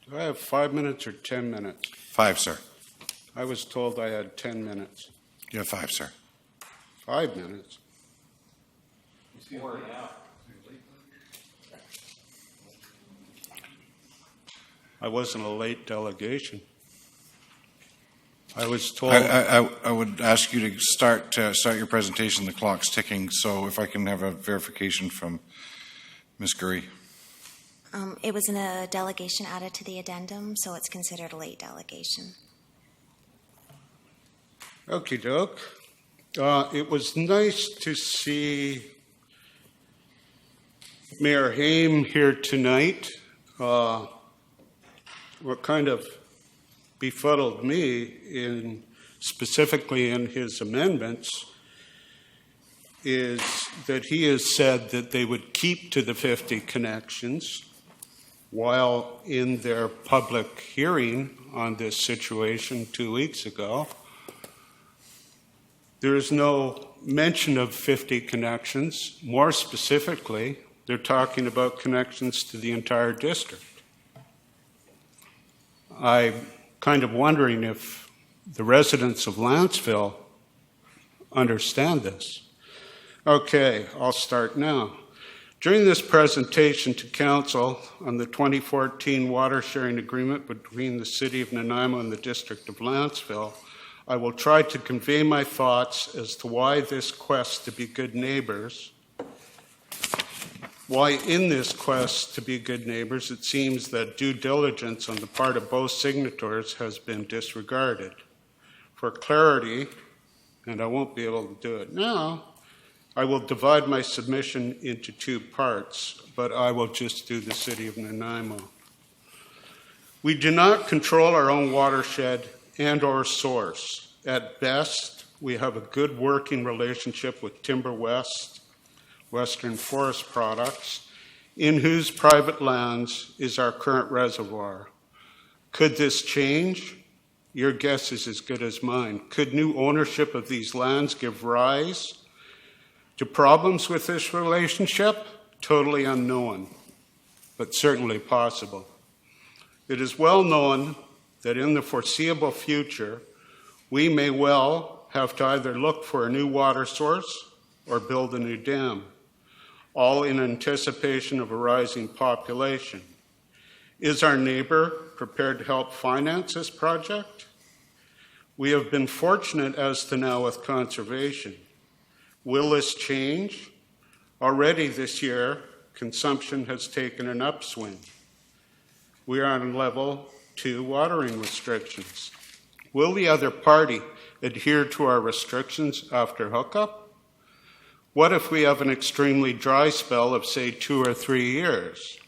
Do I have 5 minutes or 10 minutes? 5, sir. I was told I had 10 minutes. You have 5, sir. 5 minutes? I wasn't a late delegation. I was told... I would ask you to start your presentation. The clock's ticking, so if I can have a verification from Ms. Gurry. It was in a delegation added to the addendum, so it's considered a late delegation. Okie doke. It was nice to see Mayor Haim here tonight. What kind of befuddled me, specifically in his amendments, is that he has said that they would keep to the 50 connections, while in their public hearing on this situation 2 weeks ago, there is no mention of 50 connections. More specifically, they're talking about connections to the entire district. I'm kind of wondering if the residents of Lanceville understand this. Okay, I'll start now. During this presentation to Council on the 2014 water sharing agreement between the City of Nanaimo and the District of Lanceville, I will try to convey my thoughts as to why this quest to be good neighbors, why in this quest to be good neighbors it seems that due diligence on the part of both signatories has been disregarded. For clarity, and I won't be able to do it now, I will divide my submission into 2 parts, but I will just do the City of Nanaimo. We do not control our own watershed and or source. At best, we have a good working relationship with Timber West, Western Forest Products, in whose private lands is our current reservoir. Could this change? Your guess is as good as mine. Could new ownership of these lands give rise to problems with this relationship? Totally unknown, but certainly possible. It is well known that in the foreseeable future, we may well have to either look for a new water source or build a new dam, all in anticipation of a rising population. Is our neighbor prepared to help finance this project? We have been fortunate as to now with conservation. Will this change? Already this year, consumption has taken an upswing. We are on level 2 watering restrictions. Will the other party adhere to our restrictions after hookup? What if we have an extremely dry spell of, say, 2 or 3 years?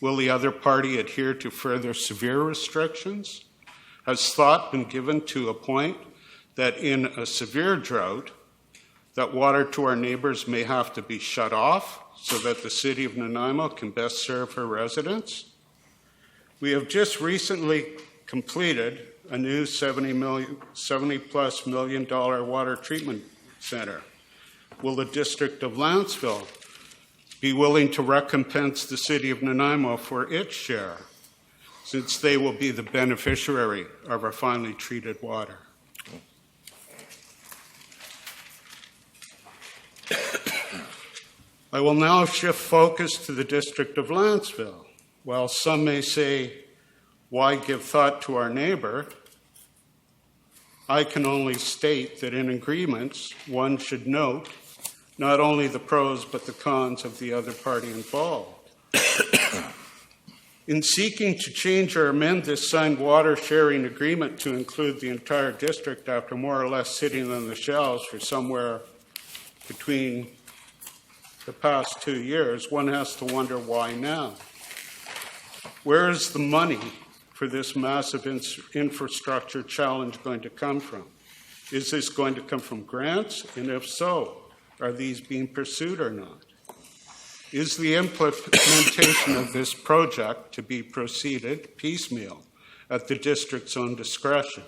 Will the other party adhere to further severe restrictions? Has thought been given to a point that in a severe drought, that water to our neighbors may have to be shut off so that the city of Nanaimo can best serve her residents? We have just recently completed a new $70+ million water treatment center. Will the District of Landsville be willing to recompense the city of Nanaimo for its share, since they will be the beneficiary of our finely treated water? I will now shift focus to the District of Landsville. While some may say, why give thought to our neighbor? I can only state that in agreements, one should note not only the pros but the cons of the other party involved. In seeking to change or amend this signed water sharing agreement to include the entire district after more or less sitting on the shelves for somewhere between the past 2 years, one has to wonder why now. Where is the money for this massive infrastructure challenge going to come from? Is this going to come from grants? And if so, are these being pursued or not? Is the implementation of this project to be proceeded piecemeal at the district's own discretion?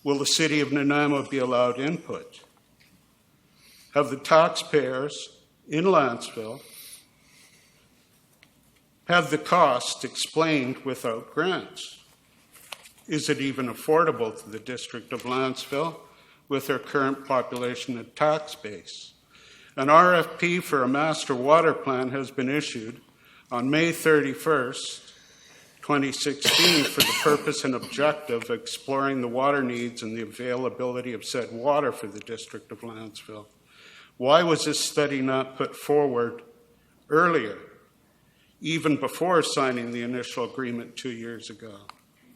Will the city of Nanaimo be allowed input? Have the taxpayers in Landsville have the cost explained without grants? Is it even affordable to the District of Landsville with their current population and tax base? An RFP for a master water plan has been issued on May 31st, 2016 for the purpose and objective of exploring the water needs and the availability of said water for the District of Landsville. Why was this study not put forward earlier, even before signing the initial agreement 2 years ago?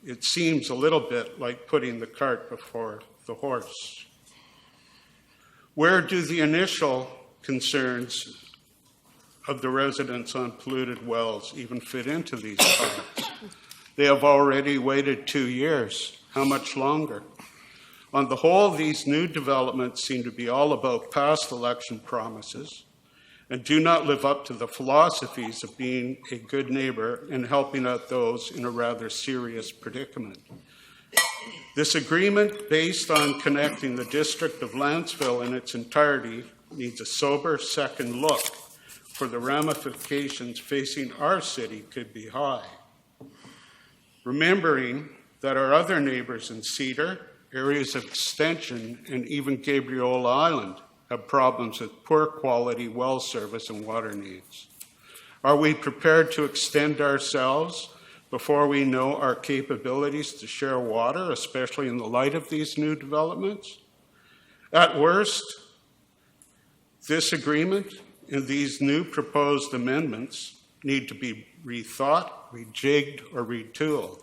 It seems a little bit like putting the cart before the horse. Where do the initial concerns of the residents on polluted wells even fit into these plans? They have already waited 2 years. How much longer? On the whole, these new developments seem to be all about past election promises and do not live up to the philosophies of being a good neighbor and helping out those in a rather serious predicament. This agreement, based on connecting the District of Landsville in its entirety, needs a sober second look, for the ramifications facing our city could be high. Remembering that our other neighbors in Cedar, areas of Extension, and even Gabriola Island have problems with poor quality well service and water needs. Are we prepared to extend ourselves before we know our capabilities to share water, especially in the light of these new developments? At worst, this agreement and these new proposed amendments need to be rethought, rejigged, or retooled.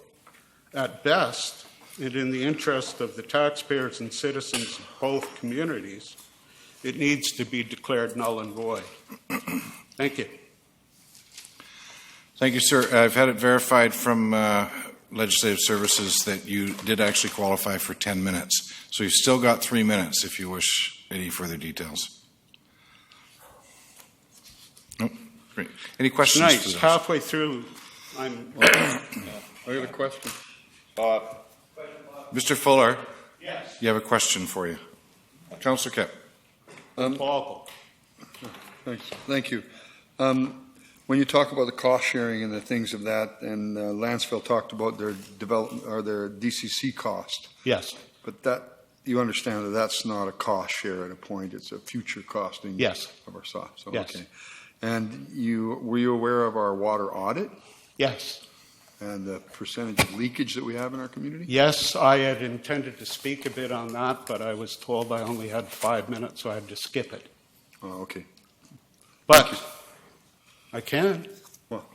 At best, and in the interest of the taxpayers and citizens of both communities, it needs to be declared null and void. Thank you. Thank you, sir. I've had it verified from Legislative Services that you did actually qualify for 10 minutes. So you've still got 3 minutes if you wish any further details. Nope. Great. Any questions? Nice. Halfway through, I got a question. Mr. Fuller? Yes. You have a question for you. Councillor Kep. Thank you. When you talk about the cost sharing and the things of that, and Landsville talked about their development or their DCC cost. Yes. But that you understand that that's not a cost share at a point; it's a future costing. Yes. Of our soft. So, Yes. Okay. And were you aware of our water audit? Yes. And the percentage of leakage that we have in our community? Yes, I had intended to speak a bit on that, but I was told I only had 5 minutes, so I had to skip it. Oh, okay. But I can. Well,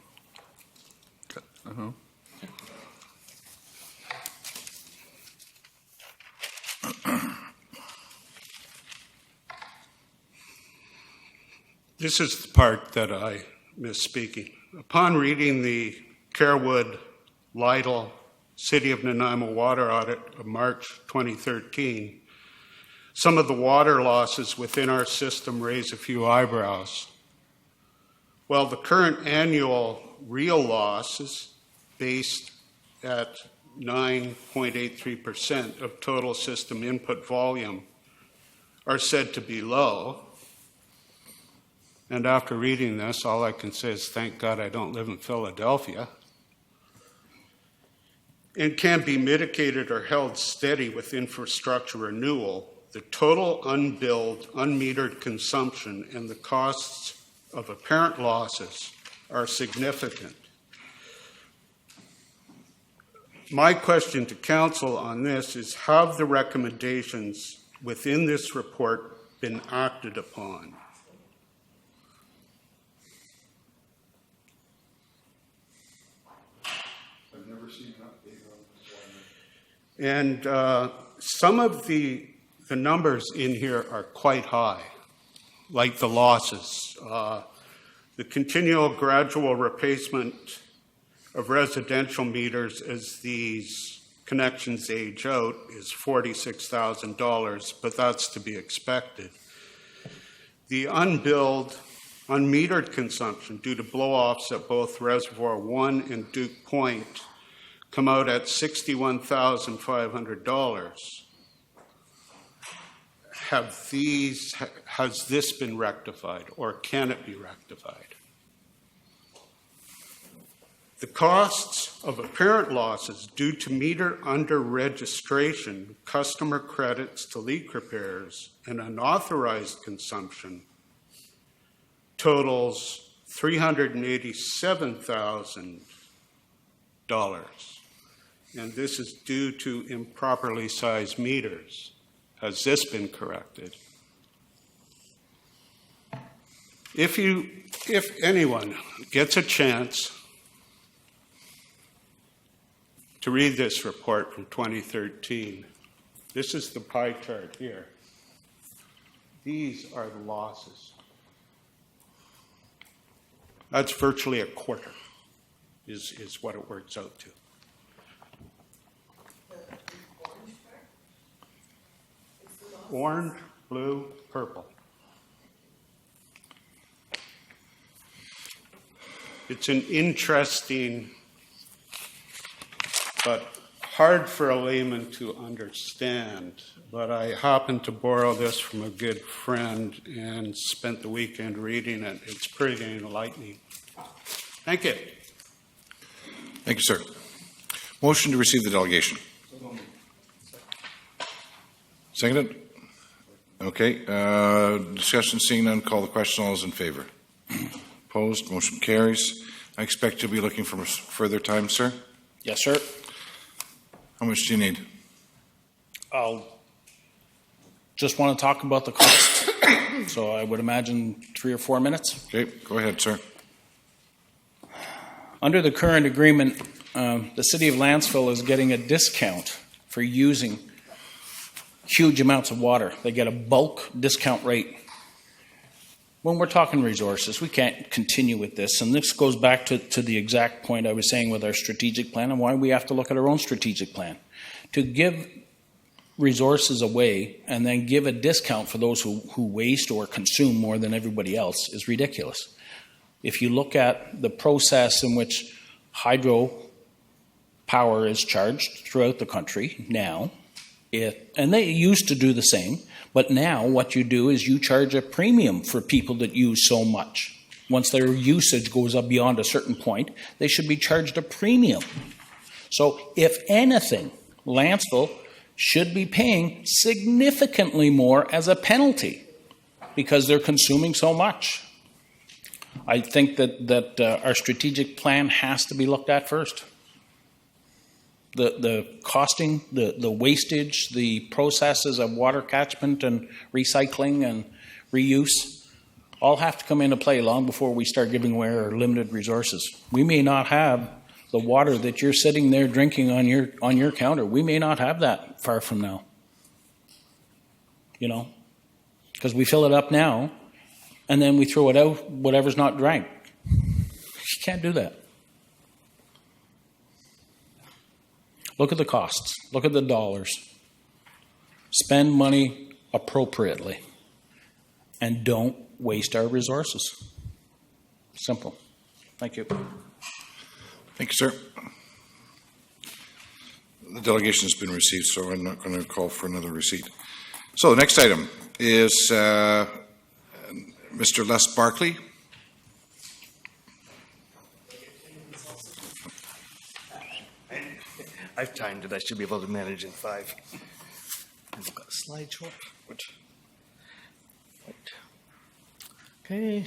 This is the part that I miss speaking. Upon reading the Carewood Lytle City of Nanaimo water audit of March 2013, some of the water losses within our system raise a few eyebrows. While the current annual real loss is based at 9.83% of total system input volume are said to be low, and after reading this, all I can say is thank God I don't live in Philadelphia, and can be mitigated or held steady with infrastructure renewal, the total unbilled, unmetered consumption and the costs of apparent losses are significant. My question to council on this is, have the recommendations within this report been acted upon? I've never seen an update on this. And some of the numbers in here are quite high, like the losses. The continual gradual replacement of residential meters as these connections age out is $46,000, but that's to be expected. The unbilled, unmetered consumption due to blow-offs at both Reservoir 1 and Duke Point come out at $61,500. Has this been rectified, or can it be rectified? The costs of apparent losses due to meter under registration, customer credits to leak repairs, and unauthorized consumption totals $387,000. And this is due to improperly sized meters. Has this been corrected? If anyone gets a chance to read this report from 2013, this is the pie chart here. These are the losses. That's virtually a quarter, is what it works out to. Orange, blue, purple. It's an interesting but hard for a layman to understand. But I happened to borrow this from a good friend and spent the weekend reading it. It's pretty enlightening. Thank you. Thank you, sir. Motion to receive the delegation. Seconded? Okay. Discussion, seeing none, call the question. All those in favor? Opposed? Motion carries. I expect you'll be looking for further time, sir? Yes, sir. How much do you need? I'll just want to talk about the cost. So I would imagine 3 or 4 minutes. Okay, go ahead, sir. Under the current agreement, the City of Lanceville is getting a discount for using huge amounts of water. They get a bulk discount rate. When we're talking resources, we can't continue with this. And this goes back to the exact point I was saying with our strategic plan and why we have to look at our own strategic plan. To give resources away and then give a discount for those who waste or consume more than everybody else is ridiculous. If you look at the process in which hydro power is charged throughout the country now, and they used to do the same, but now what you do is you charge a premium for people that use so much. Once their usage goes up beyond a certain point, they should be charged a premium. So if anything, Lanceville should be paying significantly more as a penalty because they're consuming so much. I think that our strategic plan has to be looked at first. The costing, the wastage, the processes of water catchment and recycling and reuse all have to come into play long before we start giving away our limited resources. We may not have the water that you're sitting there drinking on your counter. We may not have that far from now. You know, because we fill it up now and then we throw it out, whatever's not drank. You Can't do that. Look at the costs. Look at the dollars. Spend money appropriately. And don't waste our resources. Simple. Thank you. Thank you, sir. The delegation has been received, so I'm not going to call for another receipt. So the next item is Mr. Les Barkley. I've timed it. I should be able to manage in 5. I've got a slideshow. Right. Okay.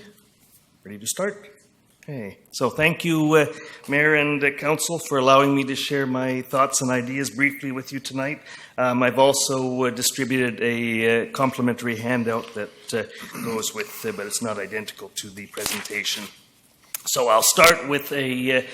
Ready to start? Okay. So thank you, Mayor and Council, for allowing me to share my thoughts and ideas briefly with you tonight. I've also distributed a complimentary handout that goes with, but it's not identical to the presentation. So I'll start with a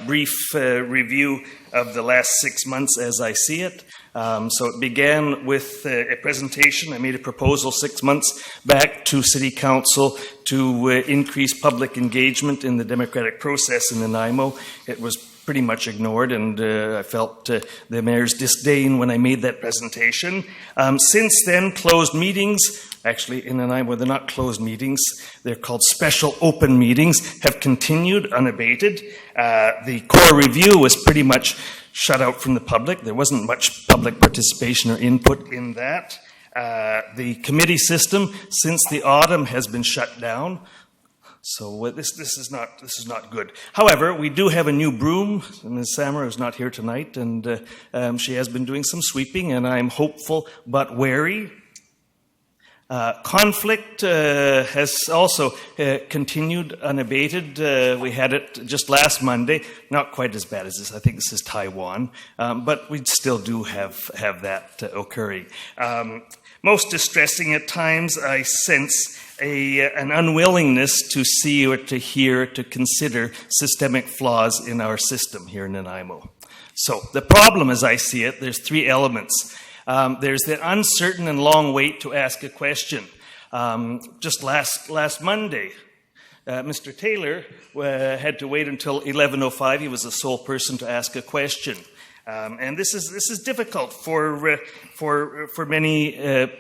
brief review of the last 6 months as I see it. So it began with a presentation. I made a proposal 6 months back to City Council to increase public engagement in the democratic process in Nanaimo. It was pretty much ignored, and I felt the Mayor's disdain when I made that presentation. Since then, closed meetings, actually in Nanaimo they're not closed meetings, they're called special open meetings, have continued unabated. The core review was pretty much shut out from the public. There wasn't much public participation or input in that. The committee system since the autumn has been shut down. So this is not good. However, we do have a new broom. Ms. Sammer is not here tonight, and she has been doing some sweeping, and I'm hopeful but wary. Conflict has also continued unabated. We had it just last Monday. Not quite as bad as this. I think this is Taiwan, but we still do have that occurring. Most distressing at times, I sense an unwillingness to see or to hear, to consider systemic flaws in our system here in Nanaimo. So the problem, as I see it, there's 3 elements. There's the uncertain and long wait to ask a question. Just last Monday, Mr. Taylor had to wait until 11:05. He was the sole person to ask a question. And this is difficult for many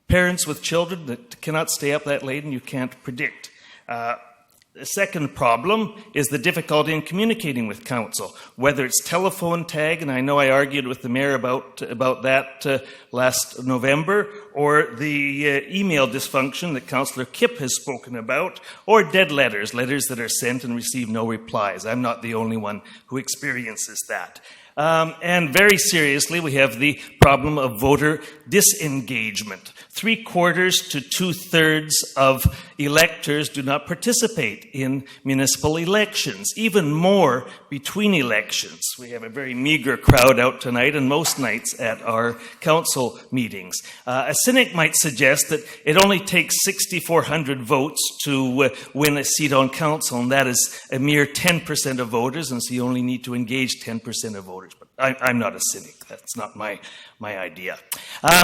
parents with children that cannot stay up that late and you can't predict. The second problem is the difficulty in communicating with council, whether it's telephone tag, and I know I argued with the mayor about that last November, or the email dysfunction that Councillor Kipp has spoken about, or dead letters that are sent and receive no replies. I'm not the only one who experiences that. And very seriously, we have the problem of voter disengagement. 3/4 to 2/3 of electors do not participate in municipal elections, even more between elections. We have a very meager crowd out tonight and most nights at our council meetings. A cynic might suggest that it only takes 6,400 votes to win a seat on council, and that is a mere 10% of voters, and so you only need to engage 10% of voters. But I'm not a cynic. That's not my idea.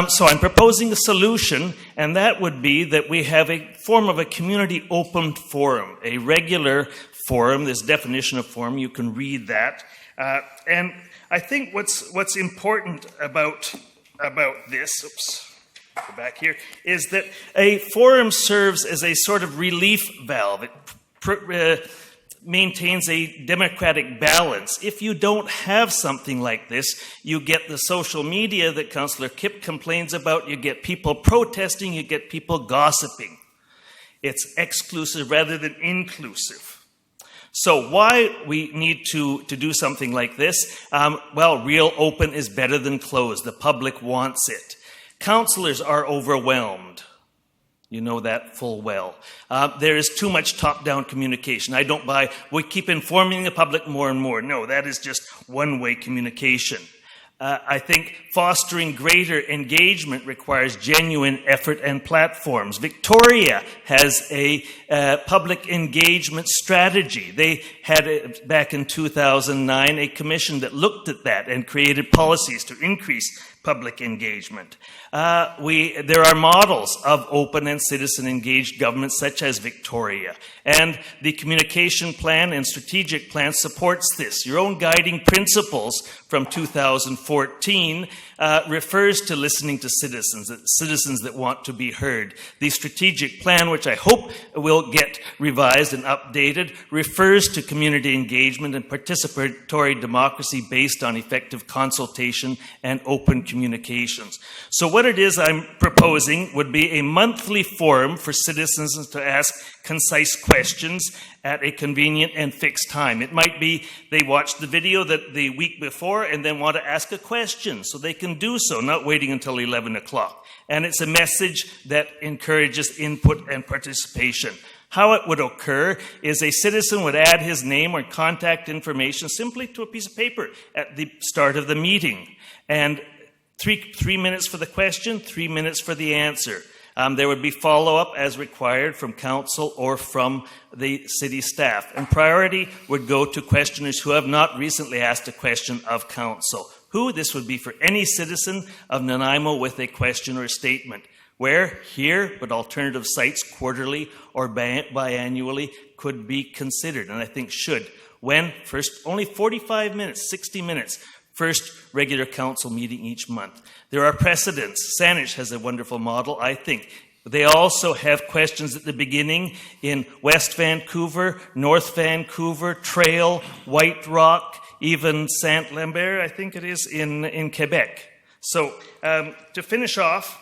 So I'm proposing a solution, and that would be that we have a form of a community open forum, a regular forum. This definition of forum, you can read that. And I think what's important about this, go back here, is that a forum serves as a sort of relief valve. It maintains a democratic balance. If you don't have something like this, you get the social media that Councillor Kipp complains about, you get people protesting, you get people gossiping. It's exclusive rather than inclusive. So why we need to do something like this? Well, real open is better than closed. The public wants it. Councillors are overwhelmed. You know that full well. There is too much top-down communication. I don't buy, we keep informing the public more and more. No, that is just one-way communication. I think fostering greater engagement requires genuine effort and platforms. Victoria has a public engagement strategy. They had, back in 2009, a commission that looked at that and created policies to increase public engagement. There are models of open and citizen-engaged government, such as Victoria, and the communication plan and strategic plan supports this. Your own guiding principles from 2014 refers to listening to citizens that want to be heard. The strategic plan, which I hope will get revised and updated, refers to community engagement and participatory democracy based on effective consultation and open communications. So what it is I'm proposing would be a monthly forum for citizens to ask concise questions at a convenient and fixed time. It might be they watched the video that the week before and then want to ask a question, so they can do so, not waiting until 11 o'clock. And it's a message that encourages input and participation. How it would occur is a citizen would add his name or contact information simply to a piece of paper at the start of the meeting. And three minutes for the question, 3 minutes for the answer. There would be follow-up as required from council or from the city staff. And priority would go to questioners who have not recently asked a question of council. Who? This would be for any citizen of Nanaimo with a question or statement. Where? Here, but alternative sites quarterly or biannually could be considered, and I think should. When? First, only 45 minutes, 60 minutes. First regular council meeting each month. There are precedents. Saanich has a wonderful model, I think. They also have questions at the beginning in West Vancouver, North Vancouver, Trail, White Rock, even Saint-Lambert, I think it is, in Quebec. So to finish off,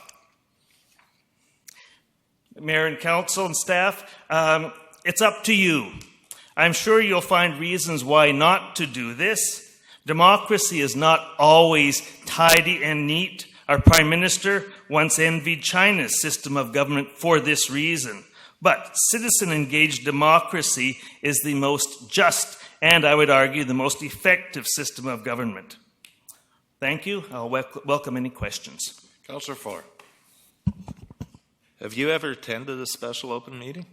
Mayor and Council and staff, it's up to you. I'm sure you'll find reasons why not to do this. Democracy is not always tidy and neat. Our Prime Minister once envied China's system of government for this reason. But citizen-engaged democracy is the most just and, I would argue, the most effective system of government. Thank you. I'll welcome any questions. Councillor Fuller. Have you ever attended a special open meeting?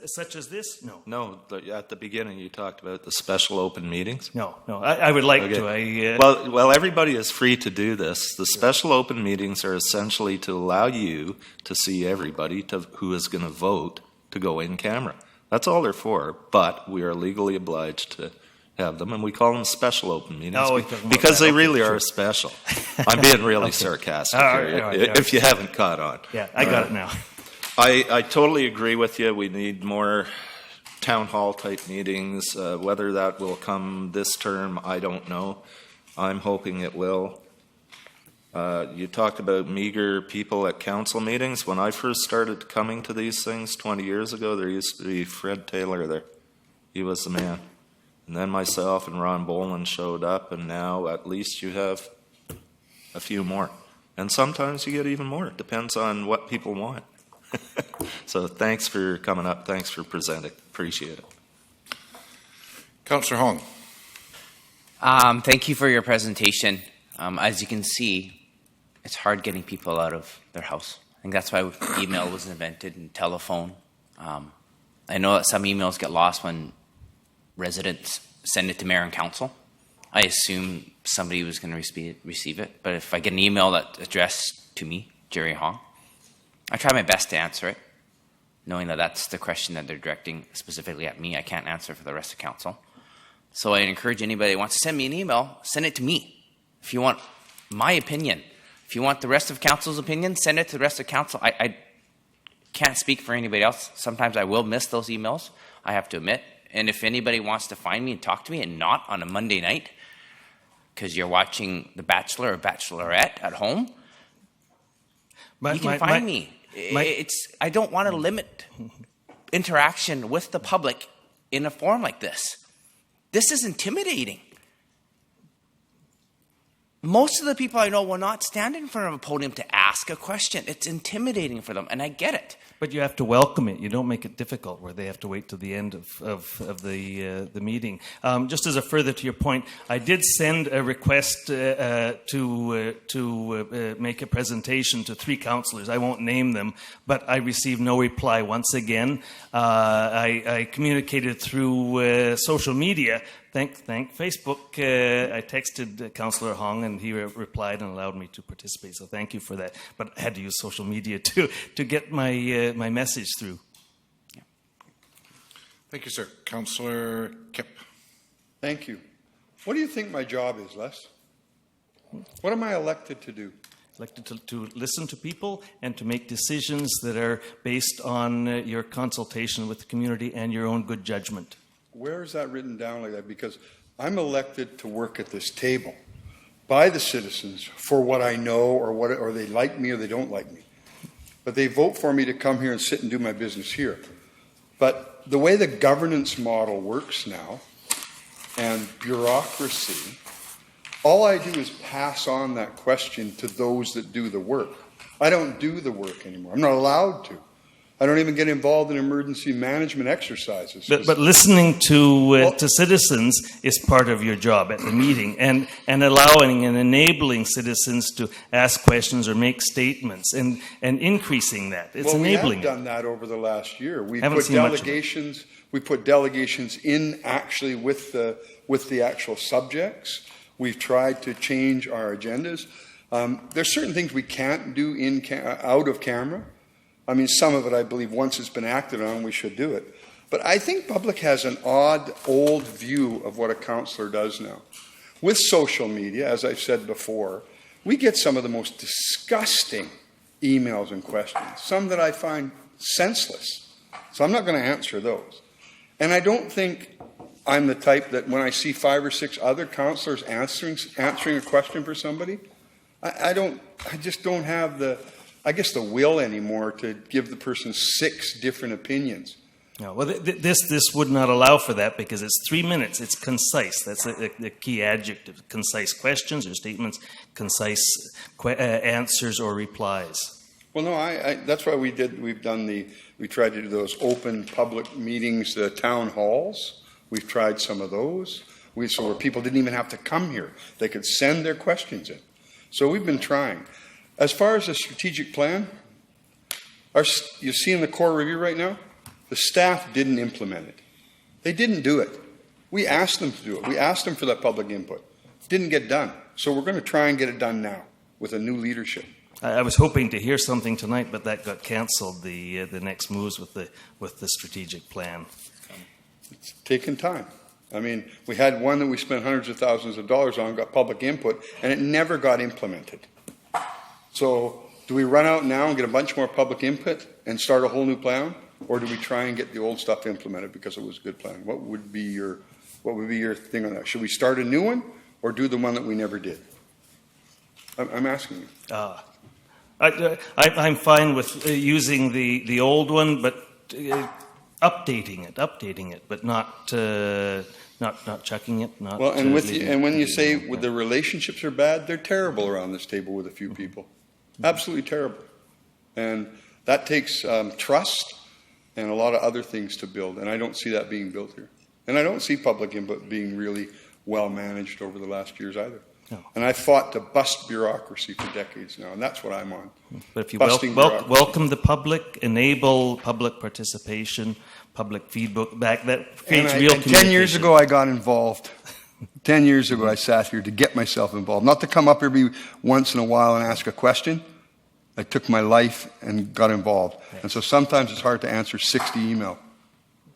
Such as this? No. No, at the beginning you talked about the special open meetings. No. I would like to. Well, everybody is free to do this. The special open meetings are essentially to allow you to see everybody who is going to vote to go in camera. That's all they're for, but we are legally obliged to have them, and we call them special open meetings because they really are special. I'm being really sarcastic here, if you haven't caught on. Yeah, I got it now. I totally agree with you. We need more town hall type meetings. Whether that will come this term, I don't know. I'm hoping it will. You talked about meager people at council meetings. When I first started coming to these things 20 years ago, there used to be Fred Taylor there. He was the man. And then myself and Ron Boland showed up, and now at least you have a few more. And sometimes you get even more. It depends on what people want. So thanks for coming up. Thanks for presenting. Appreciate it. Councillor Hong. Thank you for your presentation. As you can see, it's hard getting people out of their house. I think that's why email was invented and telephone. I know that some emails get lost when residents send it to mayor and council. I assume somebody was going to receive it. But if I get an email that's addressed to me, Jerry Hong, I try my best to answer it, knowing that that's the question that they're directing specifically at me. I can't answer for the rest of council. So I encourage anybody who wants to send me an email, send it to me. If you want my opinion, if you want the rest of council's opinion, send it to the rest of council. I can't speak for anybody else. Sometimes I will miss those emails, I have to admit. And if anybody wants to find me and talk to me, and not on a Monday night, because you're watching The Bachelor or Bachelorette at home, you can find me. I don't want to limit interaction with the public in a forum like this. This is intimidating. Most of the people I know will not stand in front of a podium to ask a question. It's intimidating for them, and I get it. But you have to welcome it. You don't make it difficult where they have to wait to the end of the meeting. Just as a further to your point, I did send a request to make a presentation to 3 councillors. I won't name them, but I received no reply once again. I communicated through social media thank Facebook. I texted Councillor Hong, and he replied and allowed me to participate. So thank you for that. But I had to use social media to get my my message through. Thank you, sir. Councillor Kipp. Thank you. What do you think my job is, Les? What am I elected to do? Elected to listen to people and to make decisions that are based on your consultation with the community and your own good judgment. Where is that written down like that? Because I'm elected to work at this table by the citizens for what I know, or they like me or they don't like me. But they vote for me to come here and sit and do my business here. But the way the governance model works now, and bureaucracy, all I do is pass on that question to those that do the work. I don't do the work anymore. I'm not allowed to. I don't even get involved in emergency management exercises. But listening to citizens is part of your job at the meeting, and allowing and enabling citizens to ask questions or make statements, and increasing that. It's enabling. We have done that over the last year. We Haven't put seen much of it. delegations. We put delegations in actually with the actual subjects. We've tried to change our agendas. There's certain things we can't do out of camera. I mean, some of it, I believe, once it's been acted on, we should do it. But I think public has an odd, old view of what a councillor does now. With social media, as I've said before, we get some of the most disgusting emails and questions, some that I find senseless. So I'm not going to answer those. And I don't think I'm the type that when I see 5 or 6 other councillors answering a question for somebody, I just don't have the will anymore to give the person 6 different opinions. No, well, this would not allow for that, because it's 3 minutes. It's concise. That's the key adjective. Concise questions or statements, concise answers or replies. Well, no, that's why we tried to do those open public meetings, the town halls. We've tried some of those. So where people didn't even have to come here. They could send their questions in. So we've been trying. As far as the strategic plan, you see in the core review right now, the staff didn't implement it. They didn't do it. We asked them to do it. We asked them for that public input. It didn't get done. So we're going to try and get it done now with a new leadership. I was hoping to hear something tonight, but that got cancelled. The next moves with the strategic plan. It's taken time. I mean, we had one that we spent hundreds of thousands of dollars on, got public input, and it never got implemented. So do we run out now and get a bunch more public input and start a whole new plan? Or do we try and get the old stuff implemented because it was a good plan? What would be your thing on that? Should we start a new one or do the one that we never did? I'm asking you. I'm fine with using the old one, but updating it, but not chucking it. Not well, and when you say the relationships are bad, they're terrible around this table with a few people. Absolutely terrible. And that takes trust and a lot of other things to build. And I don't see that being built here. And I don't see public input being really well managed over the last years either. No. And I fought to bust bureaucracy for decades now, and that's what I'm on. But if you welcome the public, enable public participation, public feedback, that creates real communication. 10 years ago, I got involved. 10 years ago, I sat here to get myself involved. Not to come up every once in a while and ask a question. I took my life and got involved. Yes. And so sometimes it's hard to answer 60 email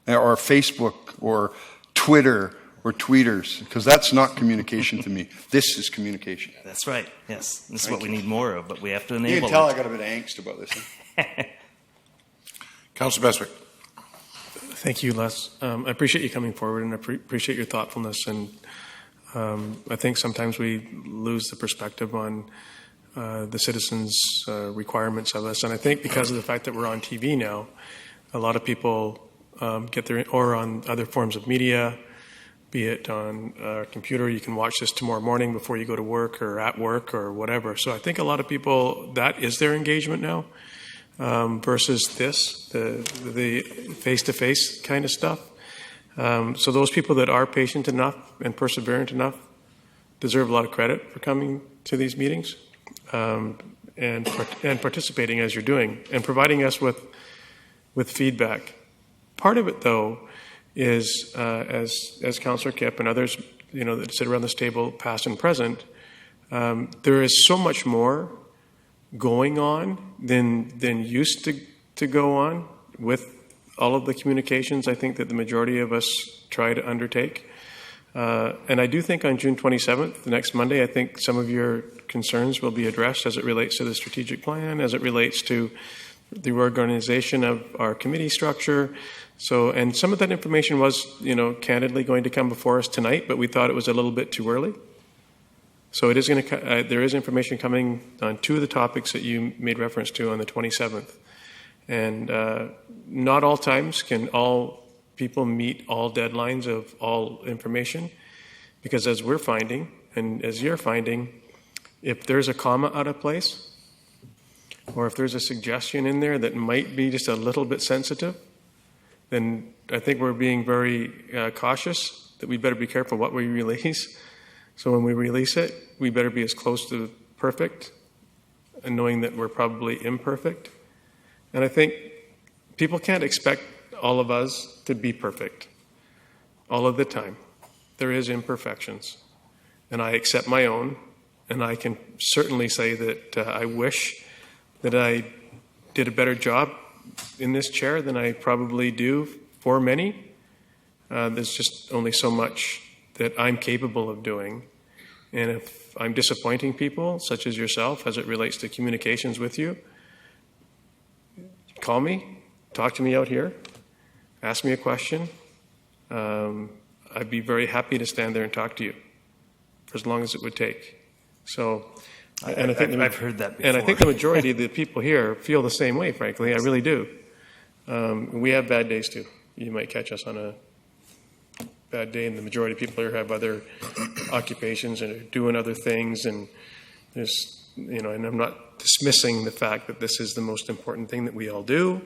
or Facebook or Twitter or tweeters, because that's not communication to me. This is communication. That's right, yes. This is what we need more of, but we have to enable it. You can tell I got a bit of angst about this. Huh? Councillor Bestwick. Thank you, Les. I appreciate you coming forward, and I appreciate your thoughtfulness. And I think sometimes we lose the perspective on the citizens' requirements of us. And I think because of the fact that we're on TV now, a lot of people or on other forms of media, be it on a computer, you can watch this tomorrow morning before you go to work or at work or whatever. So I think a lot of people, that is their engagement now, versus the face-to-face kind of stuff. So those people that are patient enough and perseverant enough deserve a lot of credit for coming to these meetings and participating as you're doing and providing us with feedback. Part of it, though, is, as Councillor Kipp and others, that sit around this table, past and present, there is so much more going on than used to go on with all of the communications I think that the majority of us try to undertake. And I do think on June 27th, the next Monday, I think some of your concerns will be addressed as it relates to the strategic plan, as it relates to the reorganization of our committee structure. So, and some of that information was, candidly going to come before us tonight, but we thought it was a little bit too early. So it is going to. There is information coming on two of the topics that you made reference to on the 27th, and not all times can all people meet all deadlines of all information, because as we're finding, and as you're finding, if there's a comma out of place, or if there's a suggestion in there that might be just a little bit sensitive, then I think we're being very cautious that we better be careful what we release. So when we release it, we better be as close to perfect, and knowing that we're probably imperfect. And I think people can't expect all of us to be perfect all of the time. There is imperfections, and I accept my own, and I can certainly say that I wish that I did a better job in this chair than I probably do for many. There's just only so much that I'm capable of doing. And if I'm disappointing people, such as yourself, as it relates to communications with you, call me, talk to me out here, ask me a question. I'd be very happy to stand there and talk to you for as long as it would take. So, and I think I've heard that before. And I think the majority of the people here feel the same way, frankly. I really do. We have bad days too. You might catch us on a bad day, and the majority of people here have other occupations and are doing other things, and there's, and I'm not dismissing the fact that this is the most important thing that we all do,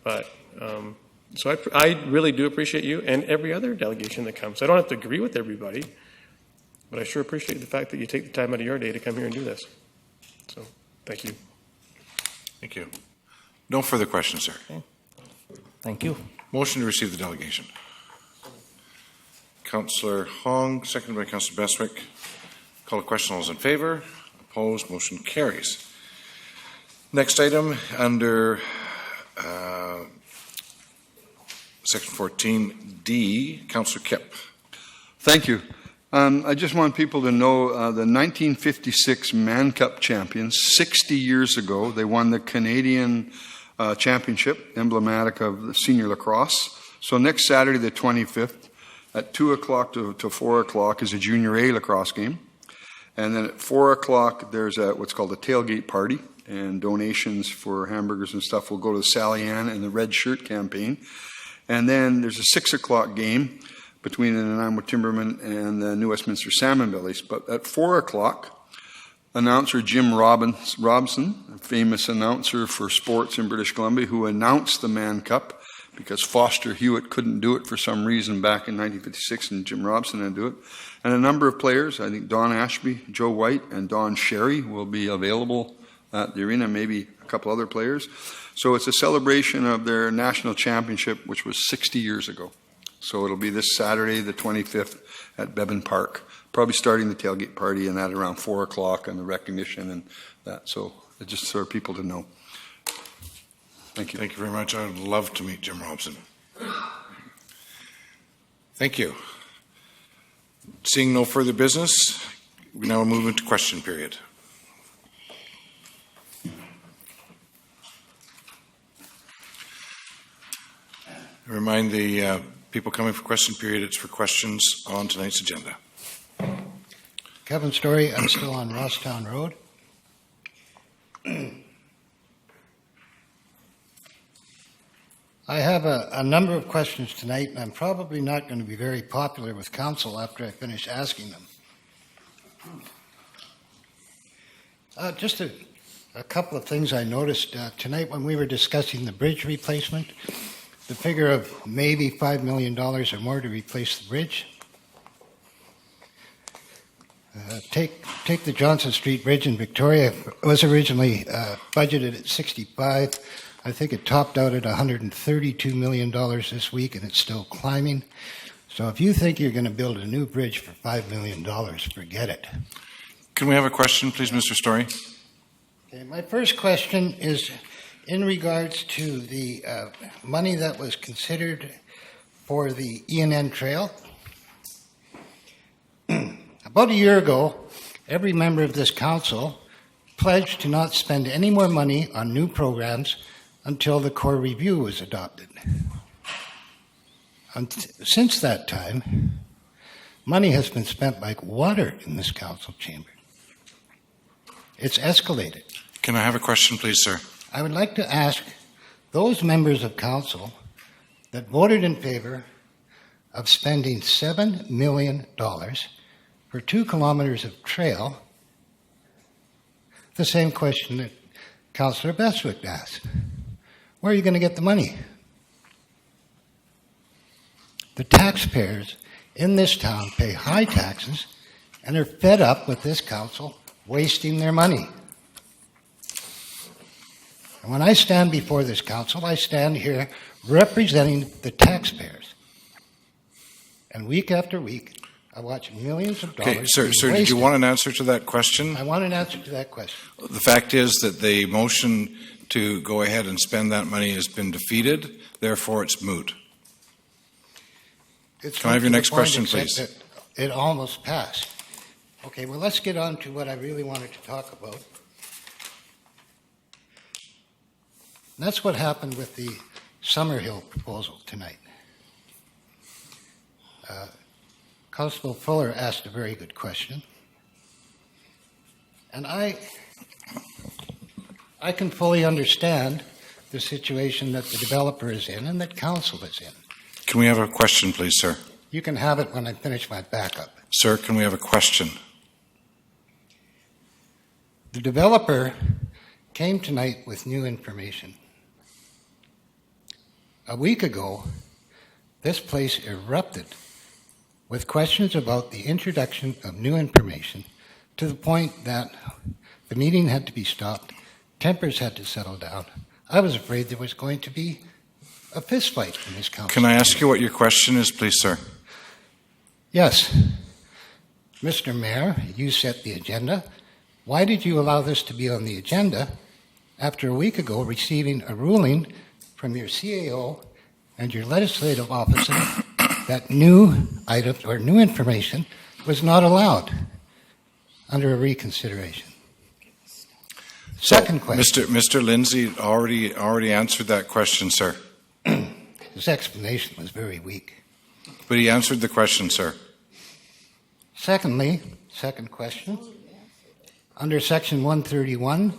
but so I really do appreciate you and every other delegation that comes. I don't have to agree with everybody, but I sure appreciate the fact that you take the time out of your day to come here and do this. So, thank you. Thank you. No further questions, sir. Okay. Thank you. Motion to receive the delegation. Councillor Hong, seconded by Councillor Bestwick. Call a question. All those in favour? Opposed? Motion carries. Next item under Section 14D, Councillor Kipp. Thank you. I just want people to know the 1956 Mann Cup champions, 60 years ago, they won the Canadian Championship, emblematic of the senior lacrosse. So next Saturday, the 25th, at 2 o'clock to 4 o'clock is a Junior A lacrosse game. And then at 4 o'clock, there's what's called a tailgate party, and donations for hamburgers and stuff will go to Sally Ann and the Red Shirt campaign. And then there's a 6 o'clock game between the Nanaimo Timbermen and the New Westminster Salmon Bellies. But at 4 o'clock, announcer Jim Robson, a famous announcer for sports in British Columbia, who announced the Mann Cup, because Foster Hewitt couldn't do it for some reason back in 1956, and Jim Robson had to do it. And a number of players, I think Don Ashby, Joe White, and Don Sherry will be available at the arena, maybe a couple other players. So it's a celebration of their national championship, which was 60 years ago. So it'll be this Saturday, the 25th, at Bevan Park, probably starting the tailgate party and that around 4 o'clock, and the recognition and that. So just for people to know. Thank you. Thank you very much. I would love to meet Jim Robson. Thank you. Seeing no further business, we now move into question period. I remind the people coming for question period, it's for questions on tonight's agenda. Kevin Story, I'm still on Rosstown Road. I have a number of questions tonight, and I'm probably not going to be very popular with council after I finish asking them. Just a couple of things I noticed tonight when we were discussing the bridge replacement, the figure of maybe $5 million or more to replace the bridge. Take the Johnson Street Bridge in Victoria. It was originally budgeted at 65. I think it topped out at $132 million this week, and it's still climbing. So if you think you're going to build a new bridge for $5 million, forget it. Can we have a question, please, Mr. Story? Okay, my first question is in regards to the money that was considered for the ENN Trail. About a year ago, every member of this council pledged to not spend any more money on new programs until the core review was adopted. Since that time, money has been spent like water in this council chamber. It's escalated. Can I have a question, please, sir? I would like to ask those members of council that voted in favor of spending $7 million for 2 kilometers of trail the same question that Councillor Bestwick asked. Where are you going to get the money? The taxpayers in this town pay high taxes and are fed up with this council wasting their money. And when I stand before this council, I stand here representing the taxpayers. And week after week, I watch millions of dollars. Okay, sir, being did you wasted. want an answer to that question? I want an answer to that question. The fact is that the motion to go ahead and spend that money has been defeated, therefore it's moot. Can I have your next question, please? It almost passed. Okay, well, let's get on to what I really wanted to talk about. And that's what happened with the Summerhill proposal tonight. Constable Fuller asked a very good question. And I can fully understand the situation that the developer is in and that council is in. Can we have a question, please, sir? You can have it when I finish my backup. Sir, can we have a question? The developer came tonight with new information. A week ago, this place erupted with questions about the introduction of new information to the point that the meeting had to be stopped, tempers had to settle down. I was afraid there was going to be a fistfight in this council. Can I ask you what your question is, please, sir? Yes. Mr. Mayor, you set the agenda. Why did you allow this to be on the agenda after a week ago receiving a ruling from your CAO and your legislative officer that new items or new information was not allowed under a reconsideration? Second question. Mr. Lindsay already answered that question, sir. His explanation was very weak. But he answered the question, sir. Secondly, second question. Under Section 131,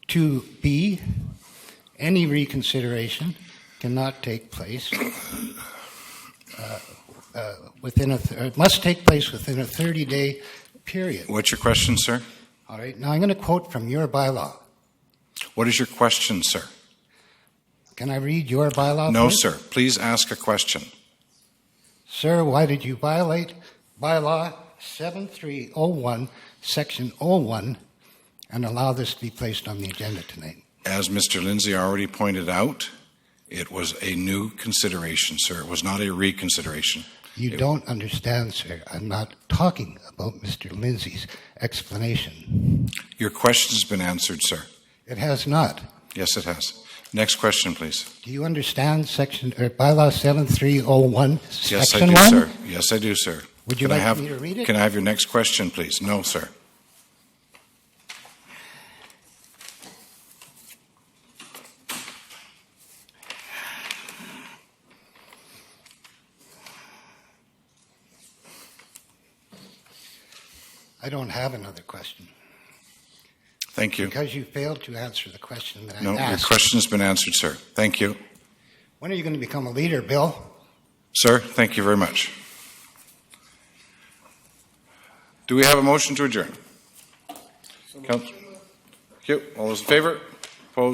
2B, any reconsideration cannot take place it must take place within a 30-day period. What's your question, sir? All right. Now I'm going to quote from your bylaw. What is your question, sir? Can I read your bylaw? No, first? sir. Please ask a question. Sir, why did you violate bylaw 7301, section 01, and allow this to be placed on the agenda tonight? As Mr. Lindsay already pointed out, it was a new consideration, sir. It was not a reconsideration. You don't understand, sir. I'm not talking about Mr. Lindsay's explanation. Your question's been answered, sir. It has not. Yes, it has. Next question, please. Do you understand section or bylaw 7301, Yes, I section do, 1? sir. Yes, I do, sir. Would you Can I like have, me to read it? Can I have your next question, please? No, sir. I don't have another question. Thank you. Because you failed to answer the question that I No, asked. your question's been answered, sir. Thank you. When are you going to become a leader, Bill? Sir, thank you very much. Do we have a motion to adjourn? Thank you. All those in favor?